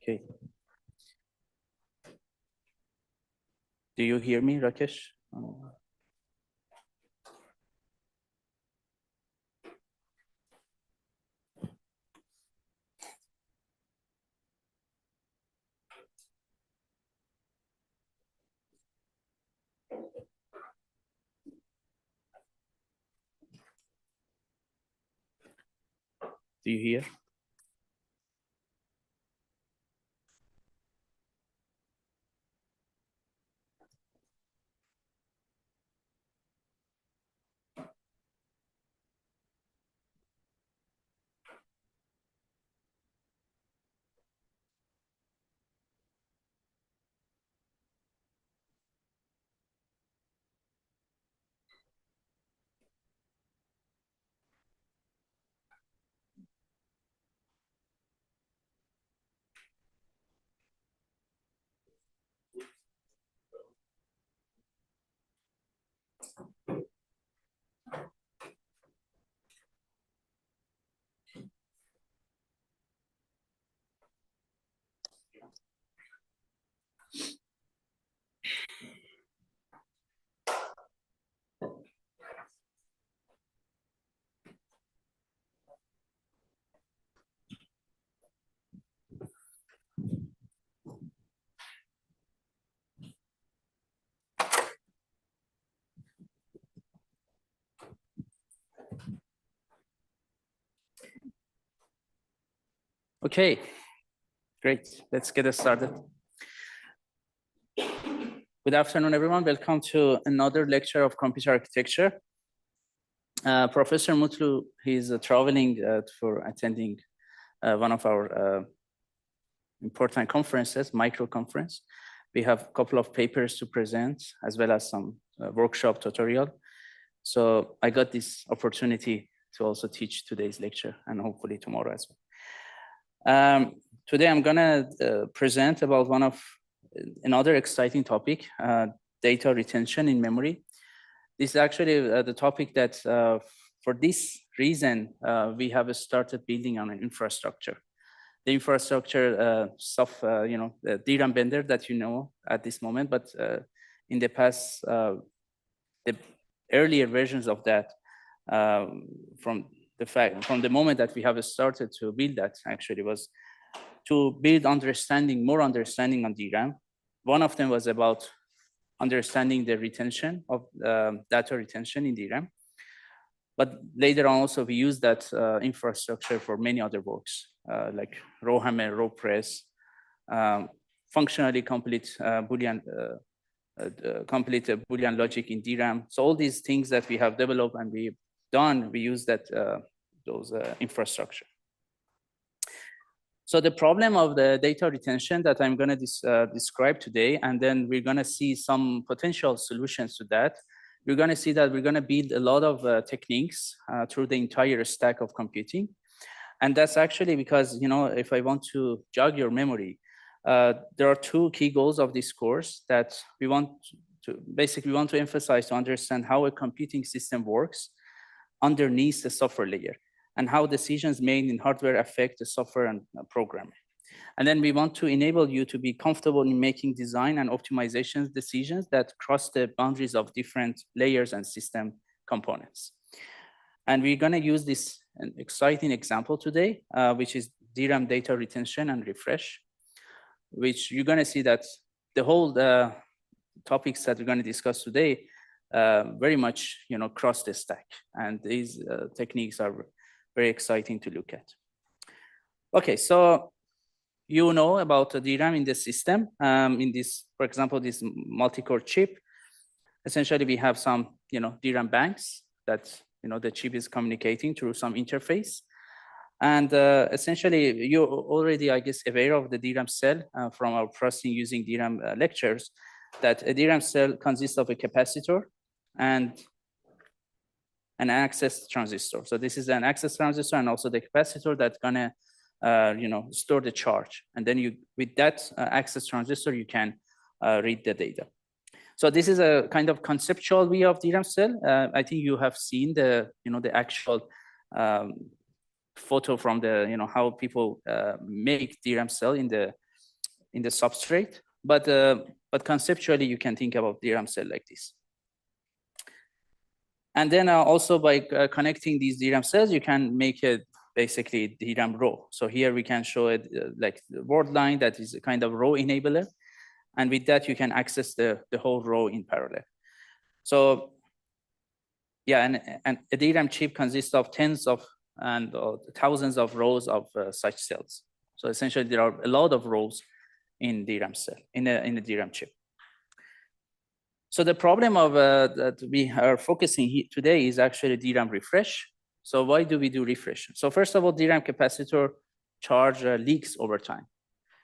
Okay. Do you hear me, Rakesh? Do you hear? Okay, great. Let's get started. Good afternoon, everyone. Welcome to another lecture of computer architecture. Professor Mutlu, he's traveling for attending one of our important conferences, micro conference. We have a couple of papers to present, as well as some workshop tutorial. So I got this opportunity to also teach today's lecture and hopefully tomorrow as well. Today I'm gonna present about another exciting topic, data retention in memory. This is actually the topic that for this reason, we have started building on an infrastructure. The infrastructure the DRAM vendor that you know at this moment, but in the past, the earlier versions of that, from the moment that we have started to build that, actually was to build more understanding on DRAM. One of them was about understanding the retention of data retention in DRAM. But later on also we use that infrastructure for many other works, like RowHammer, RowPress, functionally complete Boolean logic in DRAM. So all these things that we have developed and we've done, we use those infrastructure. So the problem of the data retention that I'm going to describe today, and then we're going to see some potential solutions to that. We're going to see that we're going to build a lot of techniques through the entire stack of computing. And that's actually because, if I want to jog your memory, there are two key goals of this course that we want to emphasize to understand how a computing system works underneath the software layer, and how decisions made in hardware affect the software and programming. And then we want to enable you to be comfortable in making design and optimization decisions that cross the boundaries of different layers and system components. And we're going to use an exciting example today, which is DRAM data retention and refresh, which you're going to see that the whole topics that we're going to discuss today very much cross the stack. And these techniques are very exciting to look at. Okay, so you know about the DRAM in the system. In this, for example, this multi-core chip. Essentially, we have some DRAM banks that the chip is communicating through some interface. And essentially, you're already, I guess, aware of the DRAM cell from our processing using DRAM lectures, that a DRAM cell consists of a capacitor and an access transistor. So this is an access transistor and also the capacitor that's gonna store the charge. And then with that access transistor, you can read the data. So this is a kind of conceptual view of DRAM cell. I think you have seen the actual photo from the how people make DRAM cell in the in the substrate, but conceptually you can think about DRAM cell like this. And then also by connecting these DRAM cells, you can make it basically DRAM row. So here we can show it like the word line that is a kind of row enabler. And with that, you can access the whole row in parallel. So yeah, and a DRAM chip consists of tens of and thousands of rows of such cells. So essentially, there are a lot of rows in DRAM cell, in a DRAM chip. So the problem of that we are focusing today is actually DRAM refresh. So why do we do refresh? So first of all, DRAM capacitor charge leaks over time.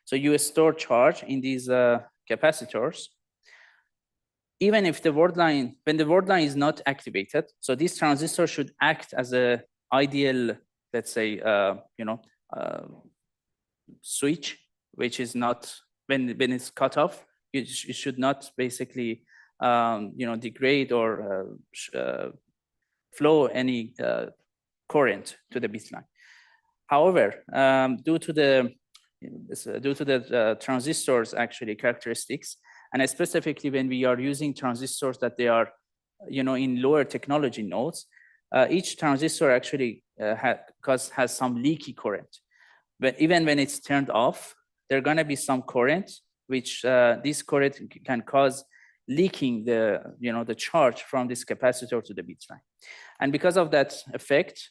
So you store charge in these capacitors. Even if the word line, when the word line is not activated, so this transistor should act as a ideal, let's say, switch, which is not, when it's cut off, it should not basically, degrade or flow any current to the bit line. However, due to the transistors actually characteristics, and specifically when we are using transistors that they are, in lower technology nodes, each transistor actually has some leaky current. But even when it's turned off, there's gonna be some current, which this current can cause leaking the charge from this capacitor to the bit line. And because of that effect,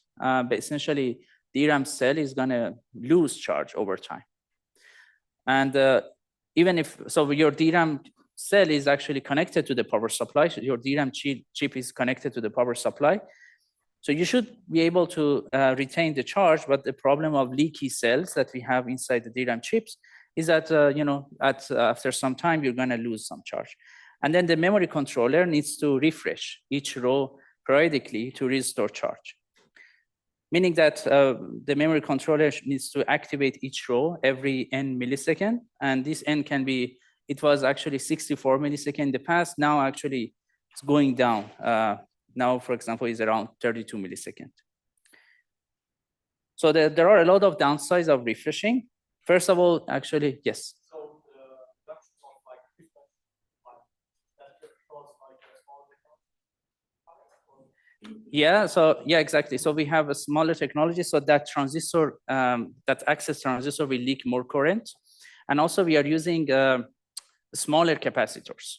essentially DRAM cell is gonna lose charge over time. And even if, so your DRAM cell is actually connected to the power supply, so your DRAM chip is connected to the power supply. So you should be able to retain the charge, but the problem of leaky cells that we have inside the DRAM chips is that, after some time, you're gonna lose some charge. And then the memory controller needs to refresh each row periodically to restore charge. Meaning that the memory controller needs to activate each row every n millisecond. And this n can be, it was actually 64 milliseconds in the past. Now actually it's going down. Now, for example, is around 32 milliseconds. So there are a lot of downsides of refreshing. First of all, actually, yes. So yeah, so yeah, exactly. So we have a smaller technology, so that transistor, that access transistor will leak more current. And also we are using smaller capacitors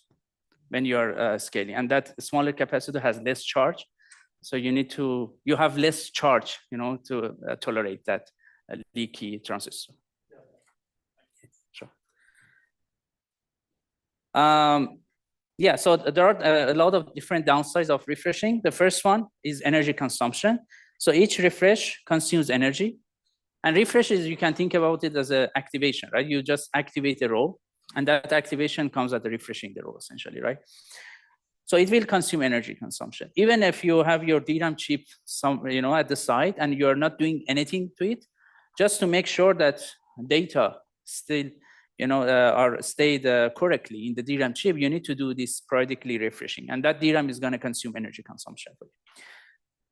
when you are scaling, and that smaller capacitor has less charge. So you have less charge, to tolerate that leaky transistor. Sure. Yeah, so there are a lot of different downsides of refreshing. The first one is energy consumption. So each refresh consumes energy. And refreshes, you can think about it as an activation, right? You just activate a row, and that activation comes at the refreshing the row, essentially, right? So it will consume energy consumption. Even if you have your DRAM chip at the side and you're not doing anything to it, just to make sure that data still are stayed correctly in the DRAM chip, you need to do this periodically refreshing, and that DRAM is going to consume energy consumption for you.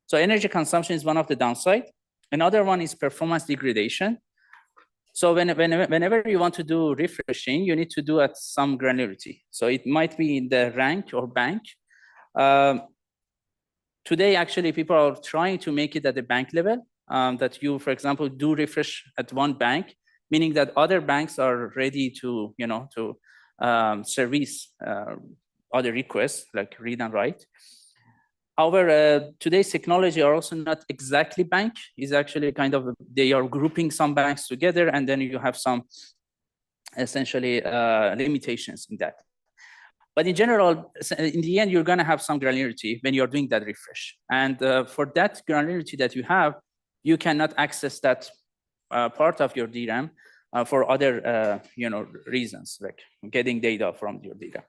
So energy consumption is one of the downside. Another one is performance degradation. So whenever you want to do refreshing, you need to do at some granularity. So it might be in the rank or bank. Today, actually, people are trying to make it at the bank level, that you, for example, do refresh at one bank, meaning that other banks are ready to, service other requests like read and write. However, today's technology are also not exactly bank. Is actually kind of, they are grouping some banks together, and then you have some essentially limitations in that. But in general, in the end, you're going to have some granularity when you're doing that refresh. And for that granularity that you have, you cannot access that part of your DRAM for other reasons, like getting data from your DRAM.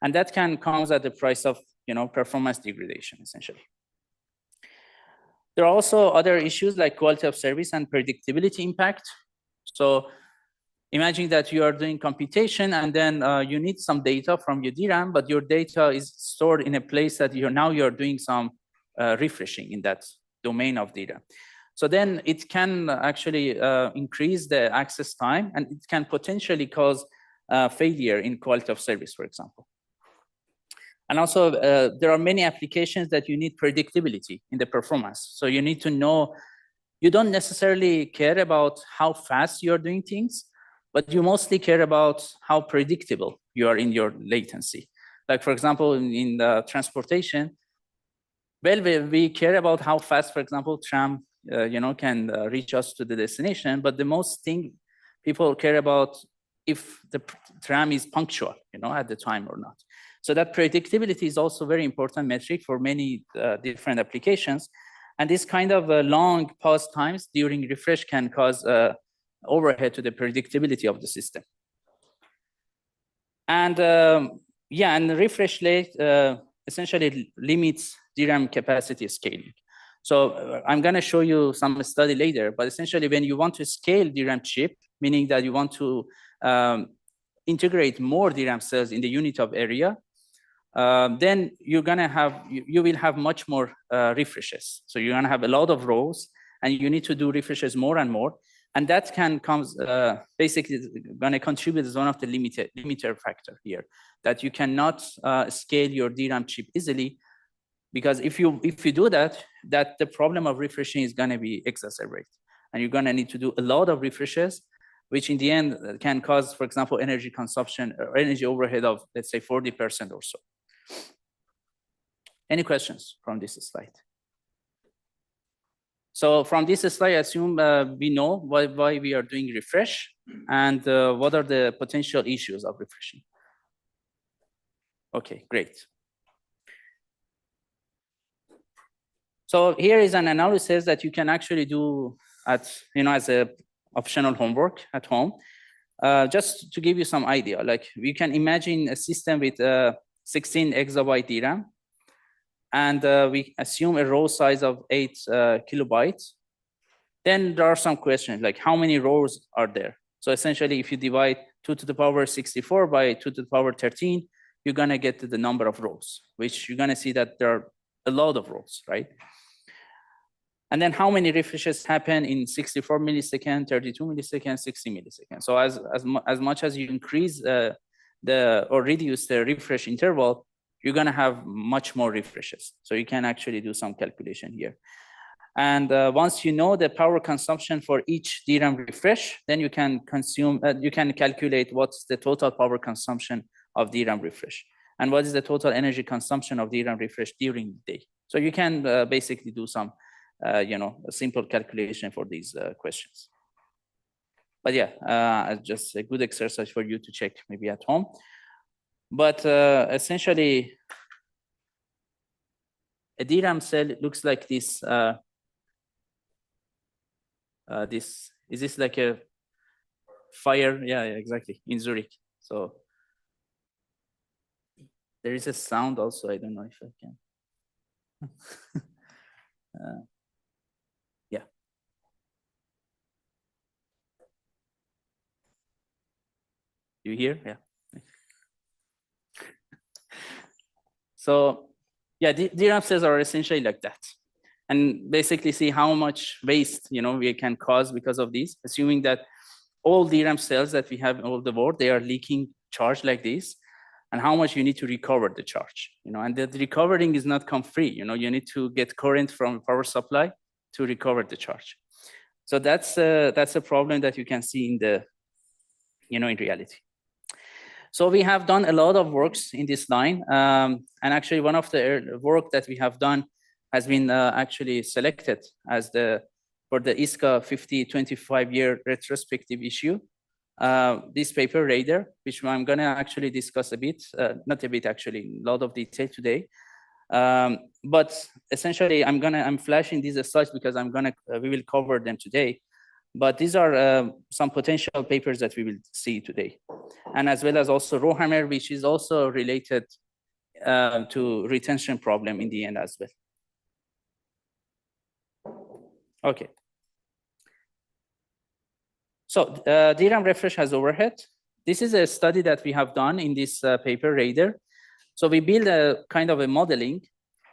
And that can come at the price of performance degradation, essentially. There are also other issues like quality of service and predictability impact. So imagine that you are doing computation and then you need some data from your DRAM, but your data is stored in a place that you're doing some refreshing in that domain of data. So then it can actually increase the access time, and it can potentially cause failure in quality of service, for example. And also, there are many applications that you need predictability in the performance. So you need to know, you don't necessarily care about how fast you're doing things, but you mostly care about how predictable you are in your latency. Like, for example, in the transportation, well, we care about how fast, for example, tram, can reach us to the destination. But the most thing people care about if the tram is punctual, at the time or not. So that predictability is also very important metric for many different applications. And this kind of long pause times during refresh can cause overhead to the predictability of the system. And and the refresh rate essentially limits DRAM capacity scaling. So I'm going to show you some study later, but essentially when you want to scale DRAM chip, meaning that you want to integrate more DRAM cells in the unit of area, then you're going to have, you will have much more refreshes. So you're going to have a lot of rows and you need to do refreshes more and more. And that can comes basically going to contribute as one of the limiter factor here, that you cannot scale your DRAM chip easily, because if you do that, the problem of refreshing is going to be exacerbated, and you're going to need to do a lot of refreshes, which in the end can cause, for example, energy consumption or energy overhead of, let's say, 40% or so. Any questions from this slide? So from this slide, I assume we know why we are doing refresh and what are the potential issues of refreshing. Okay, great. So here is an analysis that you can actually do at, as a optional homework at home. Just to give you some idea, like you can imagine a system with 16 exabyte DRAM, and we assume a row size of 8 kilobytes. Then there are some questions like how many rows are there? So essentially, if you divide 2 to the power 64 by 2 to the power 13, you're going to get to the number of rows, which you're going to see that there are a lot of rows, right? And then how many refreshes happen in 64 milliseconds, 32 milliseconds, 60 milliseconds. So as much as you increase or reduce the refresh interval, you're going to have much more refreshes. So you can actually do some calculation here. And once you know the power consumption for each DRAM refresh, then you can calculate what's the total power consumption of DRAM refresh and what is the total energy consumption of DRAM refresh during the day. So you can basically do some, a simple calculation for these questions. But yeah, just a good exercise for you to check maybe at home. But essentially, a DRAM cell looks like this. Is this like a fire? Yeah, exactly, in Zurich. So there is a sound also. I don't know if I can. Yeah. You hear? Yeah. So yeah, DRAM cells are essentially like that. And basically see how much waste, we can cause because of these, assuming that all DRAM cells that we have all the world, they are leaking charge like this, and how much you need to recover the charge, and the recovering is not come free, you need to get current from power supply to recover the charge. So that's a problem that you can see in the, in reality. So we have done a lot of works in this line, and actually one of the work that we have done has been actually selected as for the ISCA 50-25-year retrospective issue. This paper, RAIDR, which I'm going to actually discuss a bit, not a bit actually, a lot of detail today. But essentially, I'm flashing these slides because we will cover them today. But these are some potential papers that we will see today, and as well as also RowHammer, which is also related to retention problem in the end as well. Okay. So DRAM refresh has overhead. This is a study that we have done in this paper, RAIDR. So we build a kind of a modeling.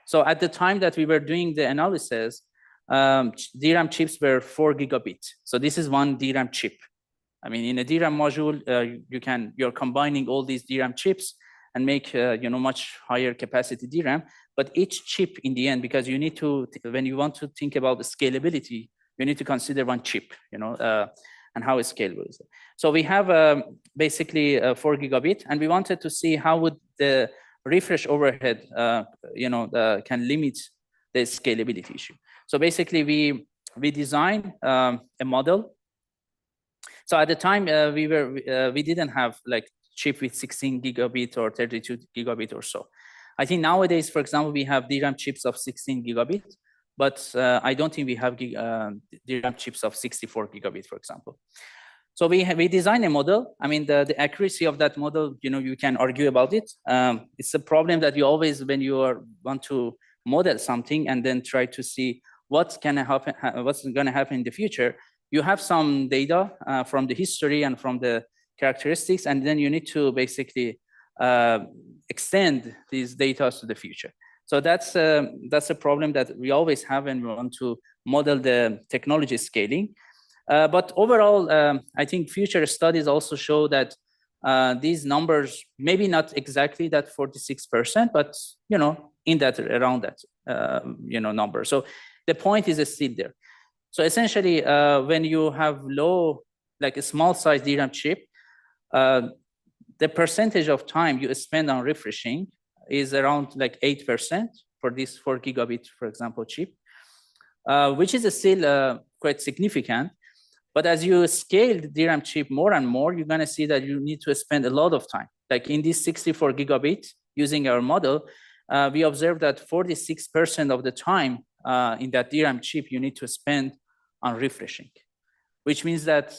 So at the time that we were doing the analysis, DRAM chips were 4 gigabit. So this is one DRAM chip. I mean, in a DRAM module, you're combining all these DRAM chips and make much higher capacity DRAM. But each chip in the end, because you need to, when you want to think about the scalability, you need to consider one chip, and how scalable is it. So we have basically 4 gigabit, and we wanted to see how would the refresh overhead, can limit the scalability issue. So basically, we designed a model. So at the time, we didn't have like chip with 16 gigabit or 32 gigabit or so. I think nowadays, for example, we have DRAM chips of 16 gigabit, but I don't think we have DRAM chips of 64 gigabit, for example. So we designed a model. I mean, the accuracy of that model, you can argue about it. It's a problem that you always, when you want to model something and then try to see what's going to happen in the future, you have some data from the history and from the characteristics, and then you need to basically extend these data to the future. So that's a problem that we always have when we want to model the technology scaling. But overall, I think future studies also show that these numbers, maybe not exactly that 46%, but in that, around that number. So the point is still there. So essentially, when you have low, like a small size DRAM chip, the percentage of time you spend on refreshing is around like 8% for this 4 gigabit, for example, chip, which is still quite significant. But as you scale the DRAM chip more and more, you're going to see that you need to spend a lot of time. Like in this 64 gigabit, using our model, we observed that 46% of the time in that DRAM chip you need to spend on refreshing, which means that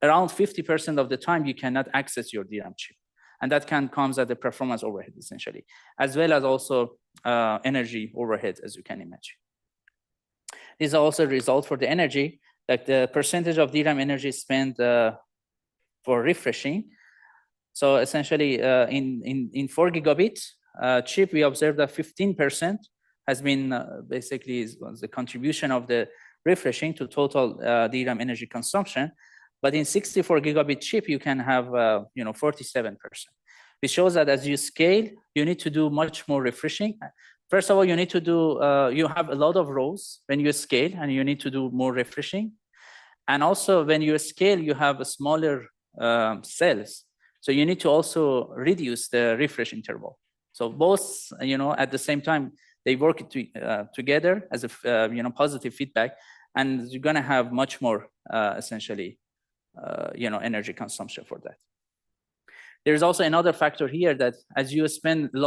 around 50% of the time you cannot access your DRAM chip. And that comes at the performance overhead, essentially, as well as also energy overhead, as you can imagine. This is also a result for the energy, like the percentage of DRAM energy spent for refreshing. So essentially, in 4 gigabit chip, we observed that 15% has been basically the contribution of the refreshing to total DRAM energy consumption. But in 64 gigabit chip, you can have 47%. This shows that as you scale, you need to do much more refreshing. First of all, you need to do, you have a lot of rows when you scale, and you need to do more refreshing. And also, when you scale, you have a smaller cells. So you need to also reduce the refresh interval. So both, at the same time, they work together as a positive feedback, and you're going to have much more essentially energy consumption for that. There's also another factor here that as you spend a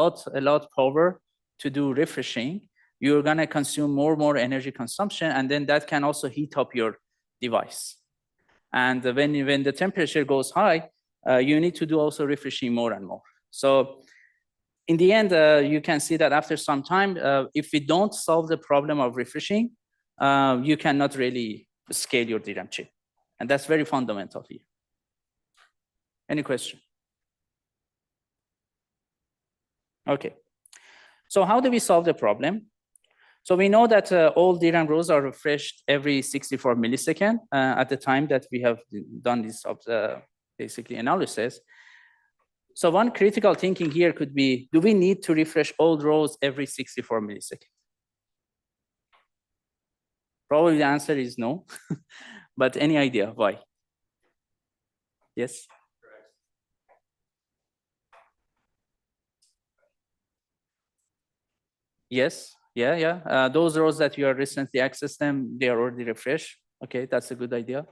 lot power to do refreshing, you're going to consume more energy consumption, and then that can also heat up your device. And when the temperature goes high, you need to do also refreshing more and more. So in the end, you can see that after some time, if we don't solve the problem of refreshing, you cannot really scale your DRAM chip. And that's very fundamental here. Any question? Okay. So how do we solve the problem? So we know that all DRAM rows are refreshed every 64 milliseconds at the time that we have done this basically analysis. So one critical thinking here could be, do we need to refresh all rows every 64 milliseconds? Probably the answer is no. But any idea why? Yes? Yes, yeah. Those rows that you are recently accessed them, they are already refreshed. Okay, that's a good idea.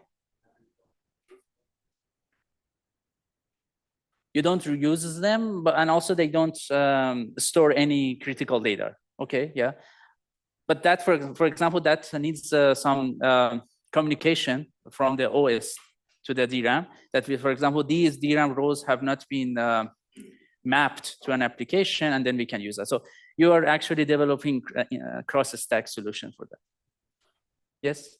You don't reuse them, and also they don't store any critical data. Okay, yeah. But that, for example, that needs some communication from the OS to the DRAM. That we, for example, these DRAM rows have not been mapped to an application, and then we can use that. So you are actually developing a cross-stack solution for that. Yes?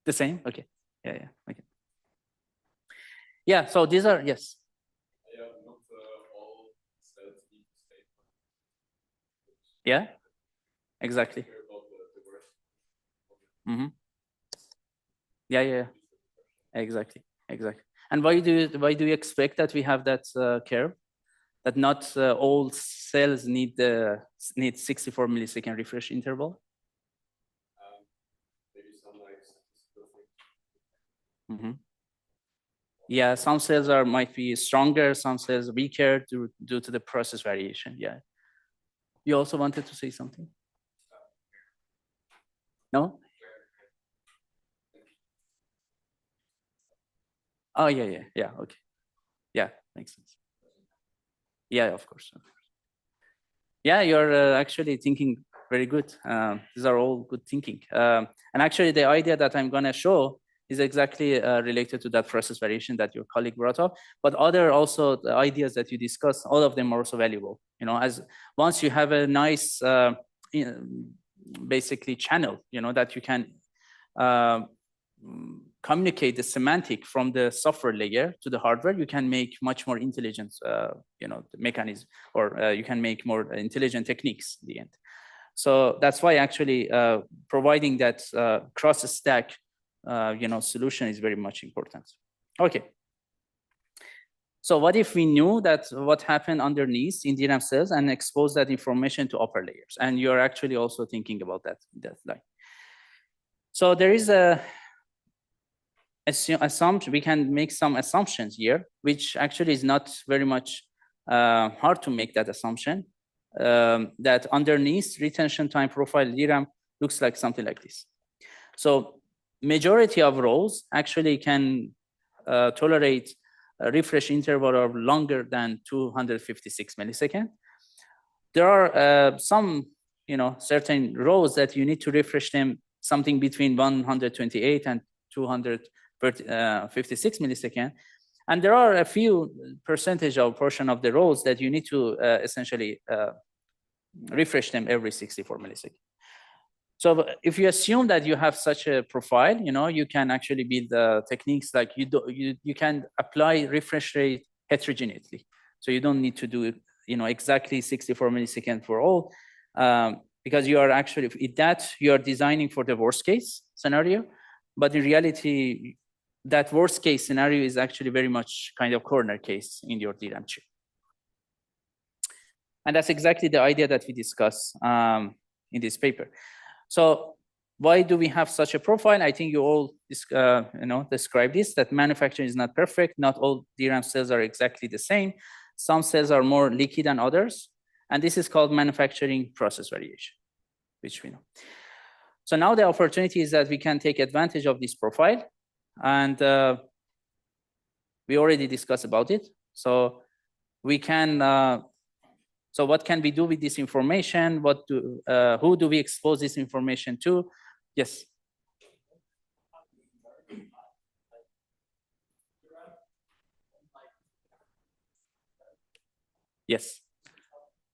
The same? Okay. Yeah. Okay. Yeah, so these are, yes. Yeah, not all cells need to stay. Yeah, exactly. Mm-hmm. Yeah. Exactly, exactly. And why do you expect that we have that curve? That not all cells need 64 millisecond refresh interval? Maybe some like statistical Mm-hmm. Yeah, some cells might be stronger, some cells weaker due to the process variation. Yeah. You also wanted to say something? No? Oh, yeah. Okay. Yeah, makes sense. Yeah, of course. Yeah, you're actually thinking very good. These are all good thinking. And actually, the idea that I'm going to show is exactly related to that process variation that your colleague brought up. But other also the ideas that you discussed, all of them are also valuable. You know, as once you have a nice, basically channel, you know, that you can communicate the semantic from the software layer to the hardware, you can make much more intelligent, you know, mechanism, or you can make more intelligent techniques in the end. So that's why actually providing that cross-stack, you know, solution is very much important. Okay. So what if we knew that what happened underneath in DRAM cells and expose that information to upper layers? And you're actually also thinking about that line. So there is a assumption, we can make some assumptions here, which actually is not very much hard to make that assumption, that underneath retention time profile DRAM looks like something like this. So majority of rows actually can tolerate a refresh interval of longer than 256 milliseconds. There are some, you know, certain rows that you need to refresh them something between 128 and 256 milliseconds. And there are a few percentage of portion of the rows that you need to essentially refresh them every 64 milliseconds. So if you assume that you have such a profile, you know, you can actually build techniques like you can apply refresh rate heterogeneously. So you don't need to do, you know, exactly 64 milliseconds for all, because you are actually, in that you are designing for the worst case scenario. But in reality, that worst case scenario is actually very much kind of corner case in your DRAM chip. And that's exactly the idea that we discuss in this paper. So why do we have such a profile? I think you all you know, describe this, that manufacturing is not perfect. Not all DRAM cells are exactly the same. Some cells are more leaky than others. And this is called manufacturing process variation, which we know. So now the opportunity is that we can take advantage of this profile. And we already discussed about it. So we can, so what can we do with this information? Who do we expose this information to? Yes. Yes.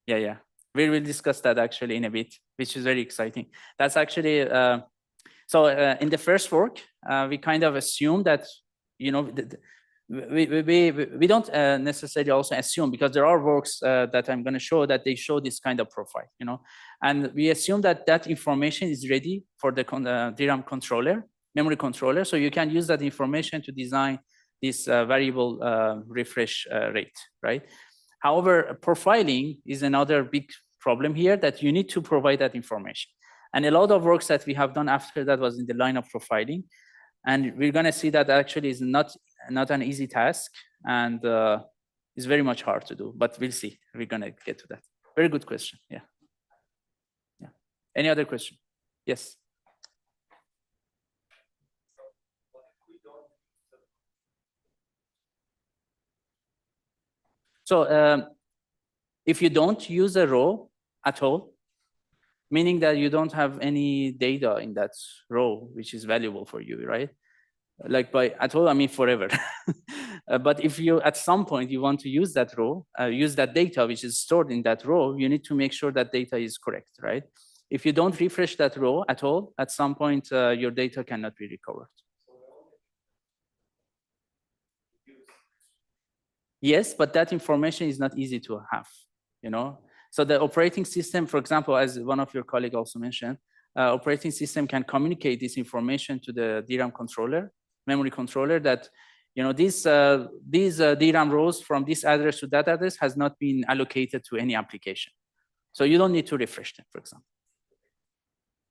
Yeah. We will discuss that actually in a bit, which is very exciting. That's actually, in the first work, we kind of assume that, you know, we don't necessarily also assume, because there are works that I'm going to show that they show this kind of profile, you know, and we assume that that information is ready for the DRAM controller, memory controller. So you can use that information to design this variable refresh rate, right? However, profiling is another big problem here, that you need to provide that information. And a lot of works that we have done after that was in the line of profiling. And we're going to see that actually is not an easy task, and it's very much hard to do, but we'll see. We're going to get to that. Very good question. Yeah. Any other question? Yes. So if you don't use a row at all, meaning that you don't have any data in that row, which is valuable for you, right? Like by at all, I mean forever. But if you, at some point, you want to use that row, use that data which is stored in that row, you need to make sure that data is correct, right? If you don't refresh that row at all, at some point, your data cannot be recovered. Yes, but that information is not easy to have, you know? So the operating system, for example, as one of your colleagues also mentioned, operating system can communicate this information to the DRAM controller, memory controller that, these DRAM rows from this address to that address has not been allocated to any application. So you don't need to refresh them, for example.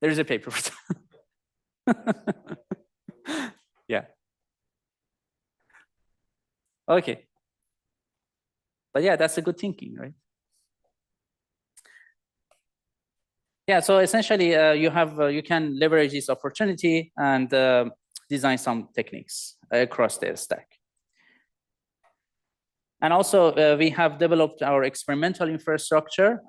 There is a paper for that. Yeah. Okay. But yeah, that's a good thinking, right? Yeah, so essentially you can leverage this opportunity and design some techniques across the stack. And also we have developed our experimental infrastructure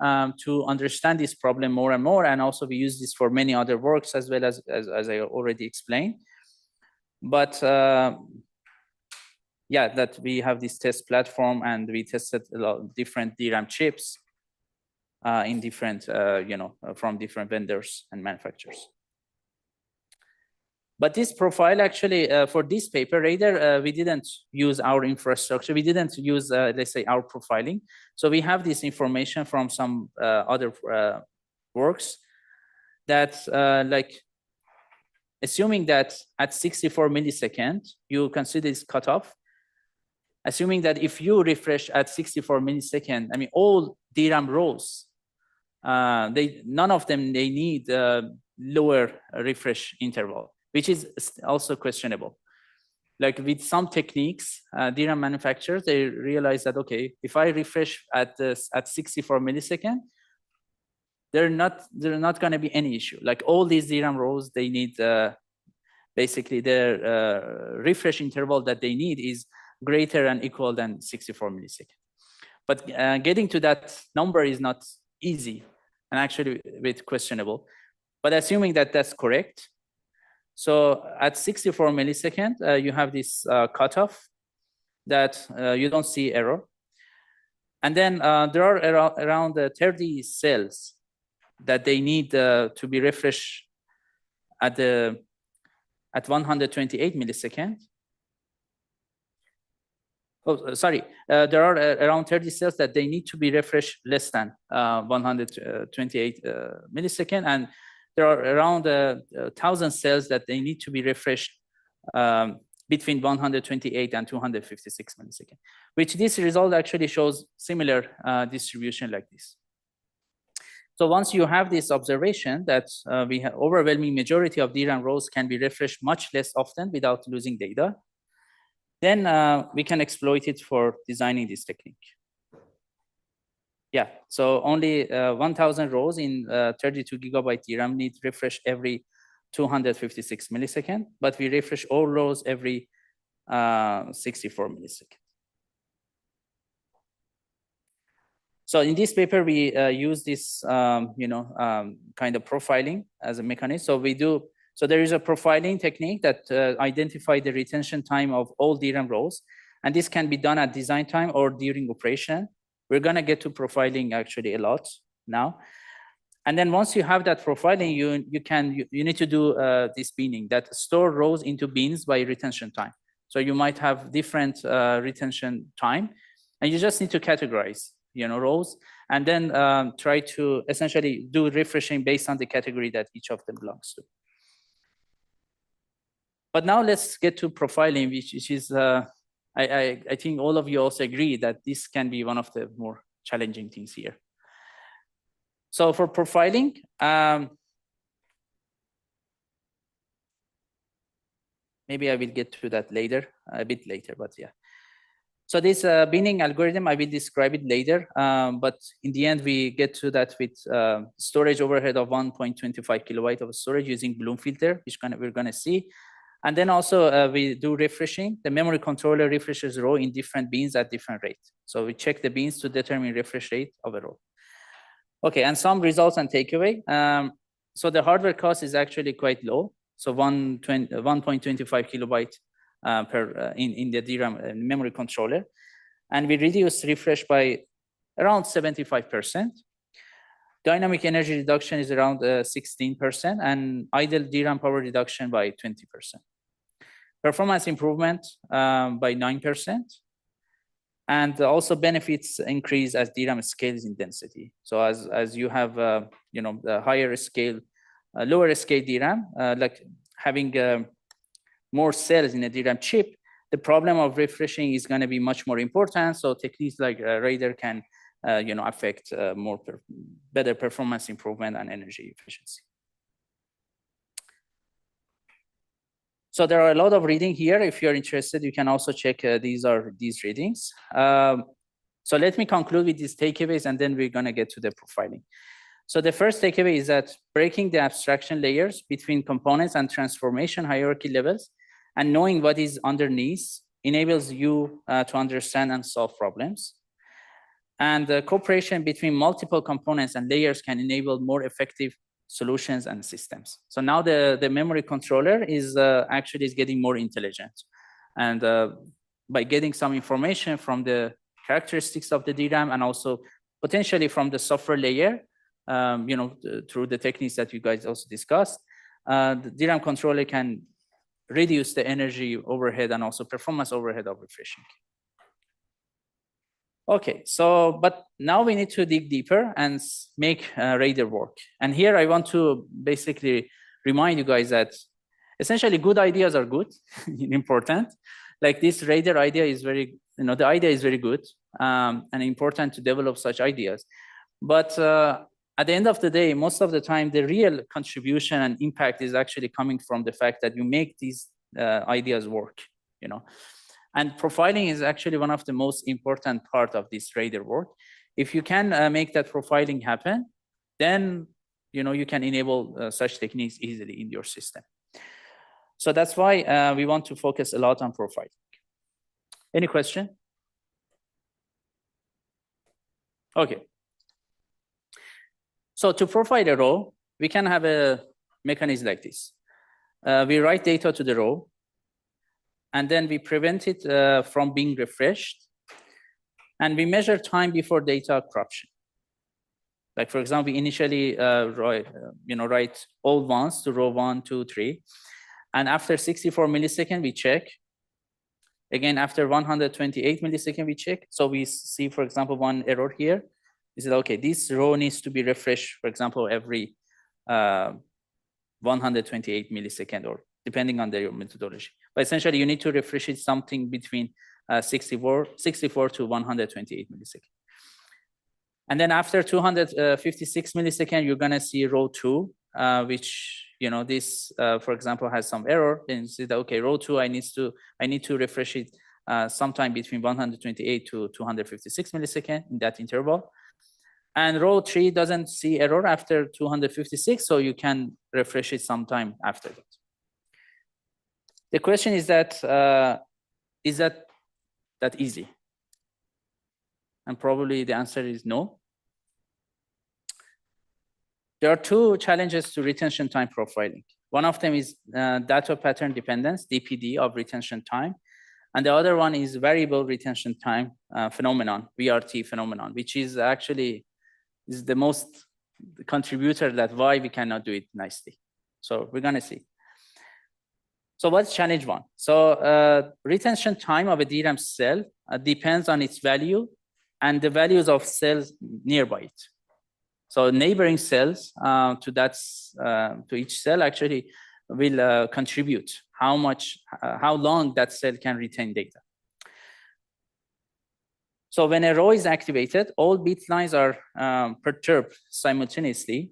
to understand this problem more and more. And also we use this for many other works as well as I already explained. But yeah, that we have this test platform and we tested a lot of different DRAM chips in different, from different vendors and manufacturers. But this profile actually, for this paper, RAIDR, we didn't use our infrastructure. We didn't use, let's say, our profiling. So we have this information from some other works that, like, assuming that at 64 milliseconds, you consider this cutoff, assuming that if you refresh at 64 milliseconds, I mean, all DRAM rows, none of them, they need lower refresh interval, which is also questionable. Like with some techniques, DRAM manufacturers, they realize that, okay, if I refresh at 64 milliseconds, they're not going to be any issue. Like all these DRAM rows, they need basically their refresh interval that they need is greater and equal than 64 milliseconds. But getting to that number is not easy and actually a bit questionable. But assuming that that's correct, so at 64 milliseconds, you have this cutoff that you don't see error. And then there are around 30 cells that they need to be refreshed at 128 milliseconds. Oh, sorry. There are around 30 cells that they need to be refreshed less than 128 milliseconds, and there are around 1,000 cells that they need to be refreshed between 128 and 256 milliseconds, which this result actually shows similar distribution like this. So once you have this observation that we have overwhelming majority of DRAM rows can be refreshed much less often without losing data, then we can exploit it for designing this technique. Yeah, so only 1,000 rows in 32 gigabyte DRAM need refresh every 256 milliseconds, but we refresh all rows every 64 milliseconds. So in this paper, we use this, kind of profiling as a mechanism. So we do. So there is a profiling technique that identifies the retention time of all DRAM rows, and this can be done at design time or during operation. We're gonna get to profiling actually a lot now. And then once you have that profiling, you need to do this binning that store rows into bins by retention time. So you might have different retention time, and you just need to categorize, rows, and then try to essentially do refreshing based on the category that each of them belongs to. But now let's get to profiling, which is, I think all of you also agree that this can be one of the more challenging things here. So for profiling, maybe I will get to that later, a bit later, but yeah. So this binning algorithm, I will describe it later, but in the end, we get to that with storage overhead of 1.25 kilobyte of storage using Bloom filter, which we're gonna see. And then also we do refreshing. The memory controller refreshes row in different bins at different rates. So we check the bins to determine refresh rate of a row. Okay, and some results and takeaway. So the hardware cost is actually quite low. So 1.25 kilobyte in the DRAM memory controller. And we reduce refresh by around 75%. Dynamic energy reduction is around 16%, and idle DRAM power reduction by 20%. Performance improvement by 9%. And also benefits increase as DRAM scales in density. So as you have, the higher scale, lower scale DRAM, like having more cells in a DRAM chip, the problem of refreshing is going to be much more important. So techniques like RAIDR can, affect better performance improvement and energy efficiency. So there are a lot of reading here. If you're interested, you can also check these readings. So let me conclude with these takeaways, and then we're going to get to the profiling. So the first takeaway is that breaking the abstraction layers between components and transformation hierarchy levels and knowing what is underneath enables you to understand and solve problems. And the cooperation between multiple components and layers can enable more effective solutions and systems. So now the memory controller is actually getting more intelligent. And by getting some information from the characteristics of the DRAM and also potentially from the software layer, through the techniques that you guys also discussed, the DRAM controller can reduce the energy overhead and also performance overhead of refreshing. Okay, so but now we need to dig deeper and make RAIDR work. And here I want to basically remind you guys that essentially good ideas are good, important. Like this RAIDR idea is very, the idea is very good and important to develop such ideas. But at the end of the day, most of the time, the real contribution and impact is actually coming from the fact that you make these ideas work, And profiling is actually one of the most important part of this RAIDR work. If you can make that profiling happen, then you can enable such techniques easily in your system. So that's why we want to focus a lot on profiling. Any question? Okay. So to profile a row, we can have a mechanism like this. We write data to the row, and then we prevent it from being refreshed. And we measure time before data corruption. Like, for example, we initially write all ones to row 1, 2, 3. And after 64 milliseconds, we check. Again, after 128 milliseconds, we check. So we see, for example, one error here. We said, okay, this row needs to be refreshed, for example, every 128 milliseconds, or depending on your methodology. But essentially, you need to refresh it something between 64 to 128 milliseconds. And then after 256 milliseconds, you're going to see row 2, which, this, for example, has some error. And you see that, okay, row 2, I need to refresh it sometime between 128 to 256 milliseconds in that interval. And row 3 doesn't see error after 256, so you can refresh it sometime after that. The question is that easy? And probably the answer is no. There are two challenges to retention time profiling. One of them is data pattern dependence, DPD, of retention time. And the other one is variable retention time phenomenon, VRT phenomenon, which is actually the most contributor that why we cannot do it nicely. So we're going to see. So what's challenge one? So retention time of a DRAM cell depends on its value and the values of cells nearby it. So neighboring cells to each cell actually will contribute how long that cell can retain data. So when a row is activated, all bit lines are perturbed simultaneously,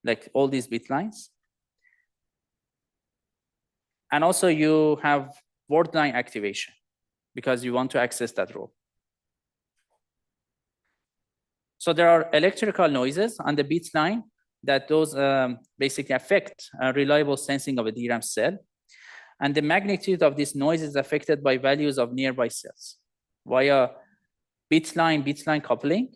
like all these bit lines. And also you have word line activation because you want to access that row. So there are electrical noises on the bit line that those basically affect reliable sensing of a DRAM cell. And the magnitude of this noise is affected by values of nearby cells via bit line coupling.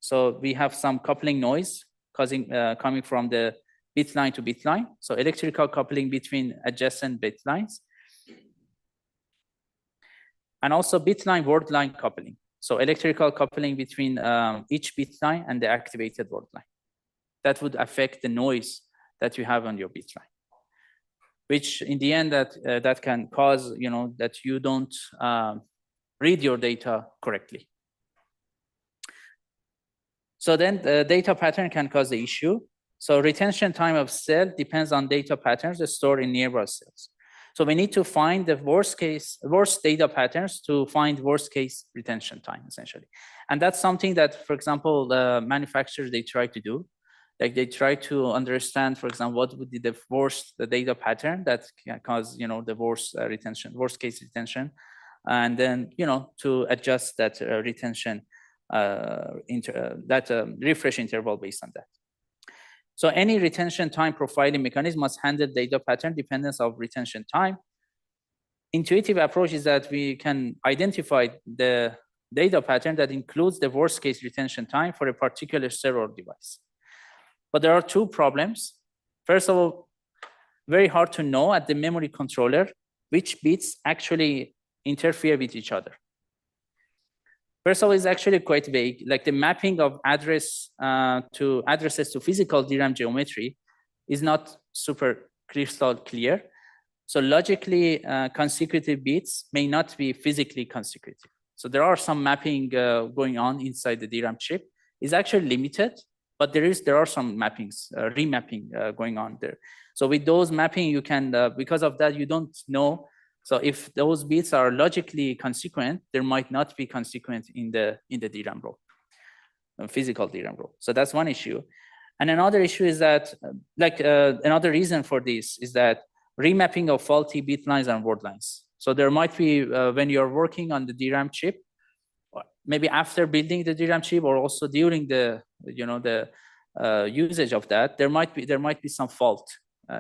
So we have some coupling noise coming from the bit line to bit line. So electrical coupling between adjacent bit lines. And also bit line word line coupling. So electrical coupling between each bit line and the activated word line. That would affect the noise that you have on your bit line, which in the end that can cause that you don't read your data correctly. So then the data pattern can cause the issue. So retention time of cell depends on data patterns stored in nearby cells. So we need to find the worst data patterns to find worst case retention time, essentially. And that's something that, for example, the manufacturers, they try to do. Like they try to understand, for example, what would be the data pattern that can cause, the worst case retention, and then, to adjust that retention, refresh interval based on that. So any retention time profiling mechanism must handle data pattern dependence of retention time. Intuitive approach is that we can identify the data pattern that includes the worst case retention time for a particular server device. But there are two problems. First of all, very hard to know at the memory controller which bits actually interfere with each other. First of all, it's actually quite vague. Like the mapping of addresses to physical DRAM geometry is not super crystal clear. So logically, consecutive bits may not be physically consecutive. So there are some mapping going on inside the DRAM chip. It's actually limited, but there are some mappings, remapping going on there. So with those mapping, you can, because of that, you don't know. So if those bits are logically consequent, there might not be consequent in the DRAM row, physical DRAM row. So that's one issue. And another issue is that, another reason for this is that remapping of faulty bit lines and word lines. So there might be, when you're working on the DRAM chip, maybe after building the DRAM chip or also during the, usage of that, there might be some fault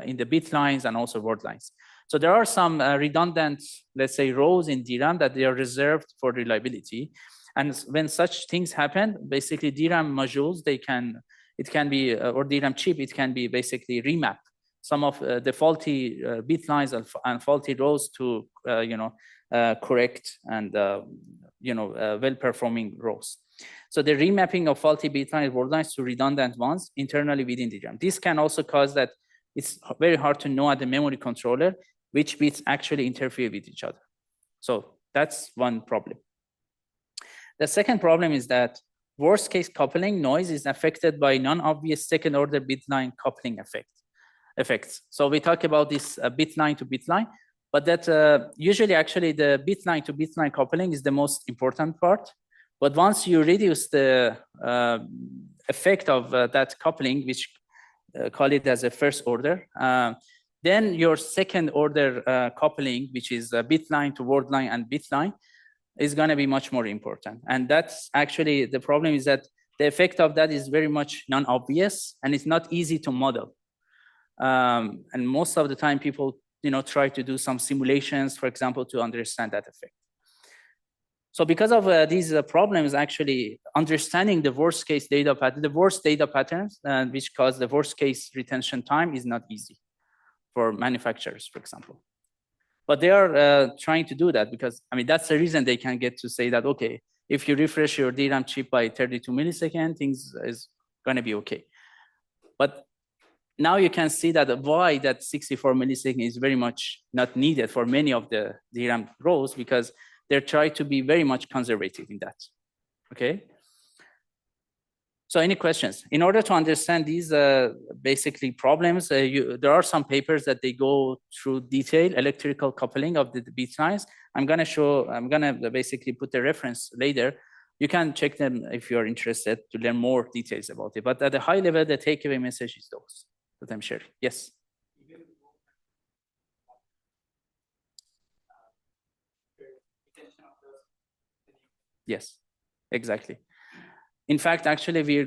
in the bit lines and also word lines. So there are some redundant, let's say, rows in DRAM that they are reserved for reliability. And when such things happen, basically DRAM modules, it can be, or DRAM chip, it can be basically remap some of the faulty bit lines and faulty rows to, correct and, well-performing rows. So the remapping of faulty bit lines, word lines to redundant ones internally within DRAM. This can also cause that it's very hard to know at the memory controller which bits actually interfere with each other. So that's one problem. The second problem is that worst case coupling noise is affected by non-obvious second order bit line coupling effects. So we talk about this bit line to bit line, but that usually actually the bit line to bit line coupling is the most important part. But once you reduce the effect of that coupling, which call it as a first order, then your second order coupling, which is bit line to word line and bit line, is going to be much more important. And that's actually the problem, is that the effect of that is very much non-obvious and it's not easy to model. And most of the time people try to do some simulations, for example, to understand that effect. So because of these problems, actually understanding the worst case data pattern, the worst data patterns, which cause the worst case retention time, is not easy for manufacturers, for example. But they are trying to do that because, I mean, that's the reason they can get to say that, okay, if you refresh your DRAM chip by 32 milliseconds, things is going to be okay. But now you can see that why that 64 milliseconds is very much not needed for many of the DRAM rows, because they're trying to be very much conservative in that, okay? So any questions? In order to understand these basically problems, there are some papers that they go through detailed electrical coupling of the bit lines. I'm gonna basically put the reference later. You can check them if you're interested to learn more details about it. But at a high level, the takeaway message is those that I'm sharing. Yes. Yes, exactly. In fact, actually, we're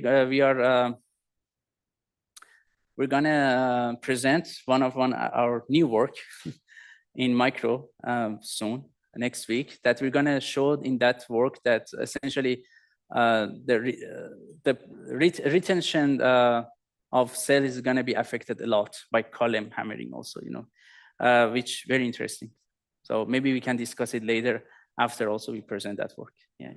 gonna present our new work in micro soon, next week, that we're gonna show in that work that essentially the retention of cell is gonna be affected a lot by column hammering also, which very interesting. So maybe we can discuss it later after also we present that work. Yeah.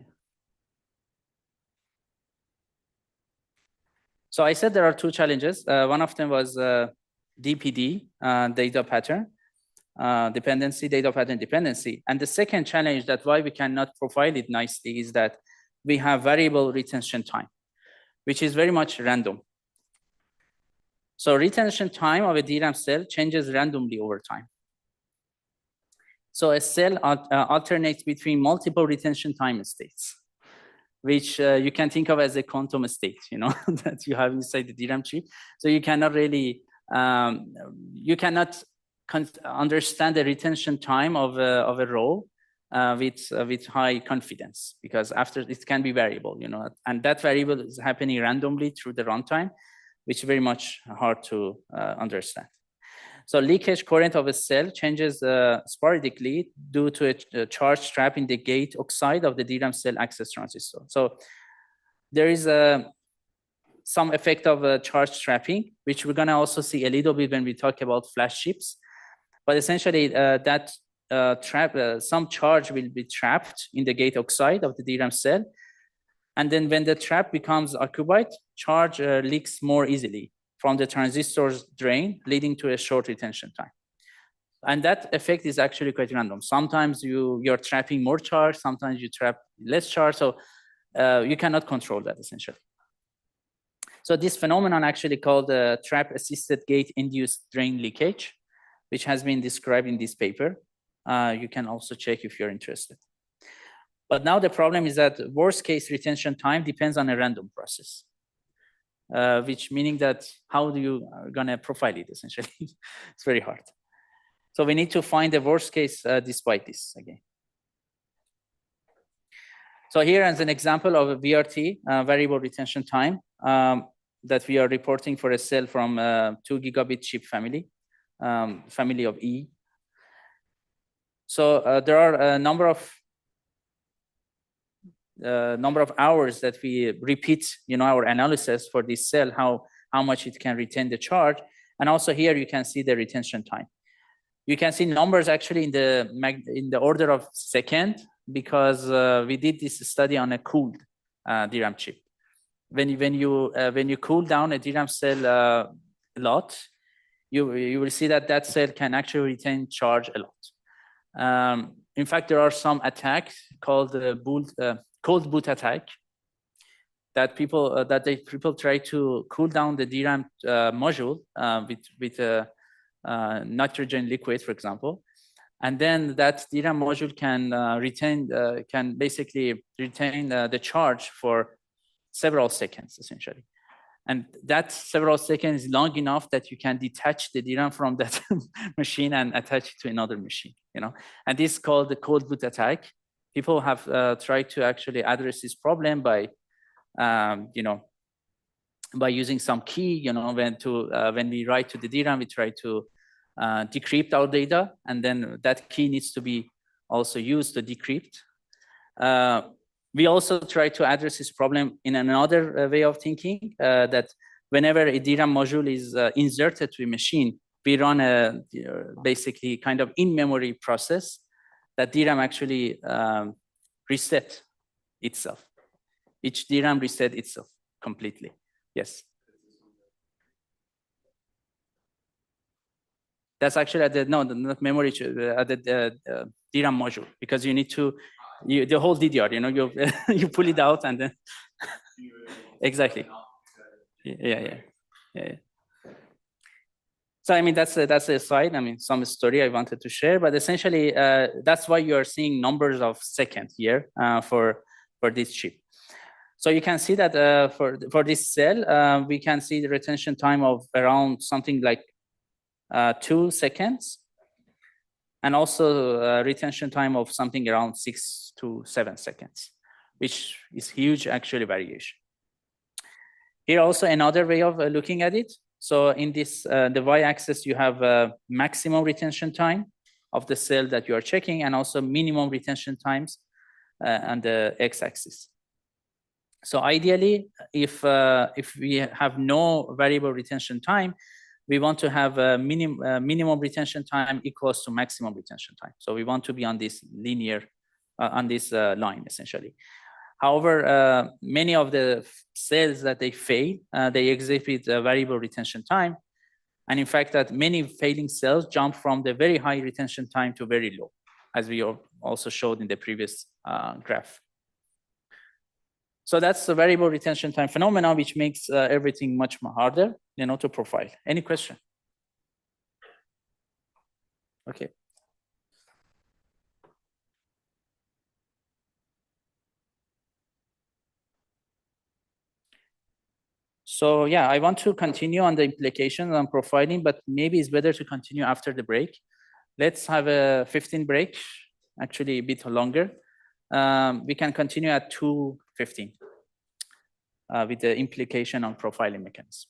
So I said there are two challenges. One of them was DPD, data pattern dependency, data pattern dependency. And the second challenge, that why we cannot profile it nicely, is that we have variable retention time, which is very much random. So retention time of a DRAM cell changes randomly over time. So a cell alternates between multiple retention time states, which you can think of as a quantum state, that you have inside the DRAM chip. So you cannot really, you cannot understand the retention time of a row with high confidence, because after it can be variable, and that variable is happening randomly through the runtime, which is very much hard to understand. So leakage current of a cell changes sporadically due to a charge trap in the gate oxide of the DRAM cell access transistor. So there is some effect of charge trapping, which we're going to also see a little bit when we talk about flash chips. But essentially, that some charge will be trapped in the gate oxide of the DRAM cell. And then when the trap becomes occupied, charge leaks more easily from the transistor's drain, leading to a short retention time. And that effect is actually quite random. Sometimes you're trapping more charge, sometimes you trap less charge. So you cannot control that essentially. So this phenomenon actually called trap-assisted gate-induced drain leakage, which has been described in this paper. You can also check if you're interested. But now the problem is that worst case retention time depends on a random process. Which meaning that how do you gonna profile it essentially? It's very hard. So we need to find the worst case despite this again. So here as an example of a VRT, variable retention time, that we are reporting for a cell from 2 gigabit chip family, family of E. So there are a number of hours that we repeat, our analysis for this cell, how much it can retain the charge. And also here you can see the retention time. You can see numbers actually in the order of second, because we did this study on a cooled DRAM chip. When you cool down a DRAM cell a lot, you will see that cell can actually retain charge a lot. In fact, there are some attacks called the cold boot attack that people try to cool down the DRAM module with nitrogen liquid, for example, and then that DRAM module can basically retain the charge for several seconds essentially, and that several seconds is long enough that you can detach the DRAM from that machine and attach it to another machine. And this is called the cold boot attack. People have tried to actually address this problem by, by using some key. When we write to the DRAM, we try to decrypt our data, and then that key needs to be also used to decrypt. We also try to address this problem in another way of thinking, that whenever a DRAM module is inserted to a machine, we run a basically kind of in-memory process that DRAM actually reset itself. Each DRAM reset itself completely. Yes. That's actually not memory, at the DRAM module, because you need to, the whole DDR, you pull it out and then, exactly. Yeah. So, I mean, that's a slide. I mean, some story I wanted to share, but essentially, that's why you are seeing numbers of seconds here for this chip. So you can see that for this cell, we can see the retention time of around something like 2 seconds, and also retention time of something around 6 to 7 seconds, which is huge actually variation. Here also another way of looking at it. So in this, the y-axis, you have maximum retention time of the cell that you are checking, and also minimum retention times on the x-axis. So ideally, if we have no variable retention time, we want to have a minimum retention time equals to maximum retention time. So we want to be on this linear, on this line essentially. However, many of the cells that they fail, they exhibit a variable retention time. And in fact, that many failing cells jump from the very high retention time to very low, as we also showed in the previous graph. So that's the variable retention time phenomenon, which makes everything much more harder, to profile. Any question? Okay. So yeah, I want to continue on the implications on profiling, but maybe it's better to continue after the break. Let's have a 15 break, actually a bit longer. We can continue at 2:15 with the implication on profiling mechanism.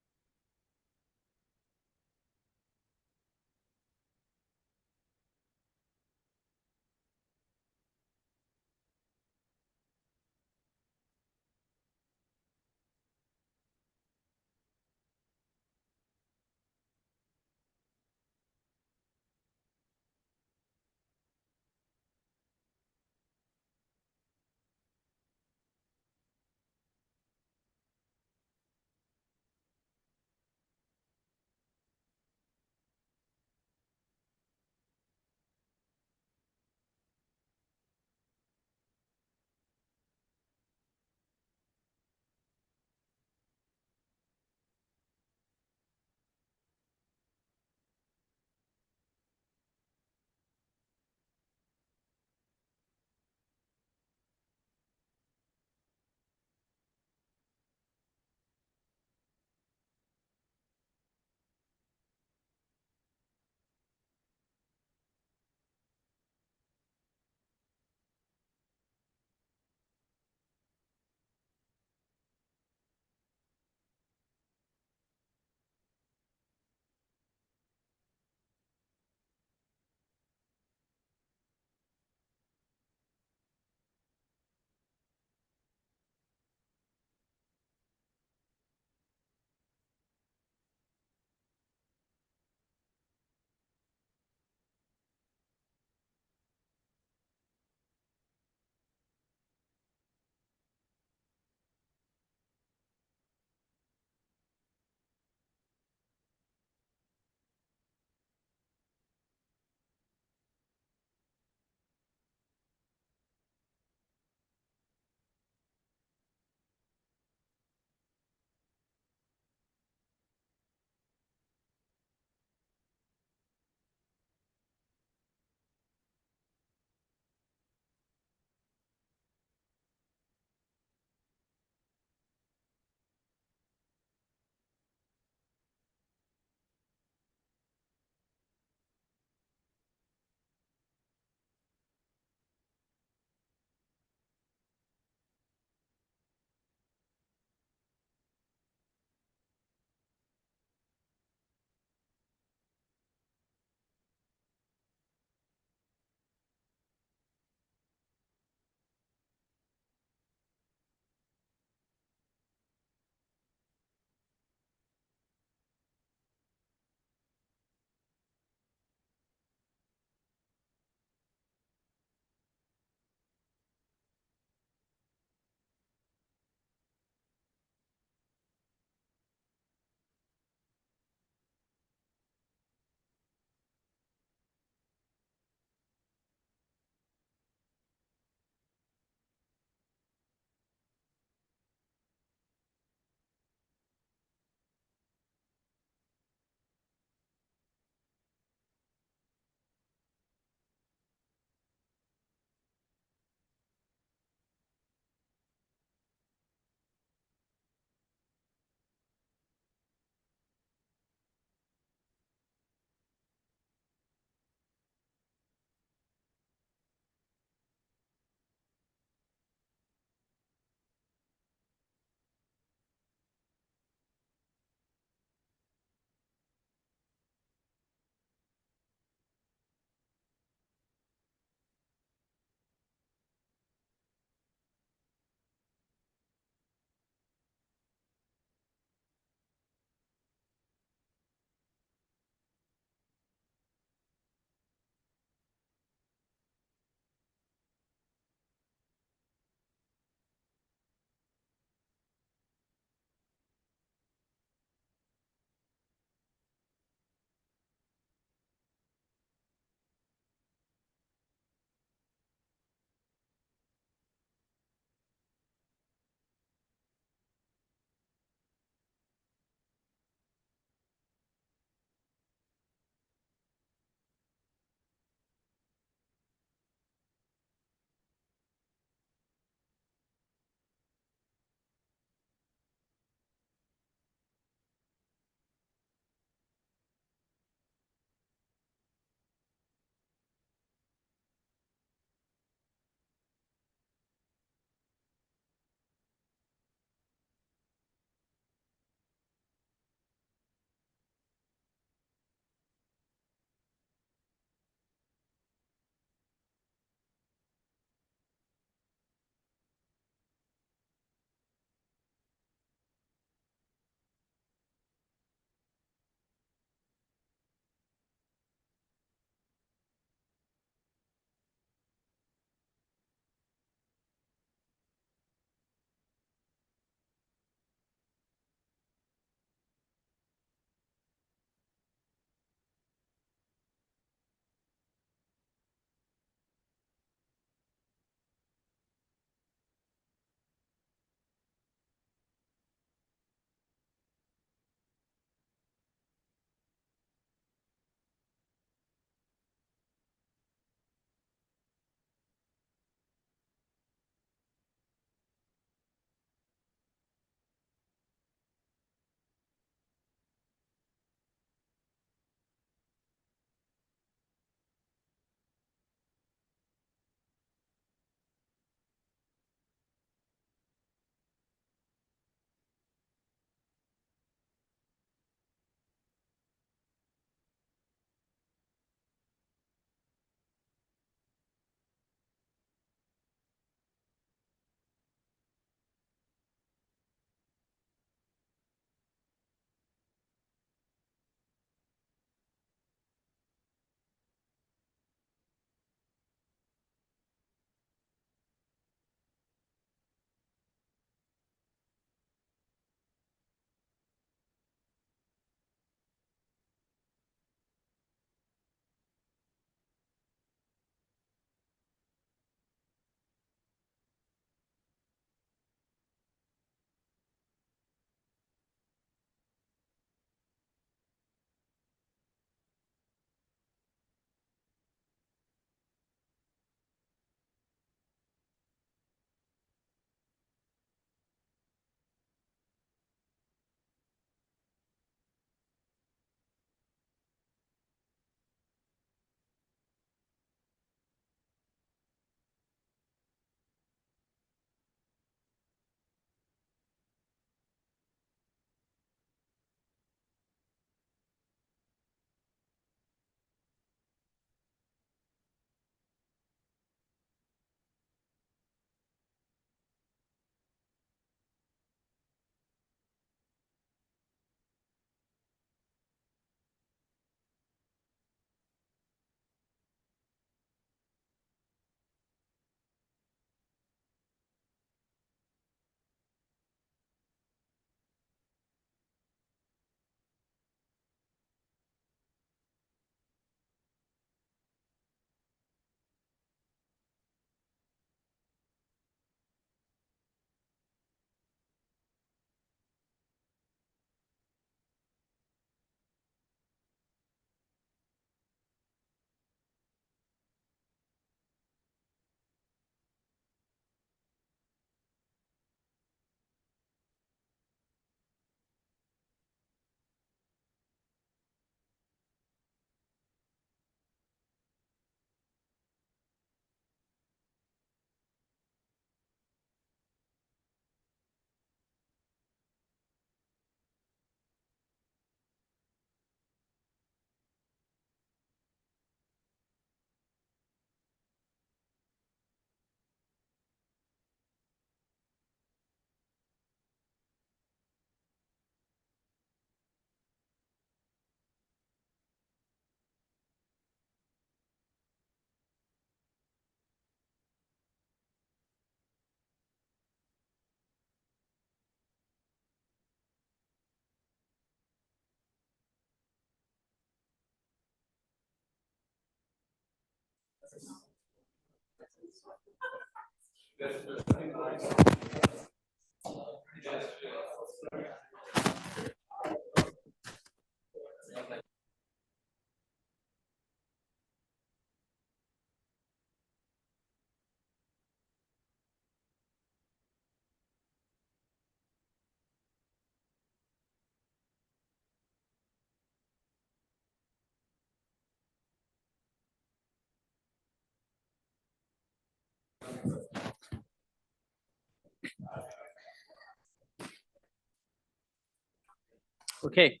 Okay,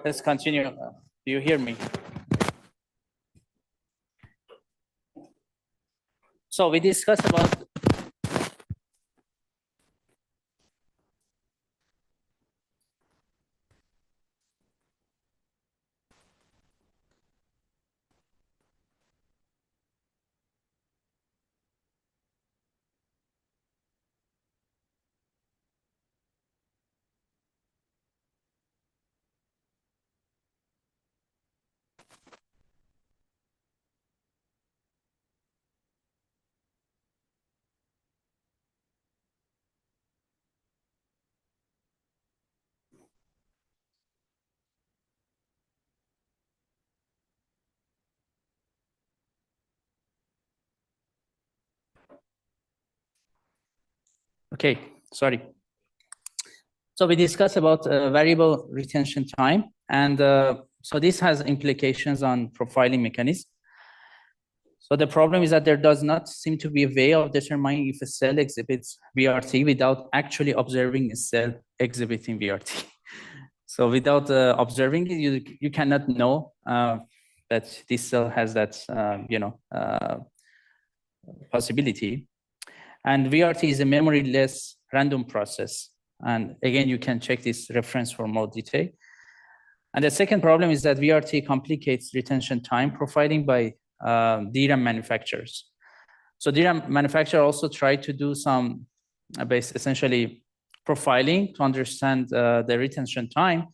let's continue. Do you hear me? So we discussed about okay, sorry. So we discussed about variable retention time, and so this has implications on profiling mechanism. So the problem is that there does not seem to be a way of determining if a cell exhibits VRT without actually observing a cell exhibiting VRT. So without observing it, you cannot know that this cell has that possibility. And VRT is a memory-less random process. And again, you can check this reference for more detail. And the second problem is that VRT complicates retention time profiling by DRAM manufacturers. So DRAM manufacturer also try to do some essentially profiling to understand the retention time,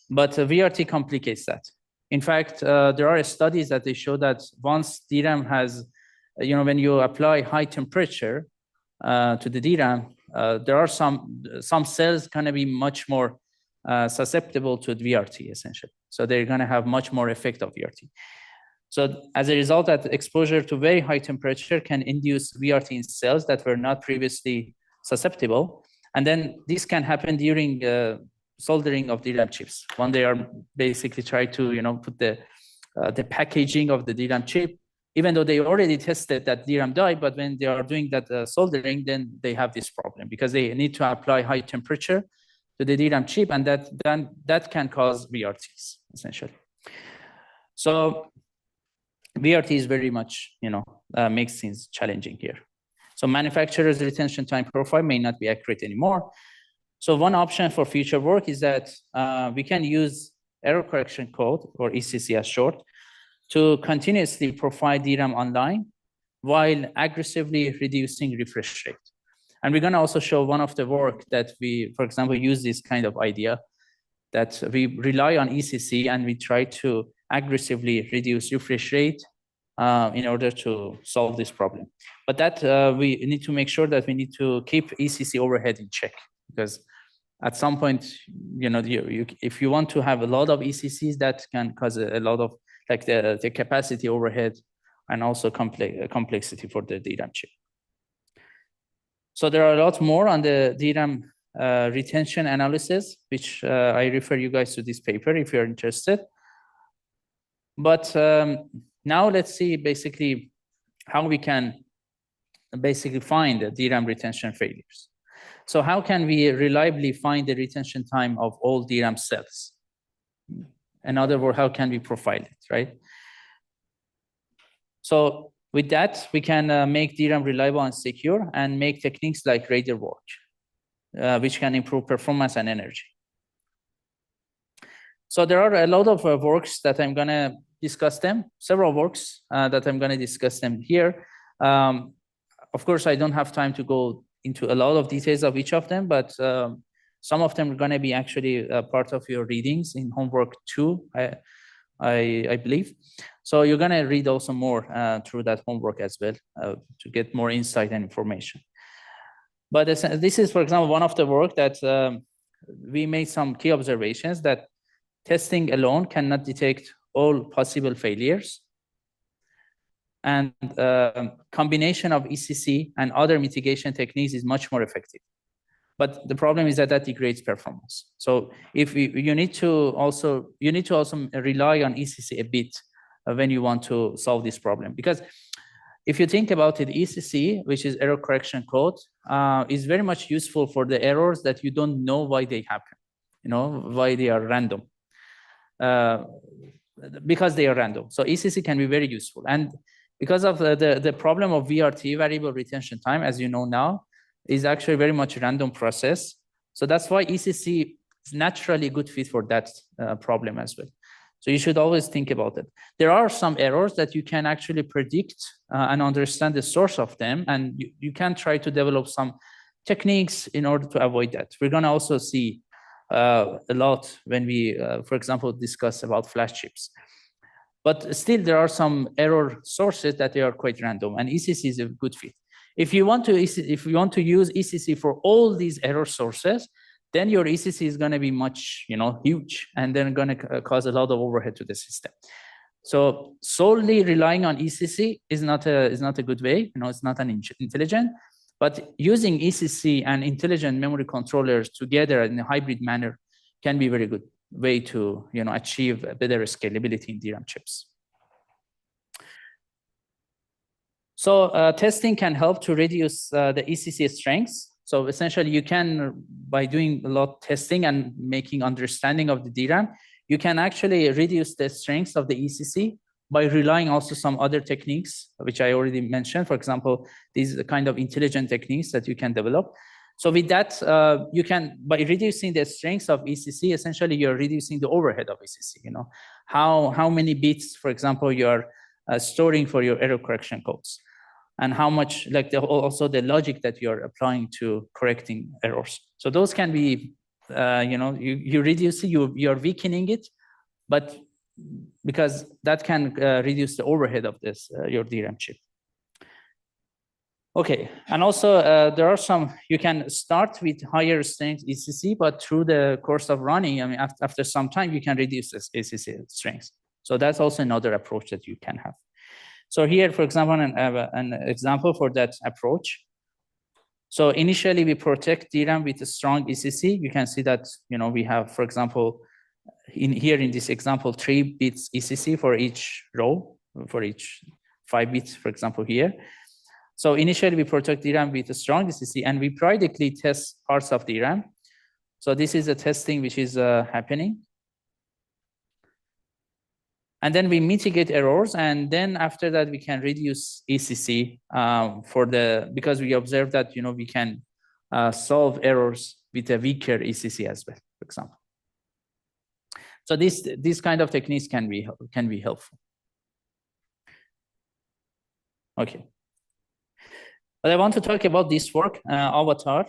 but VRT complicates that. In fact, there are studies that they show that once DRAM has, when you apply high temperature to the DRAM, there are some cells going to be much more susceptible to VRT, essentially. So they're going to have much more effect of VRT. So as a result, that exposure to very high temperature can induce VRT in cells that were not previously susceptible. And then this can happen during soldering of DRAM chips when they are basically trying to put the packaging of the DRAM chip, even though they already tested that DRAM die, but when they are doing that soldering, then they have this problem because they need to apply high temperature to the DRAM chip, and that can cause VRTs essentially. So VRT is very much, makes things challenging here. So manufacturers' retention time profile may not be accurate anymore. So one option for future work is that we can use error correction code, or ECC as short, to continuously profile DRAM online while aggressively reducing refresh rate. And we're going to also show one of the work that we, for example, use this kind of idea that we rely on ECC and we try to aggressively reduce refresh rate in order to solve this problem. But that we need to make sure that we need to keep ECC overhead in check, because at some point, if you want to have a lot of ECCs, that can cause a lot of the capacity overhead and also complexity for the DRAM chip. So there are a lot more on the DRAM retention analysis, which I refer you guys to this paper if you're interested. But now let's see basically how we can basically find the DRAM retention failures. So how can we reliably find the retention time of all DRAM cells? In other words, how can we profile it, right? So with that, we can make DRAM reliable and secure and make techniques like RAIDR work, which can improve performance and energy. So there are a lot of works that I'm going to discuss them, several works that I'm going to discuss them here. Of course, I don't have time to go into a lot of details of each of them, but some of them are going to be actually part of your readings in homework 2. I believe. So you're going to read also more through that homework as well to get more insight and information. But this is, for example, one of the work that we made some key observations that testing alone cannot detect all possible failures. And combination of ECC and other mitigation techniques is much more effective. But the problem is that that degrades performance. So if you need to also rely on ECC a bit when you want to solve this problem, because if you think about it, ECC, which is error correction code, is very much useful for the errors that you don't know why they happen, why they are random, because they are random. So ECC can be very useful. And because of the problem of VRT, variable retention time, as you know now, is actually very much a random process. So that's why ECC is naturally a good fit for that problem as well. So you should always think about it. There are some errors that you can actually predict and understand the source of them, and you can try to develop some techniques in order to avoid that. We're going to also see a lot when we, for example, discuss about flash chips. But still, there are some error sources that they are quite random, and ECC is a good fit. If you want to use ECC for all these error sources, then your ECC is going to be much, huge, and then going to cause a lot of overhead to the system. So solely relying on ECC is not a good way. It's not an intelligent. But using ECC and intelligent memory controllers together in a hybrid manner can be a very good way to achieve better scalability in DRAM chips. So testing can help to reduce the ECC strengths. So essentially, you can, by doing a lot of testing and making understanding of the DRAM, you can actually reduce the strengths of the ECC by relying also some other techniques, which I already mentioned. For example, these are the kind of intelligent techniques that you can develop. So with that, you can, by reducing the strengths of ECC, essentially you're reducing the overhead of ECC. How many bits, for example, you're storing for your error correction codes, and how much, like also the logic that you're applying to correcting errors. So those can be, you reduce it, you're weakening it, but because that can reduce the overhead of this your DRAM chip. Okay, and also there are some, you can start with higher strength ECC, but through the course of running, I mean, after some time, you can reduce this ECC strength. So that's also another approach that you can have. So here, for example, an example for that approach. So initially, we protect DRAM with a strong ECC. You can see that we have, for example, in this example, 3 bits ECC for each row, for each 5 bits, for example, here. So initially, we protect DRAM with a strong ECC, and we periodically test parts of DRAM. So this is a testing which is happening. And then we mitigate errors, and then after that we can reduce ECC because we observe that we can solve errors with a weaker ECC as well, for example. So these kind of techniques can be helpful. Okay, but I want to talk about this work, Avatar,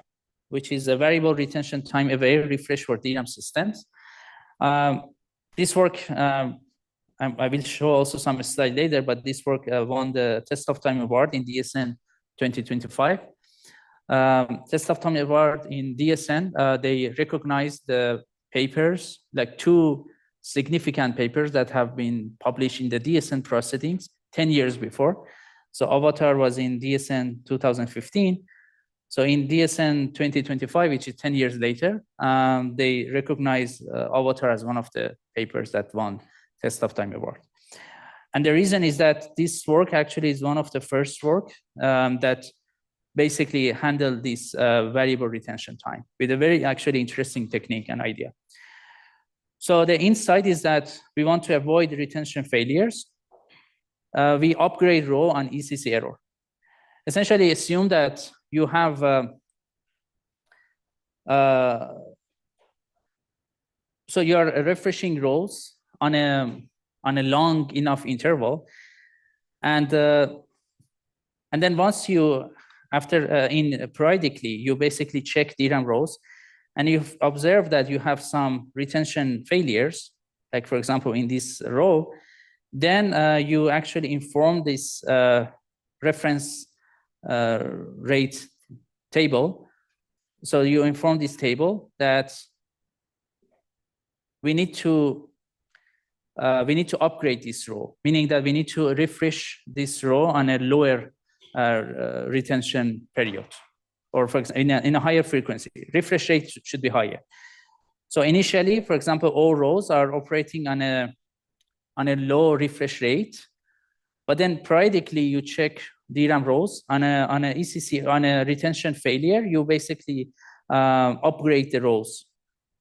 which is a variable retention time aware refresh for DRAM systems. This work. I will show also some slides later, but this work won the Test of Time Award in DSN 2025. Test of Time Award in DSN, they recognized the papers, like 2 significant papers that have been published in the DSN proceedings 10 years before. So Avatar was in DSN 2015. So in DSN 2025, which is 10 years later, they recognized Avatar as one of the papers that won Test of Time Award. And the reason is that this work actually is one of the first work that basically handled this variable retention time with a very actually interesting technique and idea. So the insight is that we want to avoid retention failures. We upgrade row on ECC error. Essentially assume that you have so you're refreshing rows on a long enough interval, and then once you periodically you basically check DRAM rows, and you observe that you have some retention failures. like for example, in this row, then you actually inform this reference rate table. So you inform this table that we need to upgrade this row, meaning that we need to refresh this row on a lower retention period, or for example, in a higher frequency. Refresh rate should be higher. So initially, for example, all rows are operating on a low refresh rate, but then periodically you check DRAM rows on a ECC, on a retention failure. You basically upgrade the rows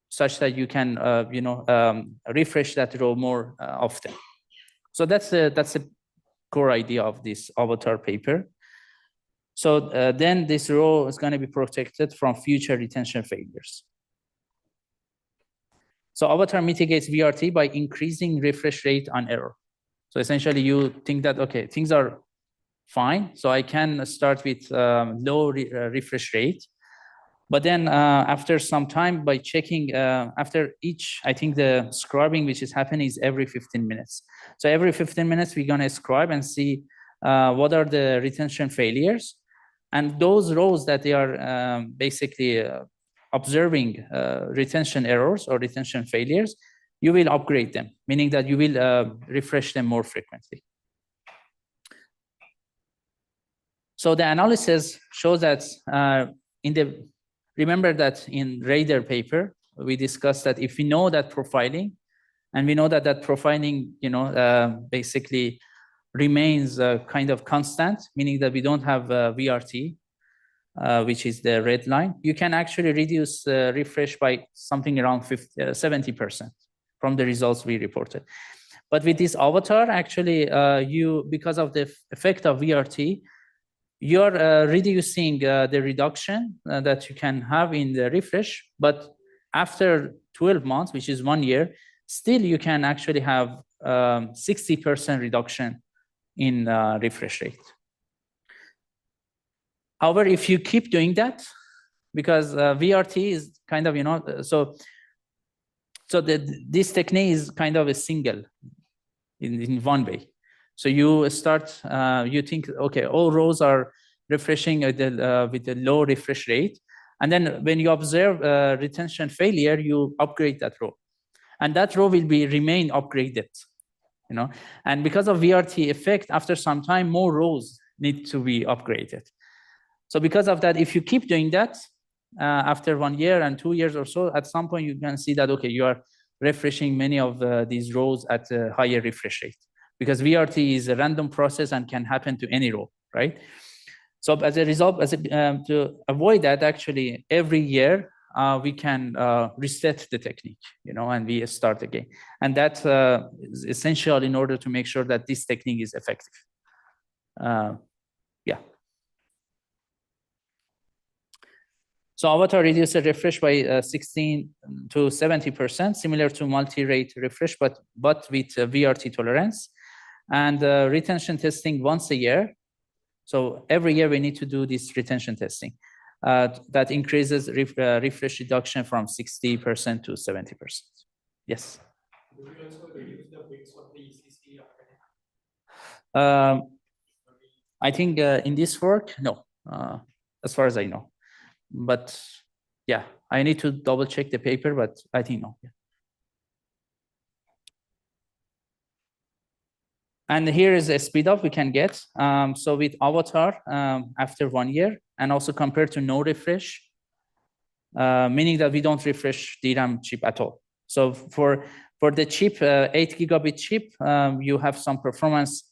such that you can refresh that row more often. So that's a core idea of this avatar paper. So then this row is going to be protected from future retention failures. So avatar mitigates VRT by increasing refresh rate on error. So essentially you think that, okay, things are fine, so I can start with low refresh rate. But then after some time, by checking after each, I think the scribing which is happening is every 15 minutes. So every 15 minutes, we're going to scribe and see what are the retention failures. And those rows that they are basically observing retention errors or retention failures, you will upgrade them, meaning that you will refresh them more frequently. So the analysis shows that remember that in RAIDR paper, we discussed that if we know that profiling, and we know that profiling, basically remains kind of constant, meaning that we don't have VRT, which is the red line, you can actually reduce refresh by something around 70% from the results we reported. But with this avatar, actually, because of the effect of VRT, you're reducing the reduction that you can have in the refresh, but after 12 months, which is 1 year, still you can actually have 60% reduction in refresh rate. However, if you keep doing that, because VRT is kind of, this technique is kind of a single in one way. So you start, you think, okay, all rows are refreshing with a low refresh rate. And then when you observe retention failure, you upgrade that row. And that row will remain upgraded, And because of VRT effect, after some time, more rows need to be upgraded. So because of that, if you keep doing that, after 1 year and 2 years or so, at some point, you can see that, okay, you are refreshing many of these rows at a higher refresh rate. Because VRT is a random process and can happen to any row, right? So as a result, to avoid that, actually, every year we can reset the technique, and we start again. And that is essential in order to make sure that this technique is effective. Yeah. So avatar reduces refresh by 16 to 70%, similar to multi-rate refresh, but with VRT tolerance. And retention testing once a year. So every year we need to do this retention testing. That increases refresh reduction from 60% to 70%. Yes? Do we also reduce the bits of the ECC? I think in this work, no, as far as I know. But yeah, I need to double check the paper, but I think no. Yeah. And here is a speed up we can get. So with avatar, after 1 year, and also compared to no refresh, meaning that we don't refresh DRAM chip at all. So for the chip, 8 gigabit chip, you have some performance,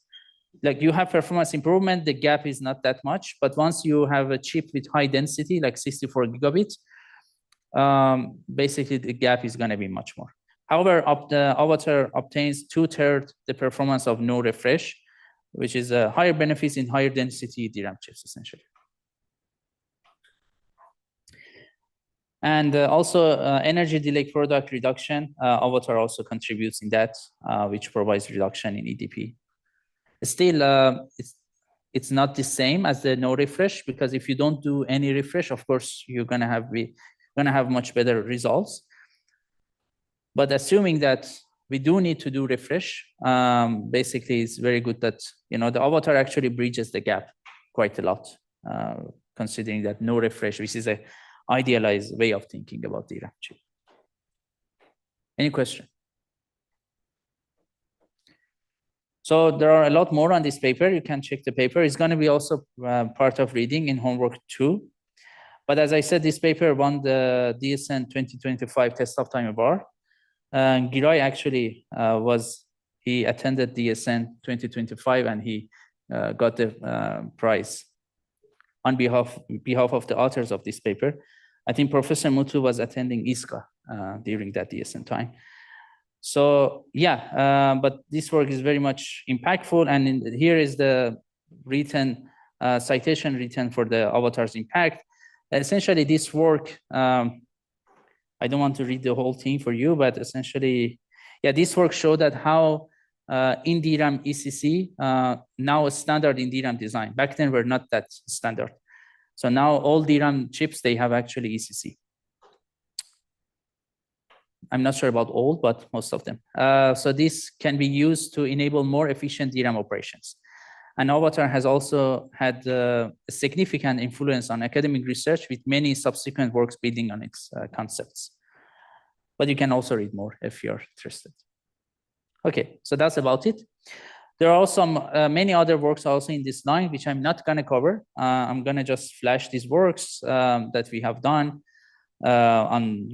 like you have performance improvement, the gap is not that much, but once you have a chip with high density, like 64 gigabits, basically the gap is gonna be much more. However, the avatar obtains 2/3 the performance of no refresh, which is higher benefits in higher density DRAM chips, essentially. And also energy delay product reduction, avatar also contributes in that, which provides reduction in EDP. Still, it's not the same as the no refresh, because if you don't do any refresh, of course, you're gonna have much better results. But assuming that we do need to do refresh. Basically, it's very good that the avatar actually bridges the gap quite a lot, considering that no refresh, which is an idealized way of thinking about DRAM chip. Any question? So there are a lot more on this paper. You can check the paper. It's going to be also part of reading in homework 2. But as I said, this paper won the DSN 2025 Test of Time Award. Giray actually he attended DSN 2025 and he got the prize on behalf of the authors of this paper. I think Professor Mutlu was attending ISCA during that DSN time. So yeah, but this work is very much impactful. And here is the written citation written for the avatar's impact. Essentially, this work, I don't want to read the whole thing for you, but essentially, yeah, this work showed that how in DRAM ECC, now a standard in DRAM design. Back then, we're not that standard. So now all DRAM chips, they have actually ECC. I'm not sure about all, but most of them. So this can be used to enable more efficient DRAM operations. And Avatar has also had a significant influence on academic research with many subsequent works building on its concepts. But you can also read more if you're interested. Okay, so that's about it. There are also many other works also in this line, which I'm not going to cover. I'm going to just flash these works that we have done on,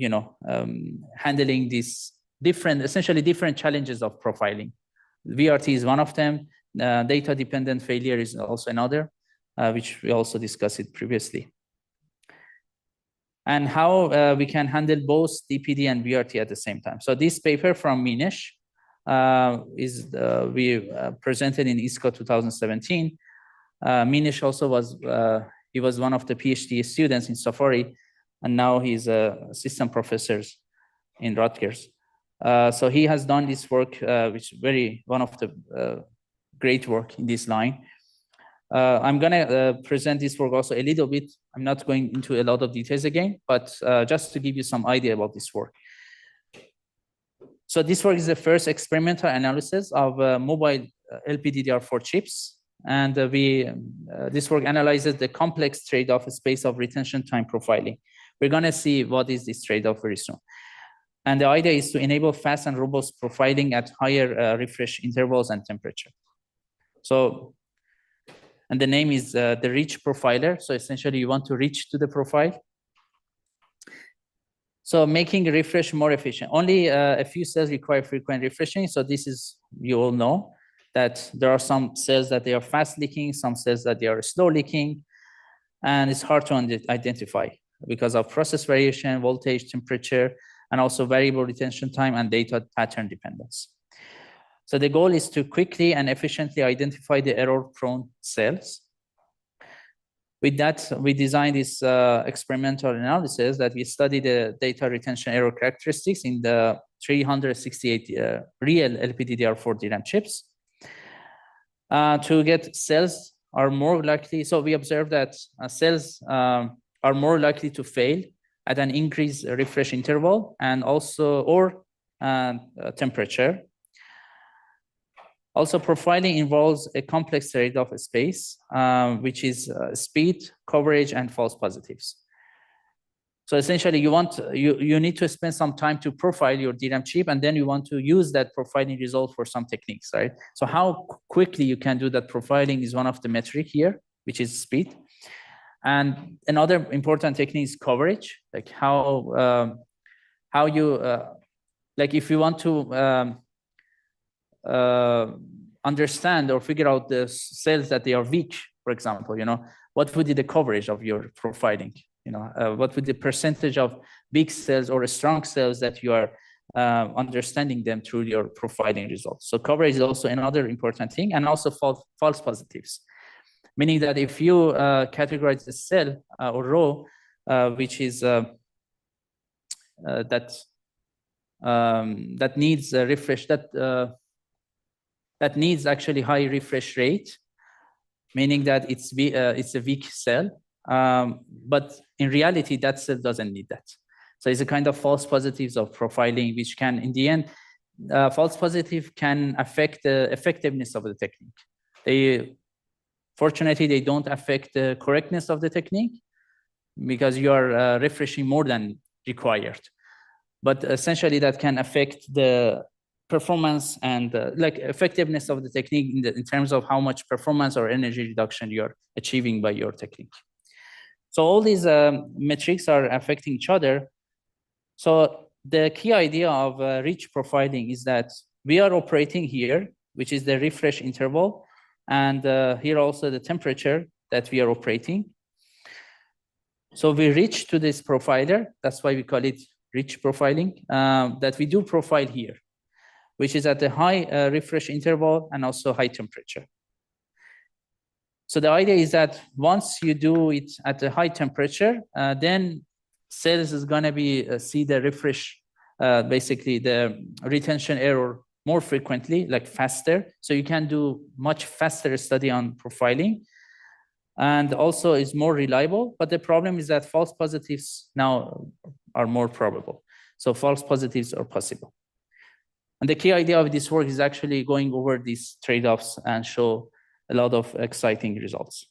handling these essentially different challenges of profiling. VRT is one of them. Data-dependent failure is also another, which we also discussed it previously. And how we can handle both DPD and VRT at the same time. So this paper from Minesh we presented in ISCO 2017. Minesh also was one of the PhD students in Safari, and now he's assistant professors in Rutgers. So he has done this work, which is one of the great work in this line. I'm going to present this work also a little bit. I'm not going into a lot of details again, but just to give you some idea about this work. So this work is the first experimental analysis of mobile LPDDR4 chips. And this work analyzes the complex trade-off space of retention time profiling. We're going to see what is this trade-off very soon. And the idea is to enable fast and robust profiling at higher refresh intervals and temperature. So, and the name is the reach profiler. So essentially you want to reach to the profile. So making refresh more efficient. Only a few cells require frequent refreshing. So this is, you all know that there are some cells that they are fast leaking, some cells that they are slow leaking. And it's hard to identify because of process variation, voltage, temperature, and also variable retention time and data pattern dependence. So the goal is to quickly and efficiently identify the error-prone cells. With that, we designed this experimental analysis that we study the data retention error characteristics in the 368 real LPDDR4 DRAM chips. To get cells are more likely, so we observed that cells are more likely to fail at an increased refresh interval and also temperature. Also, profiling involves a complex trade-off space, which is speed, coverage, and false positives. So essentially, you need to spend some time to profile your DRAM chip, and then you want to use that profiling result for some techniques, right? So how quickly you can do that profiling is one of the metric here, which is speed. And another important technique is coverage, like how you like if you want to understand or figure out the cells that they are weak, for example, what would be the coverage of your profiling? What would the percentage of weak cells or strong cells that you are understanding them through your profiling results? So coverage is also another important thing, and also false positives, meaning that if you categorize the cell or row, which is that needs a refresh, that needs actually high refresh rate, meaning that it's a weak cell. But in reality, that cell doesn't need that. So it's a kind of false positives of profiling, which can, in the end, false positive can affect the effectiveness of the technique. Fortunately, they don't affect the correctness of the technique because you are refreshing more than required. But essentially, that can affect the performance and like effectiveness of the technique in terms of how much performance or energy reduction you're achieving by your technique. So all these metrics are affecting each other. So the key idea of rich profiling is that we are operating here, which is the refresh interval, and here also the temperature that we are operating. So we reach to this profiler. That's why we call it rich profiling, that we do profile here, which is at the high refresh interval and also high temperature. So the idea is that once you do it at a high temperature, then cells is going to be see the refresh, basically the retention error more frequently, like faster. So you can do much faster study on profiling, and also is more reliable. But the problem is that false positives now are more probable. So false positives are possible. And the key idea of this work is actually going over these trade-offs and show a lot of exciting results.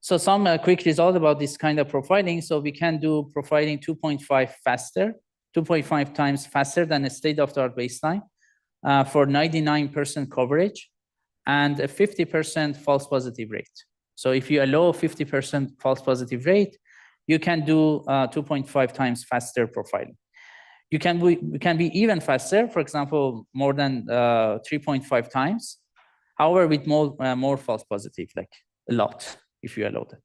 So some quick results about this kind of profiling. So we can do profiling 2.5 faster, 2.5 times faster than a state-of-the-art baseline for 99% coverage and a 50% false positive rate. So if you allow 50% false positive rate, you can do 2.5 times faster profiling. You can be even faster, for example, more than 3.5 times. However, with more false positive, like a lot, if you allow that.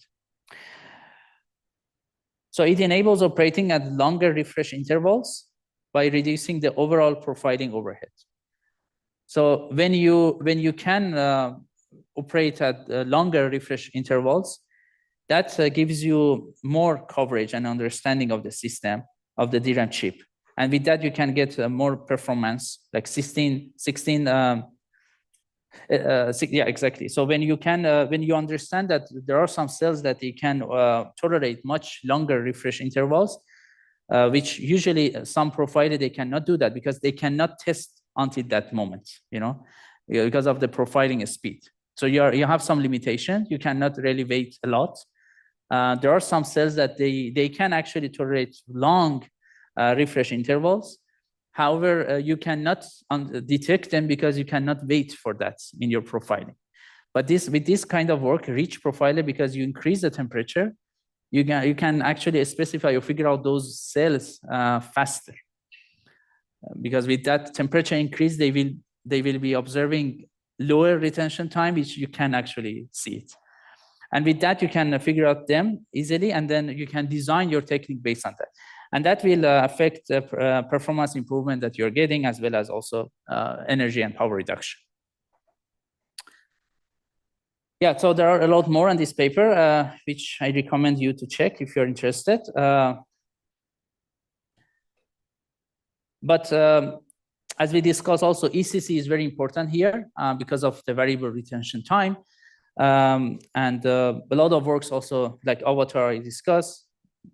So it enables operating at longer refresh intervals by reducing the overall profiling overhead. So when you can operate at longer refresh intervals, that gives you more coverage and understanding of the system of the DRAM chip. And with that, you can get more performance, like 16 yeah, exactly. So when you understand that there are some cells that they can tolerate much longer refresh intervals, which usually some profiler they cannot do that because they cannot test until that moment, because of the profiling speed. So you have some limitation. You cannot really wait a lot. There are some cells that they can actually tolerate long refresh intervals. However, you cannot detect them because you cannot wait for that in your profiling. But with this kind of work, rich profiler, because you increase the temperature, you can actually specify or figure out those cells faster. Because with that temperature increase, they will be observing lower retention time, which you can actually see it. And with that, you can figure out them easily, and then you can design your technique based on that. And that will affect the performance improvement that you're getting, as well as also energy and power reduction. Yeah, so there are a lot more on this paper, which I recommend you to check if you're interested. But as we discussed also, ECC is very important here because of the variable retention time. And a lot of works also, like Avatar I discussed,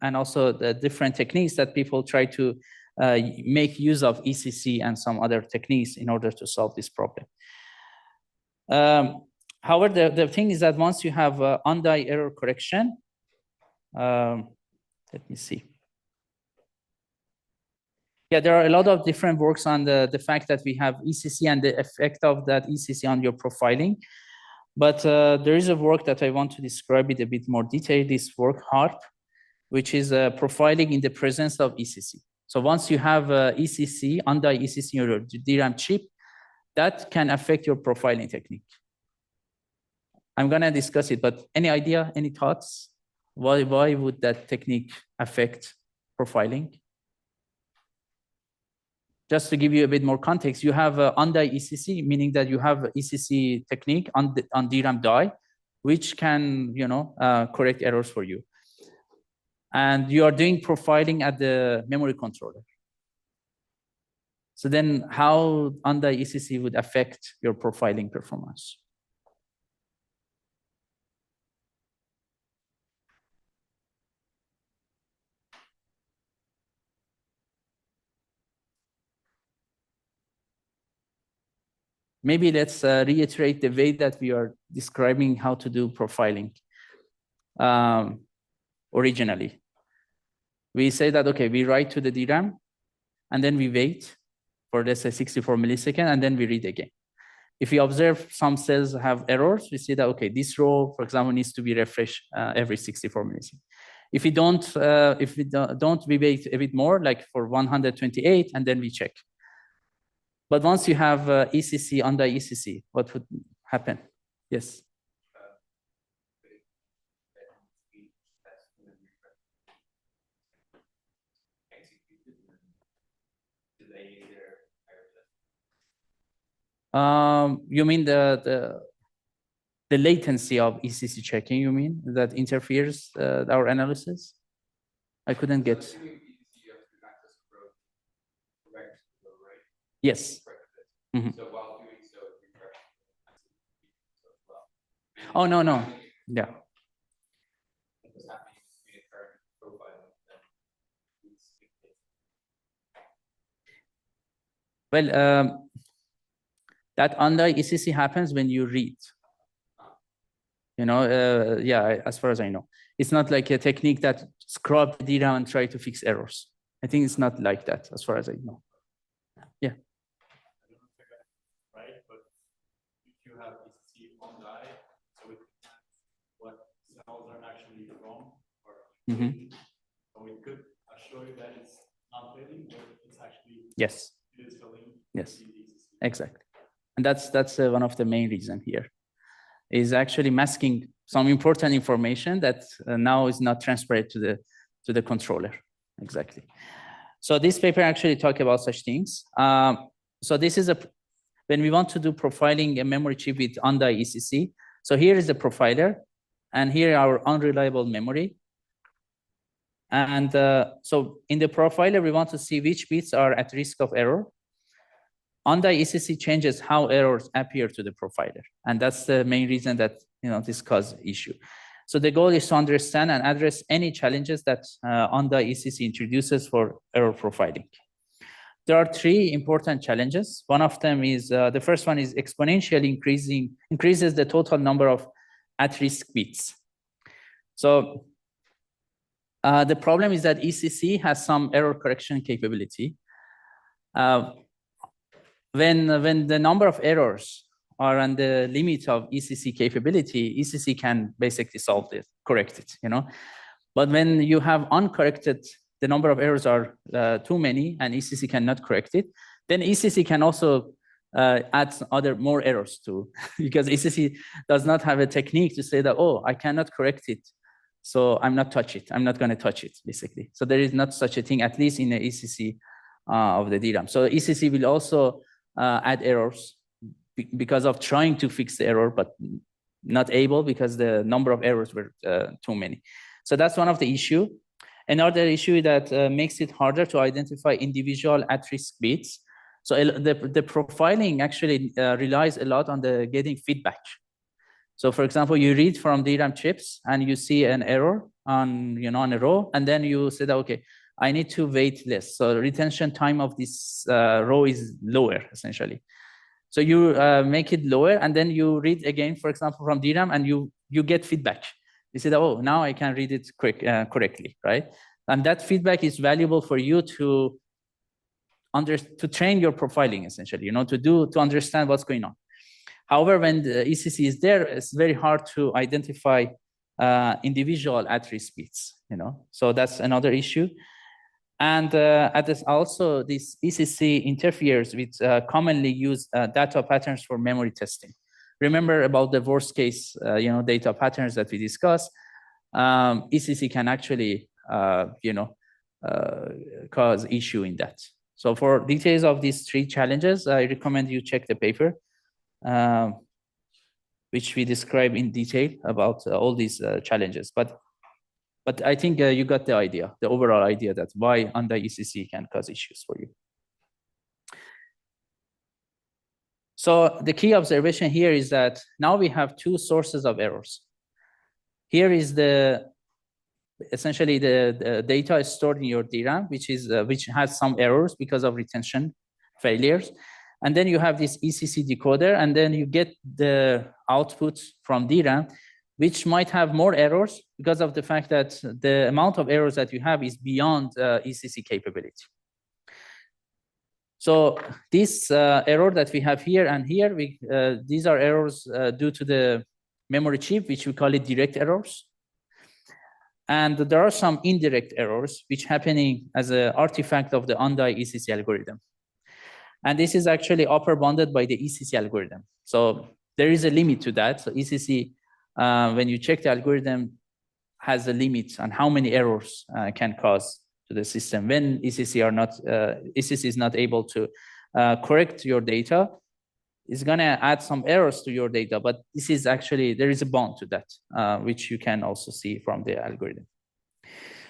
and also the different techniques that people try to make use of ECC and some other techniques in order to solve this problem. However, the thing is that once you have on-die error correction, let me see. Yeah, there are a lot of different works on the fact that we have ECC and the effect of that ECC on your profiling. But there is a work that I want to describe it a bit more detail, this work, HARP, which is profiling in the presence of ECC. So once you have ECC, on-die ECC in your DRAM chip, that can affect your profiling technique. I'm going to discuss it, but any idea, any thoughts? Why would that technique affect profiling? Just to give you a bit more context, you have on-die ECC, meaning that you have ECC technique on DRAM die, which can correct errors for you. And you are doing profiling at the memory controller. So then how on-die ECC would affect your profiling performance? maybe let's reiterate the way that we are describing how to do profiling originally. We say that, okay, we write to the DRAM, and then we wait for, let's say, 64 milliseconds, and then we read again. If we observe some cells have errors, we see that, okay, this row, for example, needs to be refreshed every 64 milliseconds. If we don't, we wait a bit more, like for 128, and then we check. But once you have ECC under ECC, what would happen? Yes. You mean the latency of ECC checking? You mean that interferes our analysis? I couldn't get. Yes. Mm-hmm. So while doing so, oh no. Yeah. Well, that under ECC happens when you read. You know, yeah, as far as I know. It's not like a technique that scrub the DRAM and try to fix errors. I think it's not like that, as far as I know. Yeah. Right, but if you have ECC on die, so it what cells are actually wrong, or so it could assure you that it's not failing, but it's actually yes, it is failing. Yes, exactly, and that's one of the main reasons here. Is actually masking some important information that now is not transferred to the controller. Exactly. So this paper actually talk about such things. So this is when we want to do profiling a memory chip with on-die ECC. So here is the profiler, and here our unreliable memory. And so in the profiler, we want to see which bits are at risk of error. On-die ECC changes how errors appear to the profiler. And that's the main reason that this causes issue. So the goal is to understand and address any challenges that on-die ECC introduces for error profiling. There are three important challenges. One of them is, the first one is exponentially increases the total number of at-risk bits. So the problem is that ECC has some error correction capability. When the number of errors are on the limit of ECC capability, ECC can basically solve it, correct it, But when you have uncorrected, the number of errors are too many and ECC cannot correct it, then ECC can also add more errors too, because ECC does not have a technique to say that, oh, I cannot correct it, so I'm not going to touch it, basically. So there is not such a thing, at least in the ECC of the DRAM. So ECC will also add errors because of trying to fix the error, but not able because the number of errors were too many. So that's one of the issue. Another issue that makes it harder to identify individual at-risk bits. So the profiling actually relies a lot on the getting feedback. So for example, you read from DRAM chips and you see an error on, on a row, and then you say that, okay, I need to wait less. So retention time of this row is lower, essentially. So you make it lower, and then you read again, for example, from DRAM, and you get feedback. You say that, oh, now I can read it correctly, right? And that feedback is valuable for you to train your profiling, essentially, to understand what's going on. However, when the ECC is there, it's very hard to identify individual at-risk bits, So that's another issue. And also, this ECC interferes with commonly used data patterns for memory testing. Remember about the worst case, data patterns that we discussed. ECC can actually, cause issue in that. So for details of these three challenges, I recommend you check the paper, which we describe in detail about all these challenges. But I think you got the idea, the overall idea that why under ECC can cause issues for you. So the key observation here is that now we have two sources of errors. Here is essentially the data is stored in your DRAM, which has some errors because of retention failures. And then you have this ECC decoder, and then you get the output from DRAM, which might have more errors because of the fact that the amount of errors that you have is beyond ECC capability. So this error that we have here and here, these are errors due to the memory chip, which we call it direct errors. And there are some indirect errors which happening as an artifact of the on-die ECC algorithm. And this is actually upper bounded by the ECC algorithm. So there is a limit to that. So ECC, when you check the algorithm, has a limit on how many errors can cause to the system. When ECC is not able to correct your data, it's gonna add some errors to your data, but this is actually, there is a bound to that, which you can also see from the algorithm.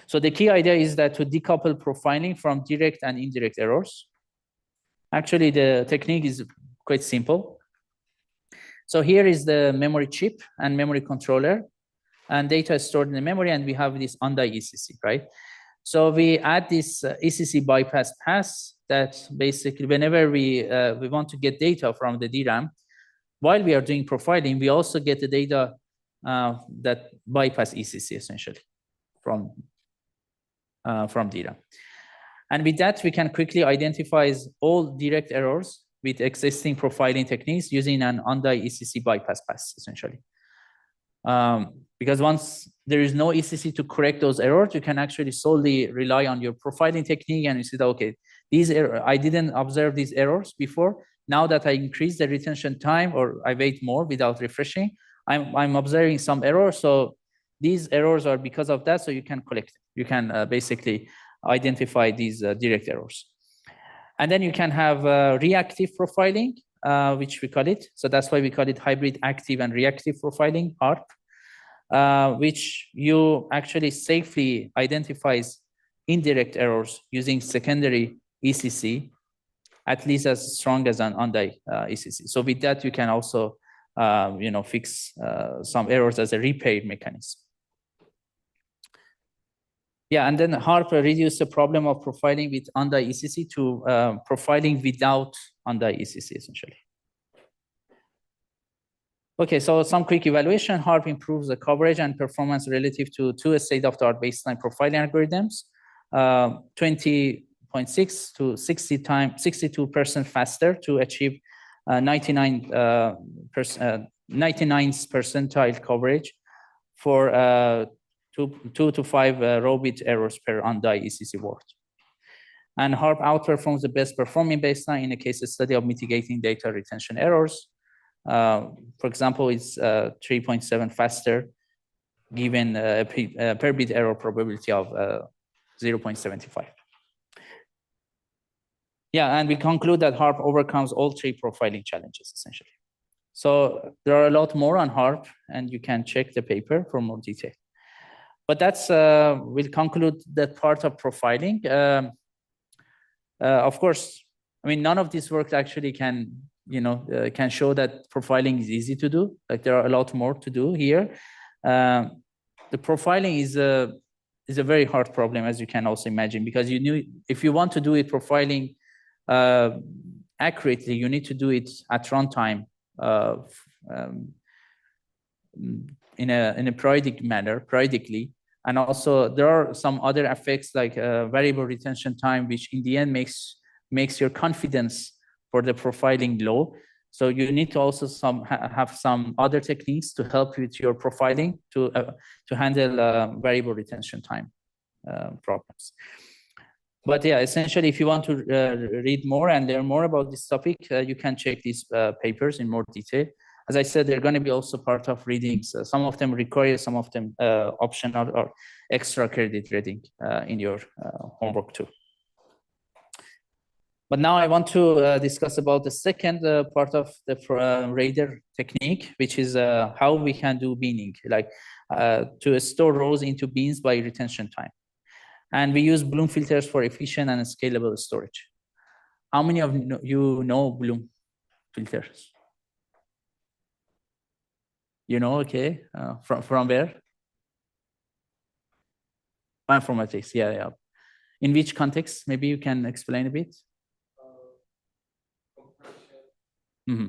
So the key idea is that to decouple profiling from direct and indirect errors. Actually, the technique is quite simple. So here is the memory chip and memory controller, and data is stored in the memory, and we have this on-die ECC, right? So we add this ECC bypass pass that basically whenever we want to get data from the DRAM, while we are doing profiling, we also get the data that bypass ECC essentially from DRAM. And with that, we can quickly identify all direct errors with existing profiling techniques using an on-die ECC bypass pass, essentially. Because once there is no ECC to correct those errors, you can actually solely rely on your profiling technique, and you see that, okay, these I didn't observe these errors before. Now that I increase the retention time or I wait more without refreshing, I'm observing some errors. So these errors are because of that, so you can collect them. You can basically identify these direct errors. And then you can have reactive profiling, which we call it. So that's why we call it hybrid active and reactive profiling, HARP, which you actually safely identifies indirect errors using secondary ECC, at least as strong as an on-die ECC. So with that, you can also fix some errors as a repair mechanism. Yeah, and then HARP reduced the problem of profiling with on-die ECC to profiling without on-die ECC, essentially. Okay, so some quick evaluation. HARP improves the coverage and performance relative to two state-of-the-art baseline profiling algorithms, 20.6 to 62% faster to achieve 99th percentile coverage for 2 to 5 row bit errors per on-die ECC word. And HARP outperforms the best performing baseline in a case study of mitigating data retention errors. For example, it's 3.7 faster given a per bit error probability of 0.75. Yeah, and we conclude that HARP overcomes all three profiling challenges, essentially. So there are a lot more on HARP, and you can check the paper for more detail. But that's, we'll conclude that part of profiling. Of course, I mean, none of this work actually can, can show that profiling is easy to do. Like there are a lot more to do here. The profiling is a very hard problem, as you can also imagine, because if you want to do it profiling accurately, you need to do it at runtime in a periodic manner, periodically. And also there are some other effects like variable retention time, which in the end makes your confidence for the profiling low. So you need to also have some other techniques to help with your profiling to handle variable retention time problems. But yeah, essentially, if you want to read more and learn more about this topic, you can check these papers in more detail. As I said, they're going to be also part of readings. Some of them require, some of them optional or extra credit reading in your homework too. But now I want to discuss about the second part of the RAIDR technique, which is how we can do binning, like to store rows into bins by retention time. And we use Bloom filters for efficient and scalable storage. How many of you know Bloom filters? Okay. From where? Informatics, yeah. In which context? Maybe you can explain a bit. Compression Mm-hmm.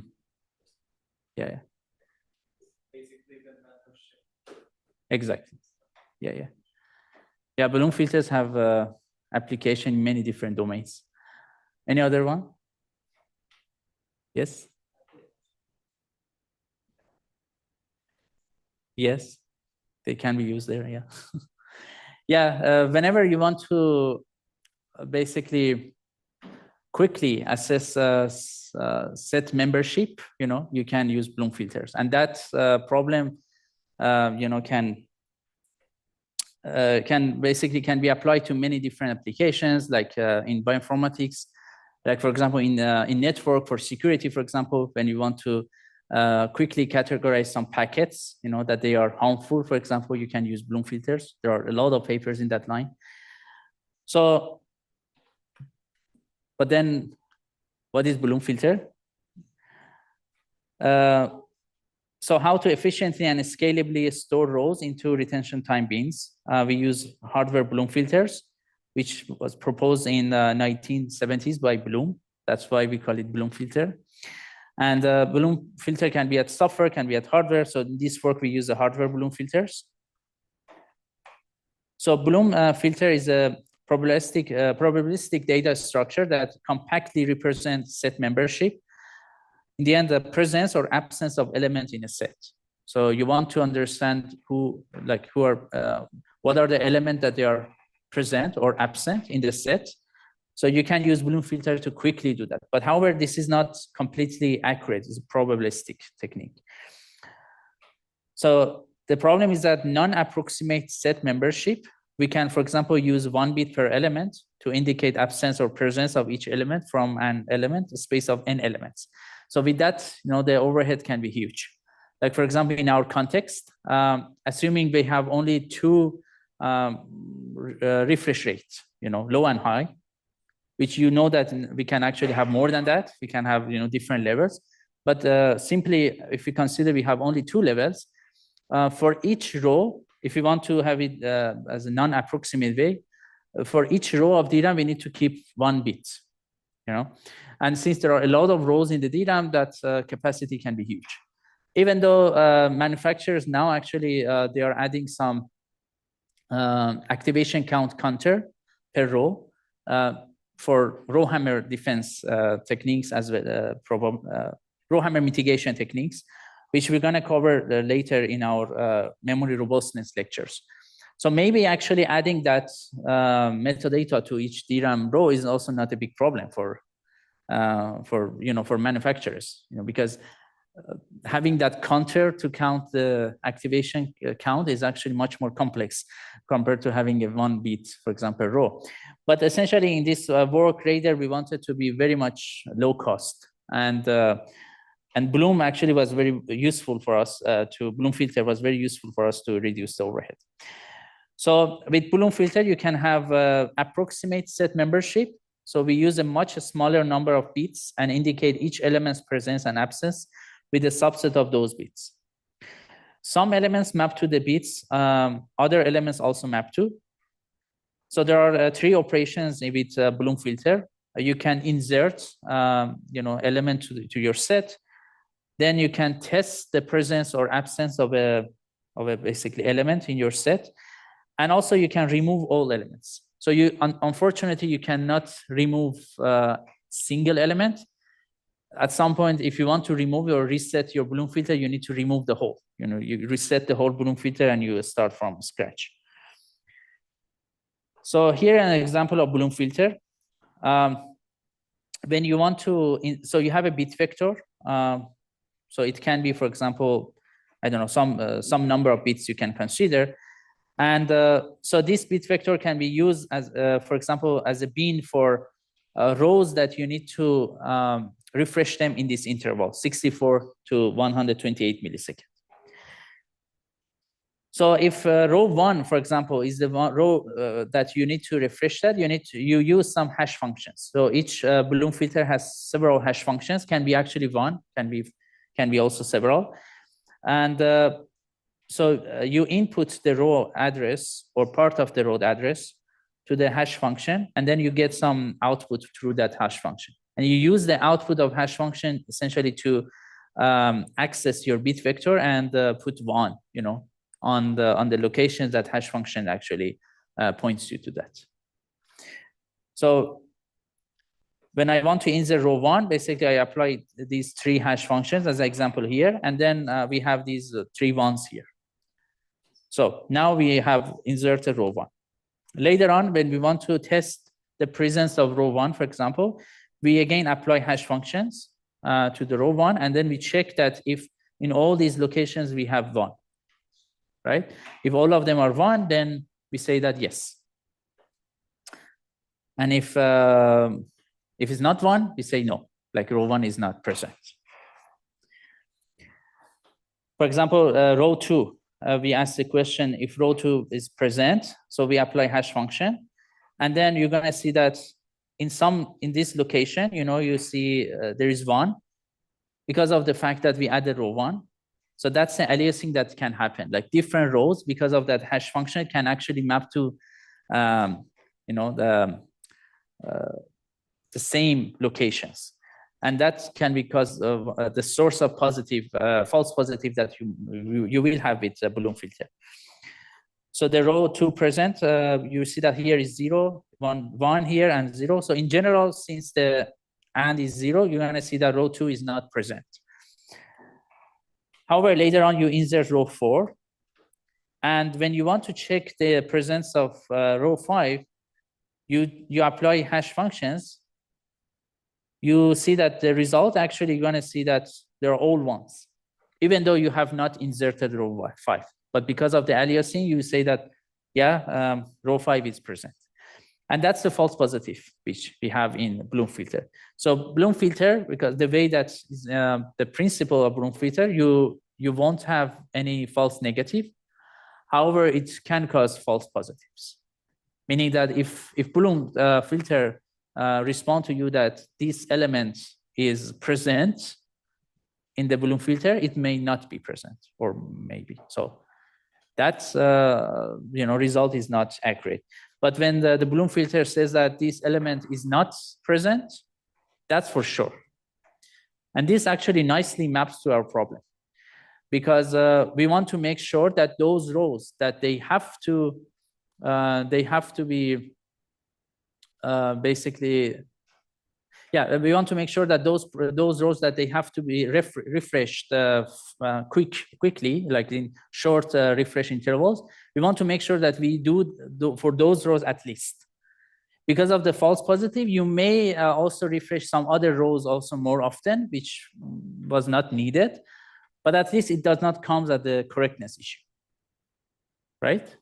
Yeah. Basically, the mentorship. Exactly. Yeah. Yeah, balloon filters have application in many different domains. Any other one? Yes? Yes, they can be used there, yeah. Yeah, whenever you want to basically quickly assess set membership, you can use Bloom filters. And that problem, can be applied to many different applications, like in bioinformatics, like for example in network for security, for example, when you want to quickly categorize some packets, that they are harmful, for example, you can use Bloom filters. There are a lot of papers in that line. So, but then what is Bloom filter? So how to efficiently and scalably store rows into retention time bins? We use hardware Bloom filters, which was proposed in the 1970s by Bloom. That's why we call it Bloom filter. And Bloom filter can be at software, can be at hardware. So in this work, we use the hardware Bloom filters. So Bloom filter is a probabilistic data structure that compactly represents set membership. In the end, the presence or absence of elements in a set. So you want to understand what are the elements that they are present or absent in the set. So you can use Bloom filter to quickly do that. But however, this is not completely accurate. It's a probabilistic technique. So the problem is that non-approximate set membership, we can, for example, use 1 bit per element to indicate absence or presence of each element from an element, a space of n elements. So with that, the overhead can be huge. Like, for example, in our context, assuming we have only 2 refresh rates, low and high, which that we can actually have more than that. We can have, different levels. But simply, if we consider we have only 2 levels, for each row, if we want to have it as a non-approximate way, for each row of DRAM, we need to keep 1 bit, And since there are a lot of rows in the DRAM, that capacity can be huge. Even though manufacturers now actually, they are adding some activation count counter per row for RowHammer defense techniques as well, RowHammer mitigation techniques, which we're going to cover later in our memory robustness lectures. So maybe actually adding that metadata to each DRAM row is also not a big problem for manufacturers, because having that counter to count the activation count is actually much more complex compared to having a 1 bit, for example, row. But essentially in this work, RAIDR, we wanted to be very much low cost. And Bloom actually was very useful for us Bloom filter was very useful for us to reduce the overhead. So with Bloom filter, you can have approximate set membership. So we use a much smaller number of bits and indicate each element's presence and absence with a subset of those bits. Some elements map to the bits, other elements also map to. So there are 3 operations with Bloom filter. You can insert, element to your set. Then you can test the presence or absence of a basically element in your set. And also you can remove all elements. So unfortunately, you cannot remove single element. At some point, if you want to remove or reset your Bloom filter, you need to remove the whole. You reset the whole Bloom filter and you start from scratch. So here an example of Bloom filter. When you want to, so you have a bit vector. So it can be, for example, I don't know, some number of bits you can consider. And so this bit vector can be used as, for example, as a bin for rows that you need to refresh them in this interval, 64 to 128 milliseconds. So if row 1, for example, is the row that you need to refresh that, you use some hash functions. So each Bloom filter has several hash functions, can be actually 1, can be also several. And so you input the row address or part of the row address to the hash function, and then you get some output through that hash function. And you use the output of hash function essentially to access your bit vector and put 1, you know, on the locations that hash function actually points you to that. So when I want to insert row 1, basically I apply these 3 hash functions as an example here, and then we have these 3 ones here. So now we have inserted row 1. Later on, when we want to test the presence of row 1, for example, we again apply hash functions to the row 1, and then we check that if in all these locations we have 1, right? If all of them are 1, then we say that yes. And if it's not 1, we say no, like row 1 is not present. For example, row 2, we ask the question if row 2 is present, so we apply hash function, and then you're gonna see that in this location, you know, you see there is 1 because of the fact that we added row 1. So that's the aliasing that can happen. Like different rows, because of that hash function, can actually map to, you know, the same locations, and that can be because of the source of positive, false positive that you will have with the Bloom filter. So the row 2 present, you see that here is 0, 1 here, and 0. So in general, since the and is 0, you're gonna see that row 2 is not present. However, later on you insert row 4, and when you want to check the presence of row 5, you apply hash functions. You see that the result actually you're gonna see that they're all 1s, even though you have not inserted row 5. But because of the aliasing, you say that, yeah, row 5 is present. And that's the false positive, which we have in Bloom filter. So Bloom filter, because the way that is the principle of Bloom filter, you won't have any false negative. However, it can cause false positives, meaning that if Bloom filter respond to you that this element is present in the Bloom filter, it may not be present, or maybe. So that's, you know, result is not accurate. But when the Bloom filter says that this element is not present, that's for sure. And this actually nicely maps to our problem, because we want to make sure that those rows that they have to be basically, yeah, we want to make sure that those rows that they have to be refreshed quickly, like in short refresh intervals. We want to make sure that we do for those rows at least. Because of the false positive, you may also refresh some other rows also more often, which was not needed, but at least it does not come at the correctness issue, right?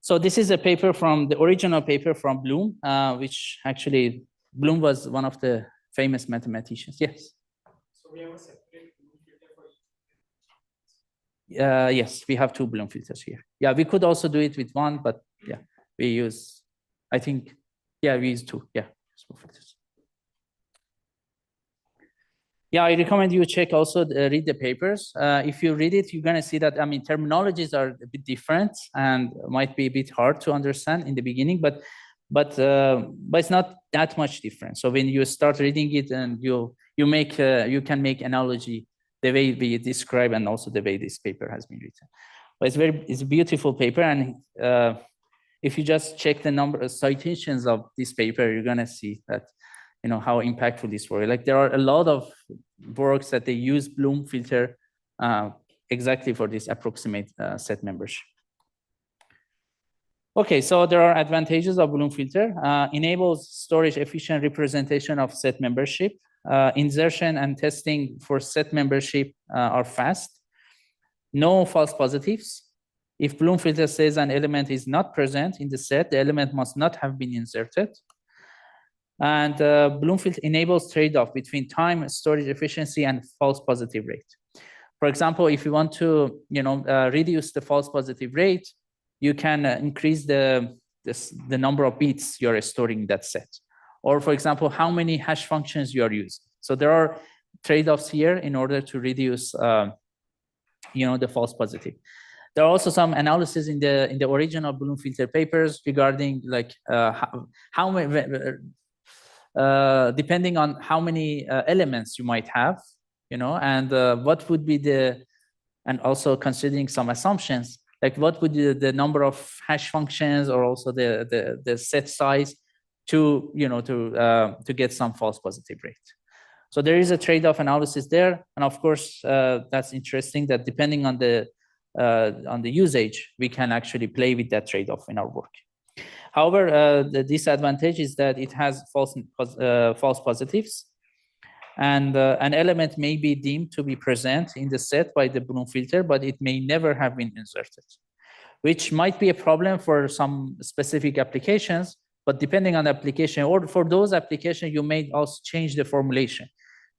So this is a paper from the original paper from Bloom, which actually Bloom was one of the famous mathematicians. Yes. So we have a separate Bloom filter for each. Yes, we have 2 Bloom filters here. Yeah, we could also do it with 1, but yeah, we use, I think, yeah, we use 2. Yeah, filters. Yeah, I recommend you check also, read the papers. If you read it, you're gonna see that, I mean, terminologies are a bit different and might be a bit hard to understand in the beginning, but it's not that much different. So when you start reading it, and you can make analogy the way we describe and also the way this paper has been written. But it's a beautiful paper, and if you just check the number of citations of this paper, you're gonna see that, you know, how impactful this work. Like there are a lot of works that they use Bloom filter exactly for this approximate set membership. Okay, so there are advantages of Bloom filter. Enables storage efficient representation of set membership. Insertion and testing for set membership are fast. No false positives. If Bloom filter says an element is not present in the set, the element must not have been inserted. And Bloom filter enables trade-off between time, storage efficiency, and false positive rate. For example, if you want to, you know, reduce the false positive rate, you can increase the number of bits you're storing in that set. Or for example, how many hash functions you are using. So there are trade-offs here in order to reduce, you know, the false positive. There are also some analysis in the original Bloom filter papers regarding like how many. depending on how many elements you might have, and what would be and also considering some assumptions, like what would be the number of hash functions or also the set size to get some false positive rate. So there is a trade-off analysis there, and of course that's interesting that depending on the usage, we can actually play with that trade-off in our work. However, the disadvantage is that it has false positives, and an element may be deemed to be present in the set by the Bloom filter, but it may never have been inserted, which might be a problem for some specific applications. But depending on the application, or for those applications, you may also change the formulation.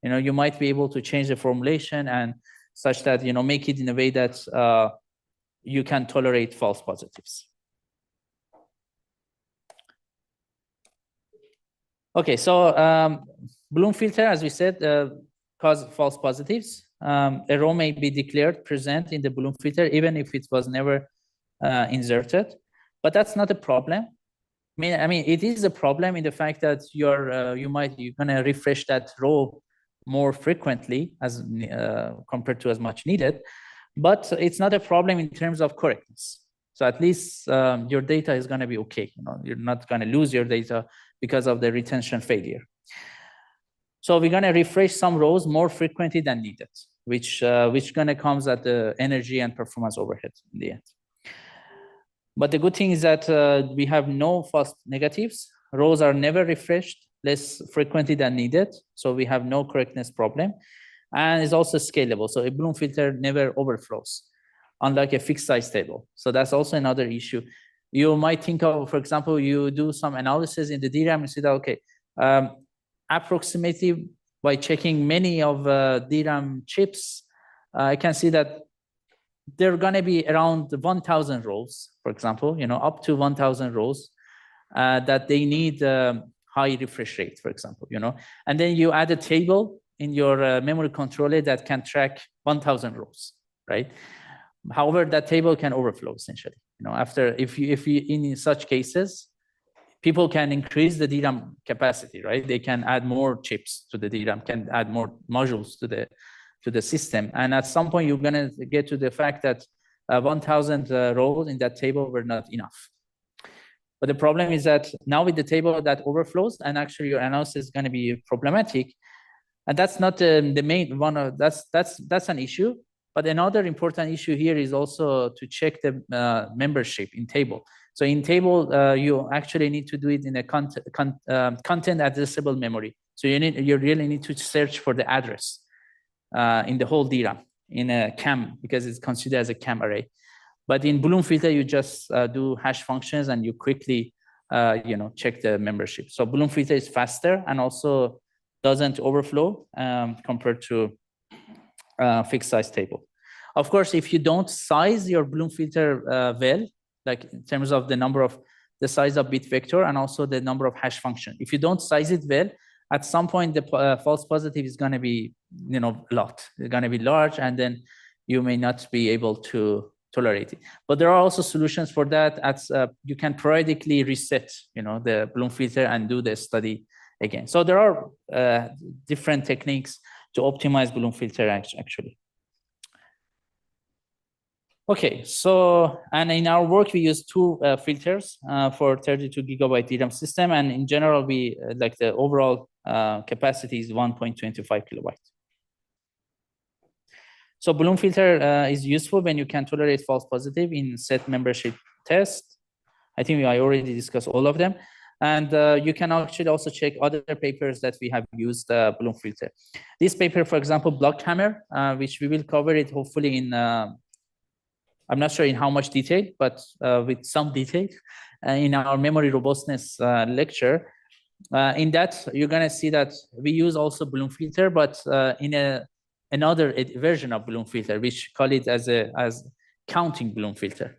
You might be able to change the formulation and such that make it in a way that you can tolerate false positives. Okay, so Bloom filter, as we said, cause false positives. A row may be declared present in the Bloom filter even if it was never inserted, but that's not a problem. I mean, it is a problem in the fact that you're gonna refresh that row more frequently as compared to as much needed, but it's not a problem in terms of correctness. So at least your data is gonna be okay. You're not gonna lose your data because of the retention failure. So we're gonna refresh some rows more frequently than needed, which gonna comes at the energy and performance overhead in the end. But the good thing is that we have no false negatives. Rows are never refreshed less frequently than needed, so we have no correctness problem, and it's also scalable. So a Bloom filter never overflows, unlike a fixed size table. So that's also another issue. You might think of, for example, you do some analysis in the DRAM and say that, okay, approximately by checking many of DRAM chips, I can see that there are going to be around 1,000 rows, for example, up to 1,000 rows that they need high refresh rate, for example, and then you add a table in your memory controller that can track 1,000 rows, right? However, that table can overflow essentially. After if you in such cases, people can increase the DRAM capacity, right? They can add more chips to the DRAM, can add more modules to the system, and at some point you're gonna get to the fact that 1,000 rows in that table were not enough. But the problem is that now with the table that overflows, and actually your analysis is going to be problematic, and that's not the main one. That's an issue. But another important issue here is also to check the membership in table. So in table, you actually need to do it in a content addressable memory. So you really need to search for the address in the whole DRAM in a CAM, because it's considered as a CAM array. But in Bloom filter, you just do hash functions and you quickly check the membership. So Bloom filter is faster and also doesn't overflow compared to fixed size table. Of course, if you don't size your Bloom filter well, like in terms of the size of bit vector and also the number of hash function, if you don't size it well, at some point the false positive is going to be a lot. It's going to be large, and then you may not be able to tolerate it. But there are also solutions for that. You can periodically reset the Bloom filter and do the study again. So there are different techniques to optimize Bloom filter actually. Okay, so, and in our work we use two filters for 32 gigabyte DRAM system, and in general we like the overall capacity is 1.25 kilobyte. So Bloom filter is useful when you can tolerate false positive in set membership test. I think I already discussed all of them. And you can actually also check other papers that we have used Bloom filter. This paper, for example, RowHammer, which we will cover it hopefully in, I'm not sure in how much detail, but with some detail in our memory robustness lecture. In that, you're gonna see that we use also Bloom filter, but in another version of Bloom filter, which call it as counting Bloom filter.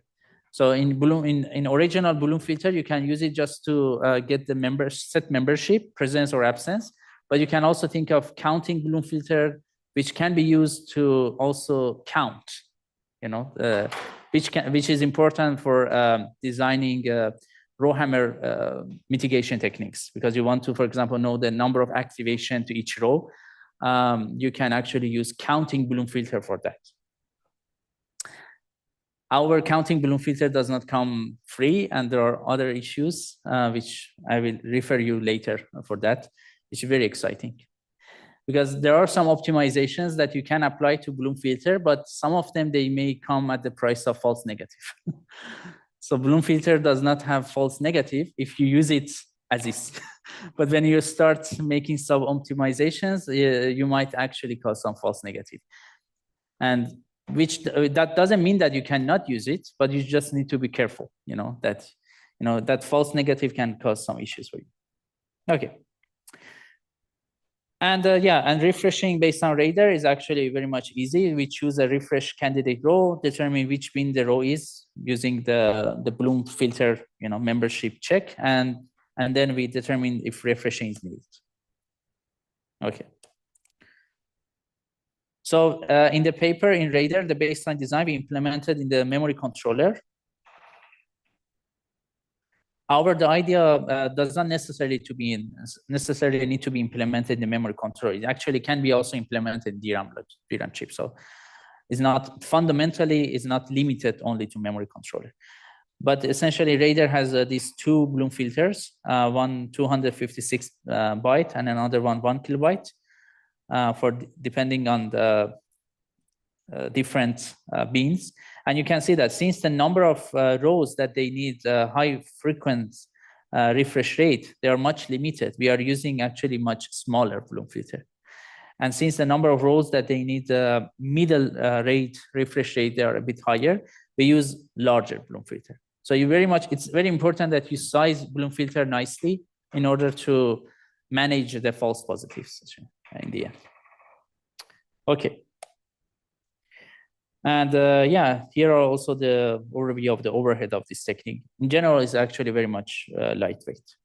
So in original Bloom filter, you can use it just to get the set membership, presence or absence. But you can also think of counting Bloom filter, which can be used to also count, which is important for designing RowHammer mitigation techniques, because you want to, for example, know the number of activation to each row. You can actually use counting Bloom filter for that. Our counting Bloom filter does not come free, and there are other issues, which I will refer you later for that. It's very exciting, because there are some optimizations that you can apply to Bloom filter, but some of them, they may come at the price of false negative. So Bloom filter does not have false negative if you use it as is. But when you start making some optimizations, you might actually cause some false negative. And that doesn't mean that you cannot use it, but you just need to be careful, that false negative can cause some issues for you. Okay. And and refreshing based on RAIDR is actually very much easy. We choose a refresh candidate row, determine which bin the row is using the Bloom filter, membership check, and then we determine if refreshing is needed. Okay. So in the paper in RAIDR, the baseline design we implemented in the memory controller. However, the idea does not necessarily need to be implemented in the memory controller. It actually can be also implemented in DRAM chip. So it's not fundamentally is not limited only to memory controller. But essentially, RAIDR has these two Bloom filters, one 256 byte and another one 1 kilobyte, depending on the different bins. And you can see that since the number of rows that they need high frequency refresh rate, they are much limited. We are using actually much smaller Bloom filter. And since the number of rows that they need middle rate refresh rate, they are a bit higher, we use larger Bloom filter. So it's very important that you size Bloom filter nicely in order to manage the false positives in the end. Okay. And here are also the overview of the overhead of this technique. In general, it's actually very much lightweight.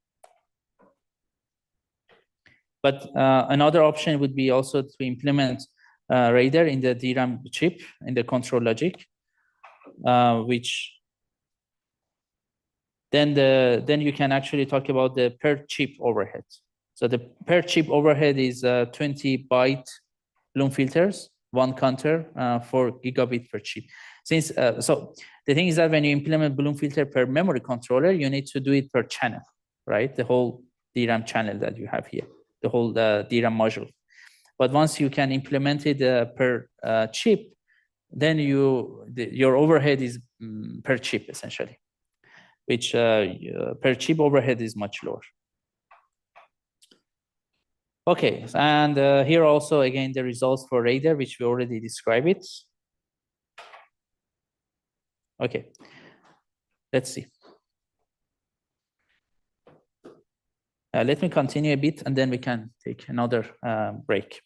But another option would be also to implement RAIDR in the DRAM chip, in the control logic, which then you can actually talk about the per chip overhead. So the per chip overhead is 20 byte Bloom filters, 1 counter, 4 gigabit per chip. So the thing is that when you implement Bloom filter per memory controller, you need to do it per channel, right? The whole DRAM channel that you have here, the whole DRAM module. But once you can implement it per chip, then your overhead is per chip essentially, which per chip overhead is much lower. Okay, and here also again the results for RAIDR, which we already described it. Okay, let's see. Let me continue a bit, and then we can take another break.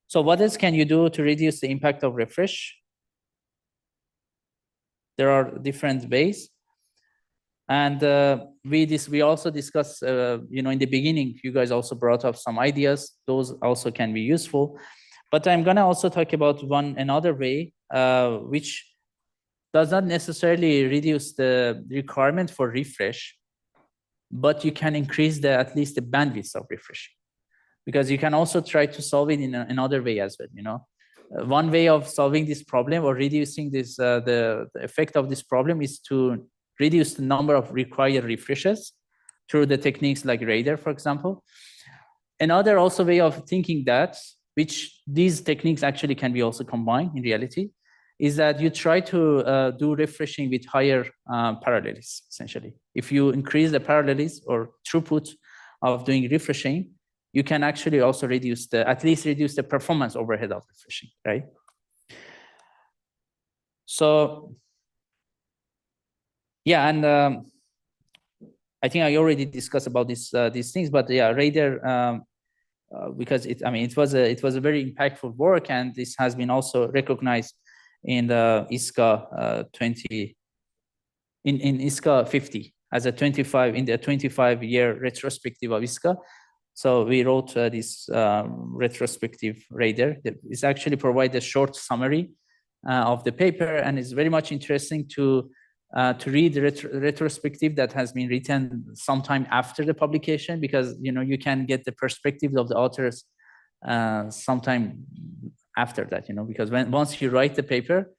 So what else can you do to reduce the impact of refresh? There are different ways. And we also discussed, in the beginning, you guys also brought up some ideas. Those also can be useful. But I'm gonna also talk about another way, which does not necessarily reduce the requirement for refresh, but you can increase at least the bandwidth of refreshing, because you can also try to solve it in another way as well. One way of solving this problem or reducing this the effect of this problem is to reduce the number of required refreshes through the techniques like RAIDR, for example. Another also way of thinking that, which these techniques actually can be also combined in reality, is that you try to do refreshing with higher parallelism, essentially. If you increase the parallelism or throughput of doing refreshing, you can actually also at least reduce the performance overhead of refreshing, right? So, yeah, and I think I already discussed about these things, but yeah, RAIDR, because it was a very impactful work, and this has been also recognized in the ISCA 50 as a 25-year retrospective of ISCA. So we wrote this retrospective RAIDR. It's actually provide a short summary of the paper, and it's very much interesting to to read the retrospective that has been written sometime after the publication, because you can get the perspective of the authors sometime after that, because once you write the paper,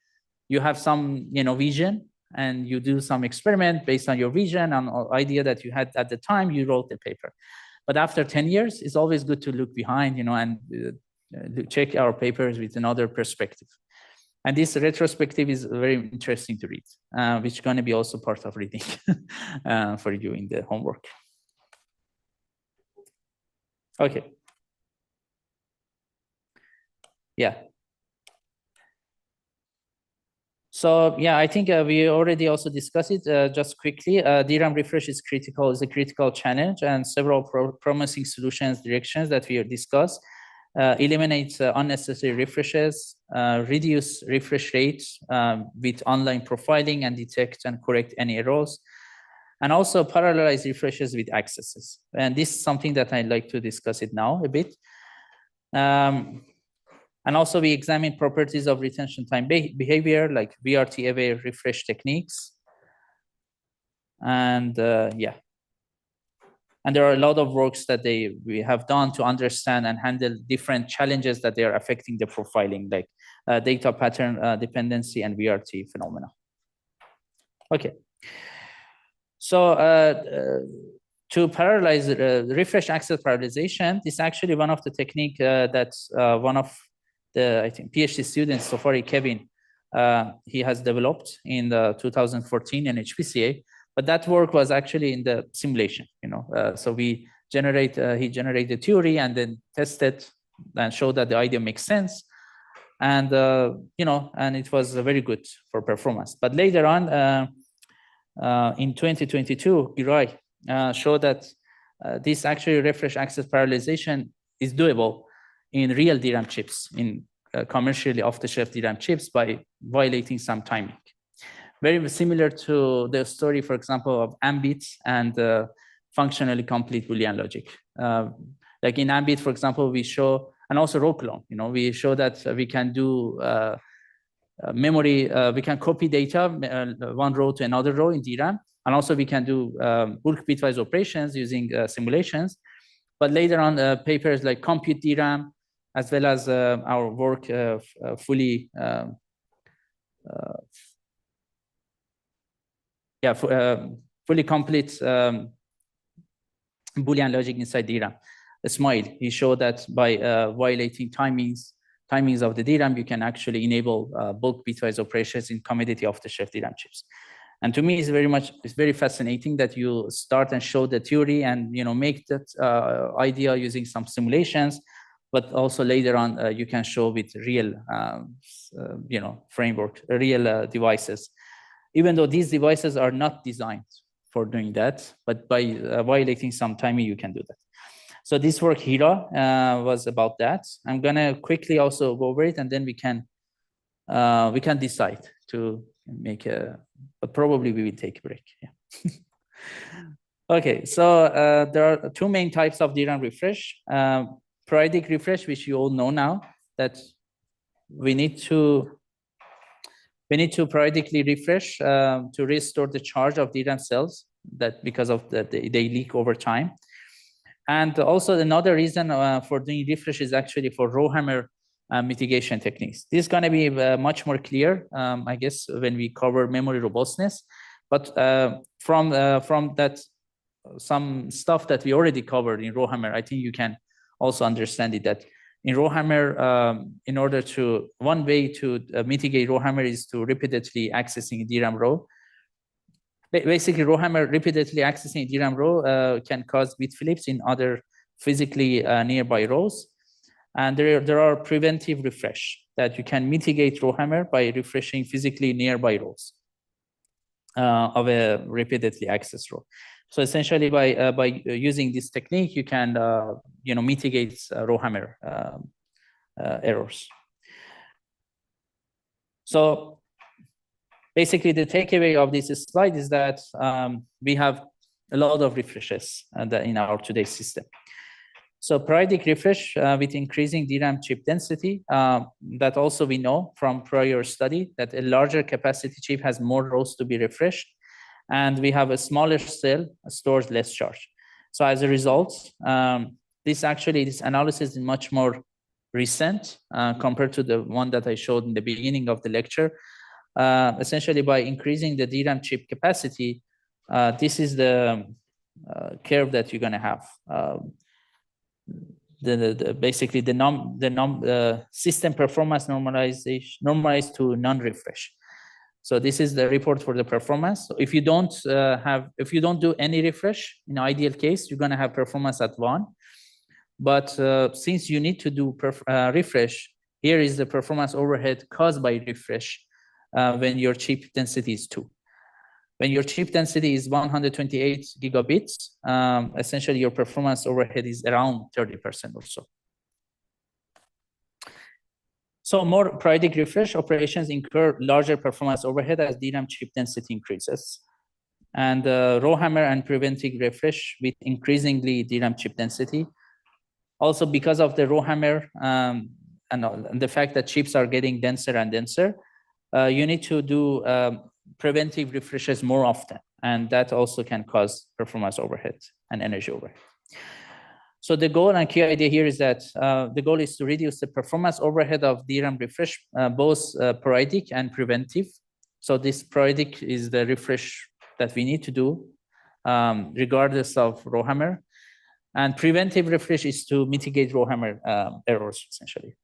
you have some vision, and you do some experiment based on your vision and idea that you had at the time you wrote the paper. But after 10 years, it's always good to look behind, and check our papers with another perspective. And this retrospective is very interesting to read, which is going to be also part of reading for you in the homework. Okay. Yeah. So yeah, I think we already also discussed it just quickly. DRAM refresh is a critical challenge, and several promising solutions directions that we discussed. Eliminate unnecessary refreshes, reduce refresh rates with online profiling, and detect and correct any errors, and also parallelize refreshes with accesses. And this is something that I'd like to discuss it now a bit. And also we examine properties of retention time behavior, like VRT-aware refresh techniques. And yeah. And there are a lot of works that we have done to understand and handle different challenges that they are affecting the profiling, like data pattern dependency and VRT phenomena. Okay. So to parallelize refresh access parallelization, this is actually one of the technique that one of the, I think, PhD students, Sofari Kevin, he has developed in 2014 in HPCA. But that work was actually in the simulation, so he generated the theory and then tested and showed that the idea makes sense, and and it was very good for performance. But later on, in 2022, Giray showed that this actually refresh access parallelization is doable in real DRAM chips, in commercially off-the-shelf DRAM chips, by violating some timing. Very similar to the story, for example, of Ambit and functionally complete Boolean logic. Like in Ambit, for example, we show, and also row clone, we show that we can do memory, we can copy data one row to another row in DRAM, and also we can do bulk bitwise operations using simulations. But later on, papers like compute DRAM, as well as our work fully fully complete Boolean logic inside DRAM. Ismail, he showed that by violating timings of the DRAM, you can actually enable bulk bitwise operations in commodity off-the-shelf DRAM chips. And to me, it's very fascinating that you start and show the theory and make that idea using some simulations, but also later on you can show with real framework, real devices. Even though these devices are not designed for doing that, but by violating some timing, you can do that. So this work, Hira, was about that. I'm gonna quickly also go over it, and then we can decide to make but probably we will take a break. Yeah. Okay, so there are two main types of DRAM refresh. Periodic refresh, which you all know now, that we need to periodically refresh to restore the charge of DRAM cells, that because of they leak over time. And also another reason for doing refresh is actually for RowHammer mitigation techniques. This is going to be much more clear, I guess, when we cover memory robustness. But from that, some stuff that we already covered in RowHammer, I think you can also understand it, that in RowHammer, in order to, one way to mitigate RowHammer is to repeatedly accessing DRAM row. Basically, RowHammer repeatedly accessing DRAM row can cause bit flips in other physically nearby rows. And there are preventive refresh that you can mitigate RowHammer by refreshing physically nearby rows of a repeatedly accessed row. So essentially, by using this technique, you can mitigate RowHammer errors. So basically, the takeaway of this slide is that we have a lot of refreshes in our today's system. So periodic refresh with increasing DRAM chip density, that also we know from prior study that a larger capacity chip has more rows to be refreshed, and we have a smaller cell stores less charge. So as a result, this analysis is much more recent compared to the one that I showed in the beginning of the lecture. Essentially, by increasing the DRAM chip capacity, this is the curve that you're going to have. Basically the system performance normalized to non-refresh. So this is the report for the performance. So if you don't do any refresh, in ideal case, you're going to have performance at 1. But since you need to do refresh, here is the performance overhead caused by refresh when your chip density is 2. When your chip density is 128 gigabits, essentially your performance overhead is around 30% or so. So more periodic refresh operations incur larger performance overhead as DRAM chip density increases. And RowHammer and preventing refresh with increasingly DRAM chip density. Also, because of the RowHammer and the fact that chips are getting denser and denser, you need to do preventive refreshes more often, and that also can cause performance overhead and energy overhead. So the goal and key idea here is that the goal is to reduce the performance overhead of DRAM refresh, both periodic and preventive. So this periodic is the refresh that we need to do regardless of RowHammer, and preventive refresh is to mitigate RowHammer errors essentially.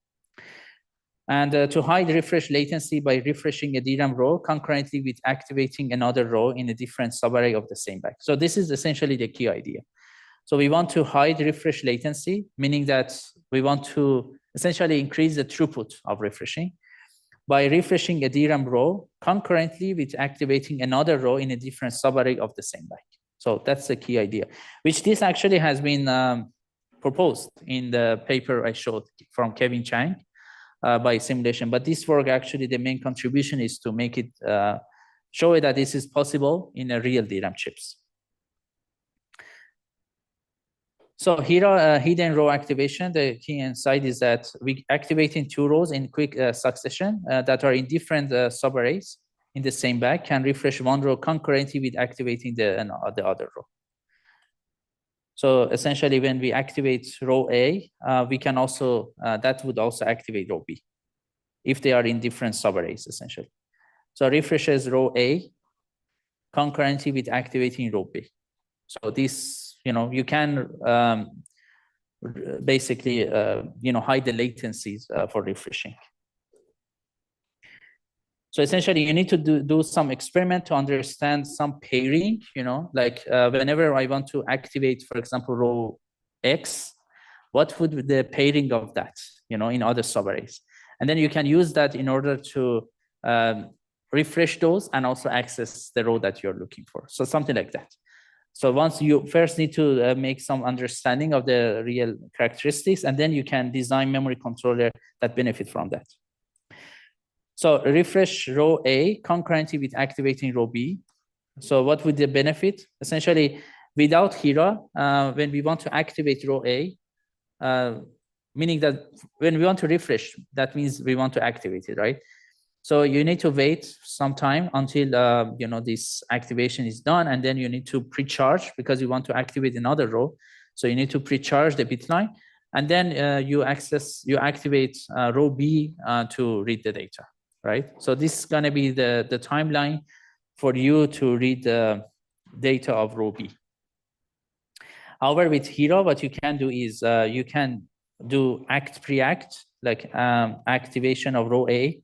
And to hide refresh latency by refreshing a DRAM row concurrently with activating another row in a different subarray of the same back. So this is essentially the key idea. So we want to hide refresh latency, meaning that we want to essentially increase the throughput of refreshing by refreshing a DRAM row concurrently with activating another row in a different subarray of the same back. So that's the key idea, which this actually has been proposed in the paper I showed from Kevin Chang. By simulation, but this work actually the main contribution is to make it show that this is possible in a real DRAM chips. So here, hidden row activation, the key insight is that we activating 2 rows in quick succession that are in different subarrays in the same back can refresh 1 row concurrently with activating the other row. So essentially, when we activate row A, we can also, that would also activate row B if they are in different subarrays, essentially. So refreshes row A concurrently with activating row B. So this, you can basically, hide the latencies for refreshing. So essentially, you need to do some experiment to understand some pairing, like whenever I want to activate, for example, row X, what would be the pairing of that, in other subarrays? And then you can use that in order to refresh those and also access the row that you're looking for. So something like that. So once you first need to make some understanding of the real characteristics, and then you can design memory controller that benefit from that. So refresh row A concurrently with activating row B. So what would the benefit? Essentially, without HIRA, when we want to activate row A, meaning that when we want to refresh, that means we want to activate it, right? So you need to wait some time until this activation is done, and then you need to pre-charge because you want to activate another row. So you need to pre-charge the bit line, and then you activate row B to read the data. Right, so this is going to be the timeline for you to read the data of row B. However, with HIRA, what you can do is you can do act-pre-act, like activation of row A,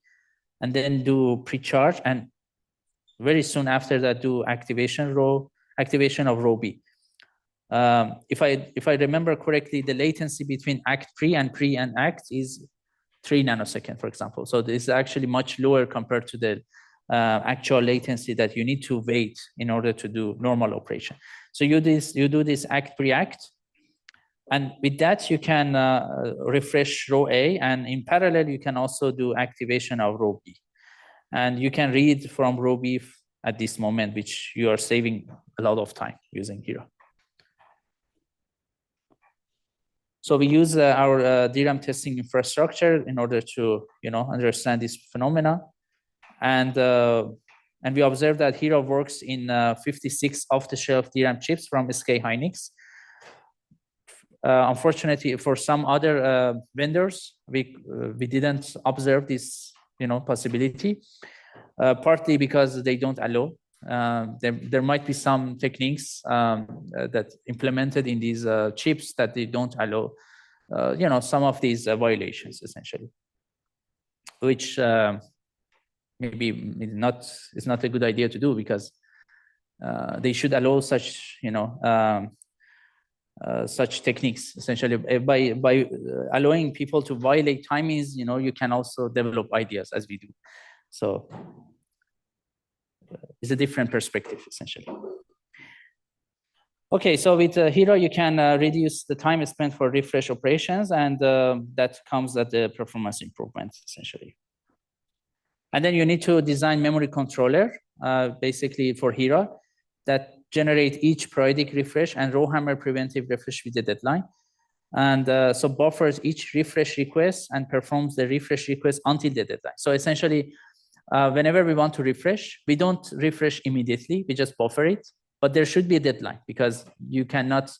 and then do pre-charge, and very soon after that, do activation of row B. If I remember correctly, the latency between act-pre and act is 3 nanoseconds, for example. So this is actually much lower compared to the actual latency that you need to wait in order to do normal operation. So you do this act-pre-act, and with that you can refresh row A, and in parallel you can also do activation of row B, and you can read from row B at this moment, which you are saving a lot of time using HIRA. So we use our DRAM testing infrastructure in order to, understand this phenomena. And we observe that Hero works in 56 off-the-shelf DRAM chips from SK Hynix. Unfortunately, for some other vendors, we didn't observe this, possibility. Partly because they don't allow. There might be some techniques that implemented in these chips that they don't allow. Some of these violations essentially, which maybe it's not a good idea to do, because they should allow such, such techniques essentially. By allowing people to violate timings, you can also develop ideas, as we do. So it's a different perspective essentially. Okay, so with Hero, you can reduce the time spent for refresh operations, and that comes at the performance improvement essentially. And then you need to design memory controller, basically for Hero, that generate each periodic refresh and RowHammer preventive refresh with the deadline. And so buffers each refresh request and performs the refresh request until the deadline. So essentially, whenever we want to refresh, we don't refresh immediately, we just buffer it, but there should be a deadline, because you cannot,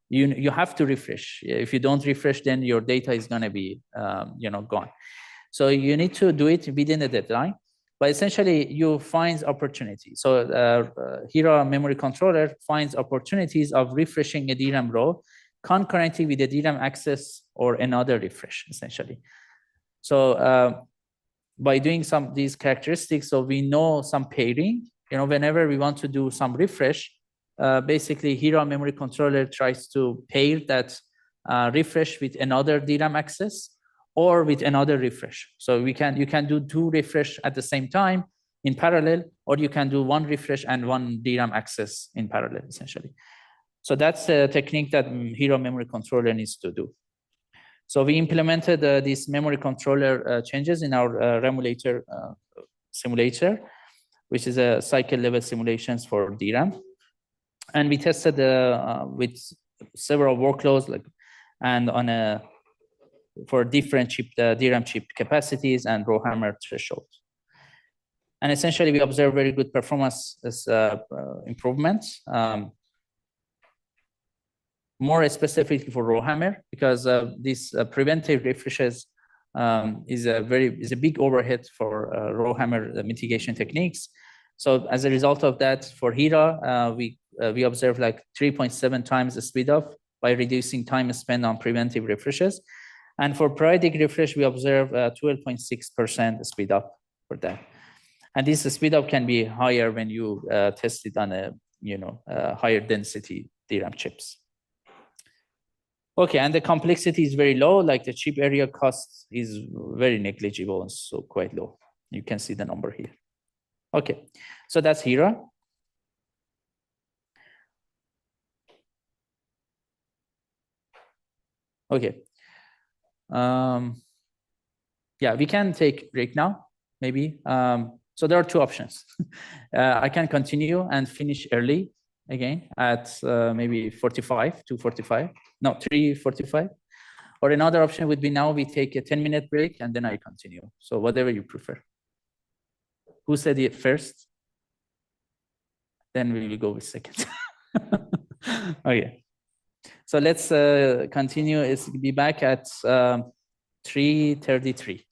you have to refresh. If you don't refresh, then your data is gonna be, gone. So you need to do it within the deadline, but essentially you find opportunity. So Hero memory controller finds opportunities of refreshing a DRAM row concurrently with the DRAM access or another refresh essentially. So by doing some of these characteristics, so we know some pairing, whenever we want to do some refresh, basically Hero memory controller tries to pair that refresh with another DRAM access or with another refresh. So you can do 2 refresh at the same time in parallel, or you can do 1 refresh and 1 DRAM access in parallel essentially. So that's a technique that Hero memory controller needs to do. So we implemented these memory controller changes in our Remulator simulator, which is a cycle level simulations for DRAM. And we tested with several workloads, and for different chip, DRAM chip capacities and RowHammer thresholds. And essentially, we observe very good performance improvements. More specifically for RowHammer, because this preventive refreshes is a big overhead for RowHammer mitigation techniques. So as a result of that, for Hero, we observe 3.7 times the speed up by reducing time spent on preventive refreshes. And for periodic refresh, we observe 12.6% speed up for that. And this speed up can be higher when you test it on a higher density DRAM chips. Okay, and the complexity is very low, the chip area cost is very negligible and so quite low. You can see the number here. Okay, so that's Hero. Okay. Yeah, we can take break now, maybe. So there are 2 options. I can continue and finish early again at maybe 2:45, no, 3:45. Or another option would be now we take a 10-minute break and then I continue. So whatever you prefer. Who said it first? Then we will go with second. Okay. So let's continue. It's be back at 3:33.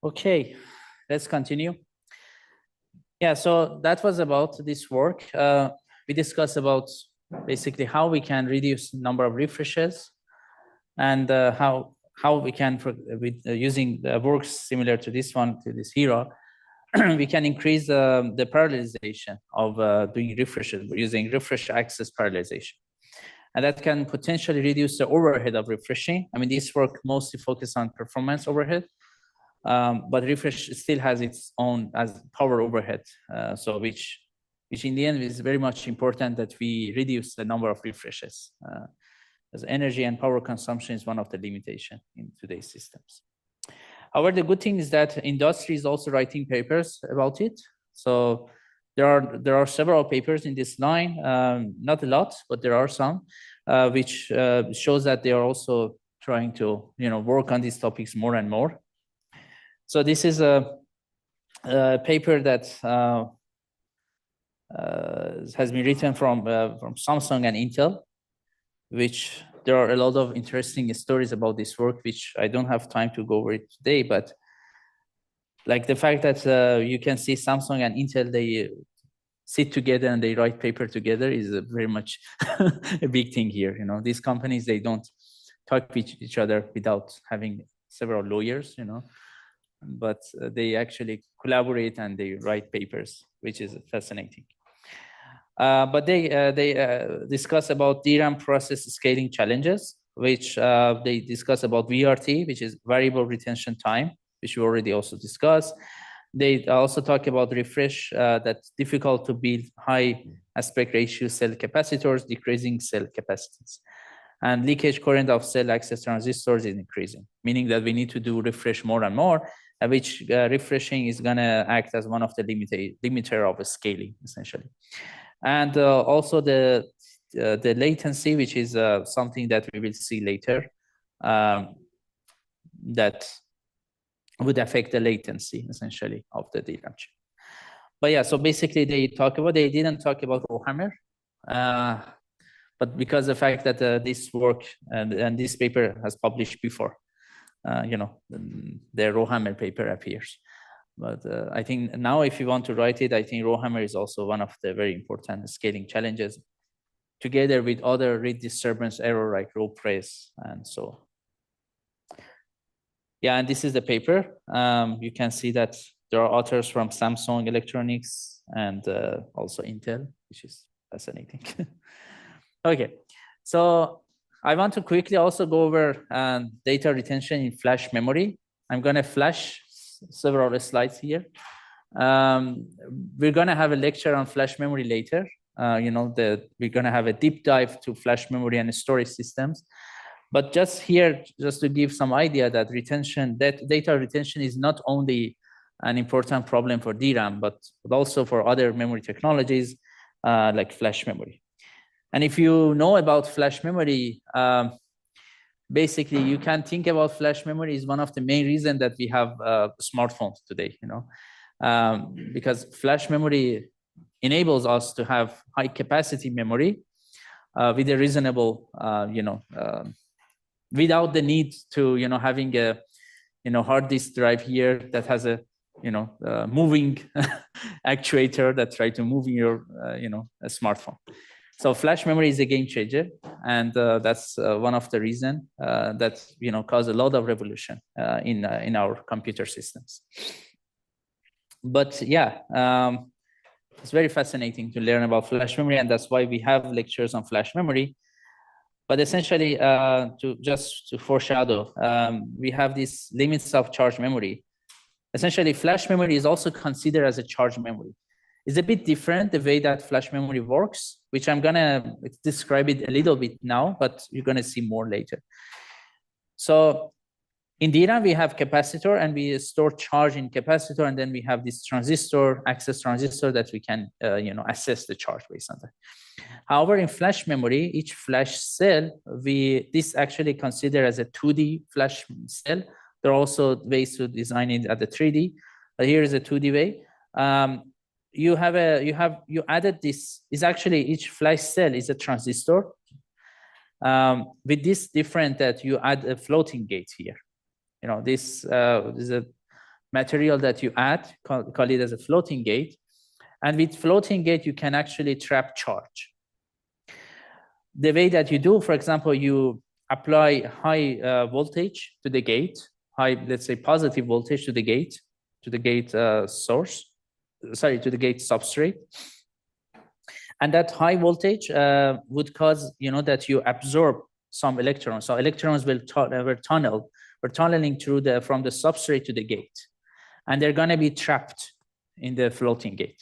Okay, let's continue. Yeah, so that was about this work. We discussed about basically how we can reduce the number of refreshes and how we can, with using works similar to this one, to this hero, we can increase the parallelization of doing refreshes using refresh access parallelization. And that can potentially reduce the overhead of refreshing. I mean, this work mostly focused on performance overhead, but refresh still has its own as power overhead. So which in the end is very much important that we reduce the number of refreshes. As energy and power consumption is one of the limitations in today's systems. However, the good thing is that industry is also writing papers about it. So there are several papers in this line, not a lot, but there are some, which shows that they are also trying to work on these topics more and more. So this is a paper that has been written from Samsung and Intel, which there are a lot of interesting stories about this work, which I don't have time to go over it today, but like the fact that you can see Samsung and Intel, they sit together and they write paper together is very much a big thing here. These companies, they don't talk with each other without having several lawyers, but they actually collaborate and they write papers, which is fascinating. But they discuss about DRAM process scaling challenges, which they discuss about VRT, which is variable retention time, which we already also discussed. They also talk about refresh, that's difficult to build high aspect ratio cell capacitors, decreasing cell capacitance. And leakage current of cell access transistors is increasing, meaning that we need to do refresh more and more, which refreshing is going to act as one of the limiter of scaling, essentially. And also the latency, which is something that we will see later, that would affect the latency, essentially, of the DRAM chip. But yeah, so basically they didn't talk about RowHammer, but because the fact that this work and this paper has published before, the RowHammer paper appears. But I think now if you want to write it, I think RowHammer is also one of the very important scaling challenges, together with other read disturbance error like row press and so on. Yeah, and this is the paper. You can see that there are authors from Samsung Electronics and also Intel, which is fascinating. Okay, so I want to quickly also go over data retention in flash memory. I'm going to flash several slides here. We're going to have a lecture on flash memory later. We're going to have a deep dive to flash memory and storage systems. But just here, just to give some idea that data retention is not only an important problem for DRAM, but also for other memory technologies like flash memory. And if you know about flash memory, basically you can think about flash memory is one of the main reasons that we have smartphones today, because flash memory enables us to have high capacity memory with a reasonable, without the need to, having a, hard disk drive here that has a, moving actuator that try to move your, a smartphone. So flash memory is a game changer, and that's one of the reasons that caused a lot of revolution in our computer systems. But yeah, it's very fascinating to learn about flash memory, and that's why we have lectures on flash memory. But essentially, to foreshadow, we have these limits of charge memory. Essentially, flash memory is also considered as a charge memory. It's a bit different the way that flash memory works, which I'm gonna describe it a little bit now, but you're gonna see more later. So in DRAM, we have capacitor and we store charge in capacitor, and then we have this transistor, access transistor, that we can assess the charge based on that. However, in flash memory, each flash cell, this actually considered as a 2D flash cell. There are also ways to design it at the 3D, but here is a 2D way. You added this, is actually each flash cell is a transistor. With this different that you add a floating gate here. This is a material that you add, call it as a floating gate. And with floating gate, you can actually trap charge. The way that you do, for example, you apply high voltage to the gate, let's say positive voltage to the gate source, sorry, to the gate substrate. And that high voltage would cause, that you absorb some electrons. So electrons will tunneling through from the substrate to the gate, and they're going to be trapped in the floating gate.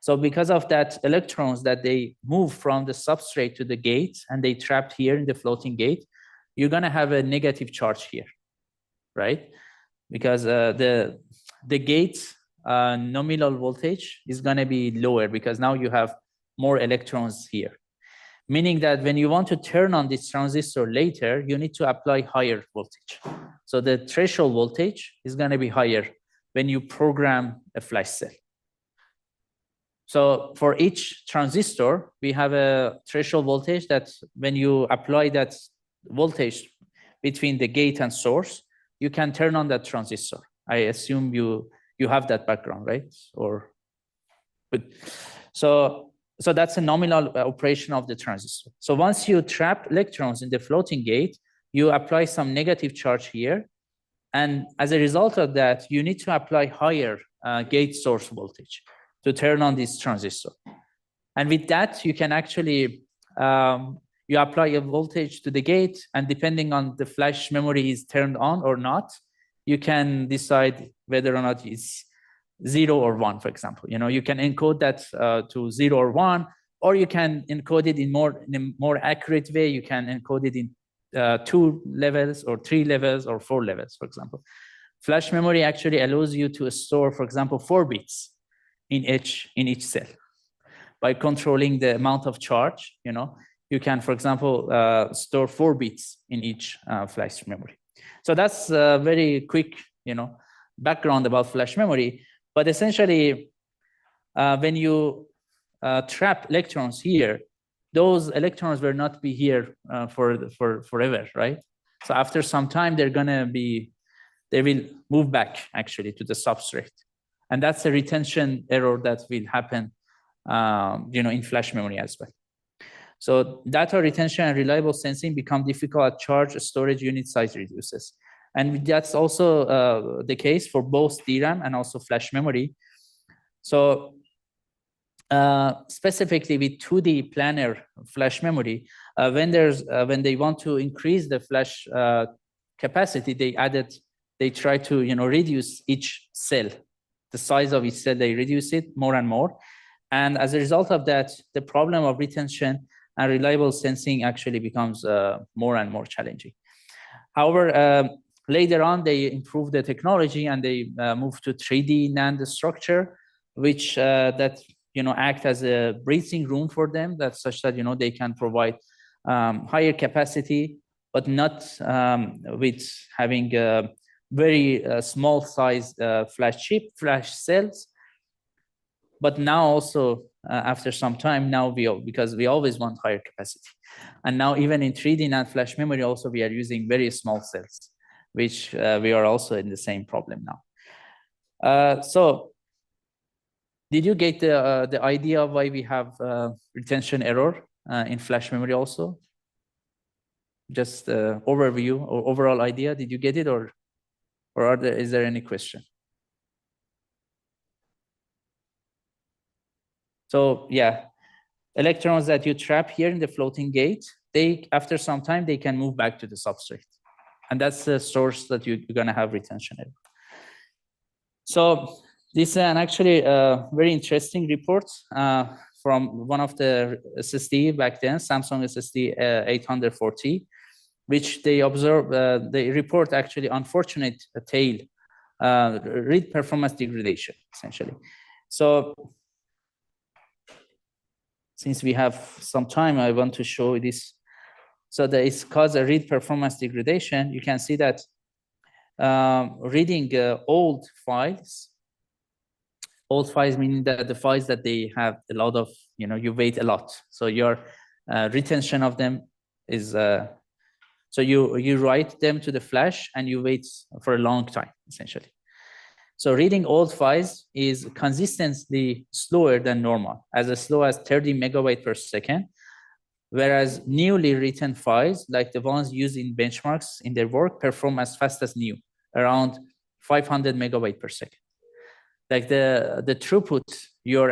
So because of that electrons that they move from the substrate to the gate and they trapped here in the floating gate, you're going to have a negative charge here, right? Because the gate nominal voltage is going to be lower because now you have more electrons here. Meaning that when you want to turn on this transistor later, you need to apply higher voltage. So the threshold voltage is going to be higher when you program a flash cell. So for each transistor, we have a threshold voltage that when you apply that voltage between the gate and source, you can turn on that transistor. I assume you have that background, right? So that's a nominal operation of the transistor. So once you trap electrons in the floating gate, you apply some negative charge here. And as a result of that, you need to apply higher gate source voltage to turn on this transistor. And with that, you can actually, you apply a voltage to the gate, and depending on the flash memory is turned on or not, you can decide whether or not it's 0 or 1, for example. You can encode that to 0 or 1, or you can encode it in a more accurate way. You can encode it in 2 levels or 3 levels or 4 levels, for example. Flash memory actually allows you to store, for example, 4 bits in each cell. By controlling the amount of charge, you can, for example, store 4 bits in each flash memory. So that's a very quick, background about flash memory. But essentially, when you trap electrons here, those electrons will not be here for forever, right? So after some time, they will move back actually to the substrate. And that's a retention error that will happen, in flash memory as well. So data retention and reliable sensing become difficult as charge storage unit size reduces. And that's also the case for both DRAM and also flash memory. So specifically with 2D planar flash memory, when they want to increase the flash capacity, they try to reduce each cell. The size of each cell, they reduce it more and more. And as a result of that, the problem of retention and reliable sensing actually becomes more and more challenging. However, later on, they improved the technology and they moved to 3D NAND structure, which act as a breathing room for them, that's such that they can provide higher capacity, but not with having very small size flash cells. But now also, after some time, because we always want higher capacity. And now even in 3D NAND flash memory also, we are using very small cells, which we are also in the same problem now. So did you get the idea of why we have retention error in flash memory also? Just overview or overall idea, did you get it, or is there any question? So yeah, electrons that you trap here in the floating gate, after some time, they can move back to the substrate. And that's the source that you're gonna have retention error. So this is actually a very interesting report from one of the SSD back then, Samsung SSD 840, which they observe, they report actually unfortunate tail, read performance degradation, essentially. So since we have some time, I want to show this. So that it's caused a read performance degradation. You can see that reading old files meaning that the files that they have a lot of, you wait a lot. So your retention of them is, so you write them to the flash and you wait for a long time, essentially. So reading old files is consistently slower than normal, as slow as 30 megabytes per second, whereas newly written files, like the ones used in benchmarks in their work, perform as fast as new, around 500 megabytes per second. Like the throughput you're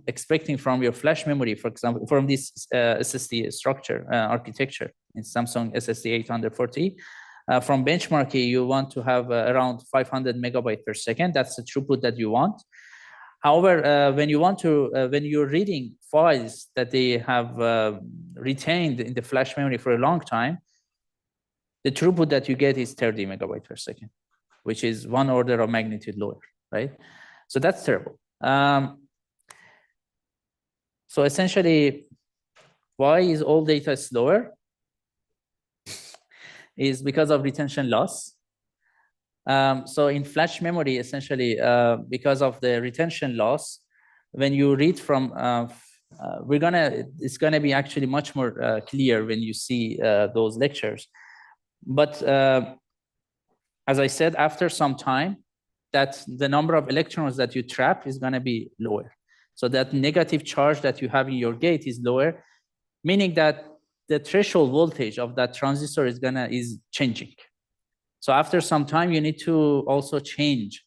expecting from your flash memory, for example, from this SSD structure architecture in Samsung SSD 840, from benchmarking, you want to have around 500 megabytes per second. That's the throughput that you want. However, when you're reading files that they have retained in the flash memory for a long time, the throughput that you get is 30 megabytes per second, which is 1 order of magnitude lower, right? So that's terrible. So essentially, why is all data slower? Is because of retention loss. So in flash memory, essentially, because of the retention loss, when you read from, it's gonna be actually much more clear when you see those lectures. But as I said, after some time, that the number of electrons that you trap is gonna be lower. So that negative charge that you have in your gate is lower, meaning that the threshold voltage of that transistor is changing. So after some time, you need to also change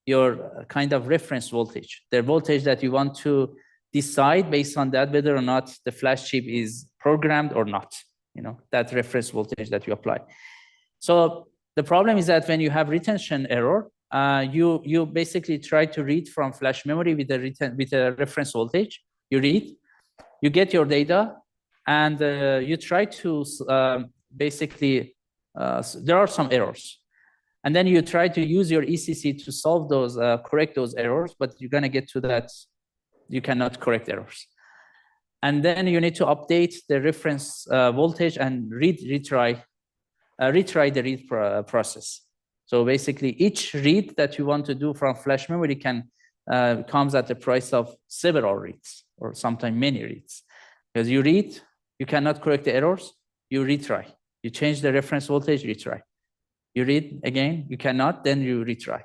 your kind of reference voltage, the voltage that you want to decide based on that whether or not the flash chip is programmed or not, that reference voltage that you apply. So the problem is that when you have retention error, you basically try to read from flash memory with a reference voltage. You read, you get your data, and you try to basically, there are some errors. And then you try to use your ECC to solve those, correct those errors, but you're gonna get to that, you cannot correct errors. And then you need to update the reference voltage and retry the read process. So basically each read that you want to do from flash memory comes at the price of several reads, or sometimes many reads. Because you read, you cannot correct the errors, you retry. You change the reference voltage, retry. You read again, you cannot, then you retry.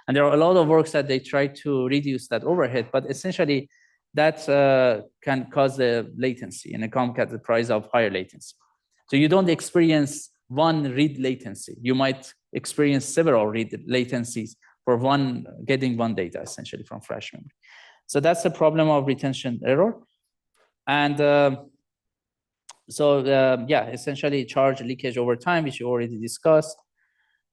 And there are a lot of works that they try to reduce that overhead, but essentially that can cause the latency, and it comes at the price of higher latency. So you don't experience one read latency. You might experience several read latencies for getting one data essentially from flash memory. So that's the problem of retention error. And yeah, essentially charge leakage over time, which you already discussed.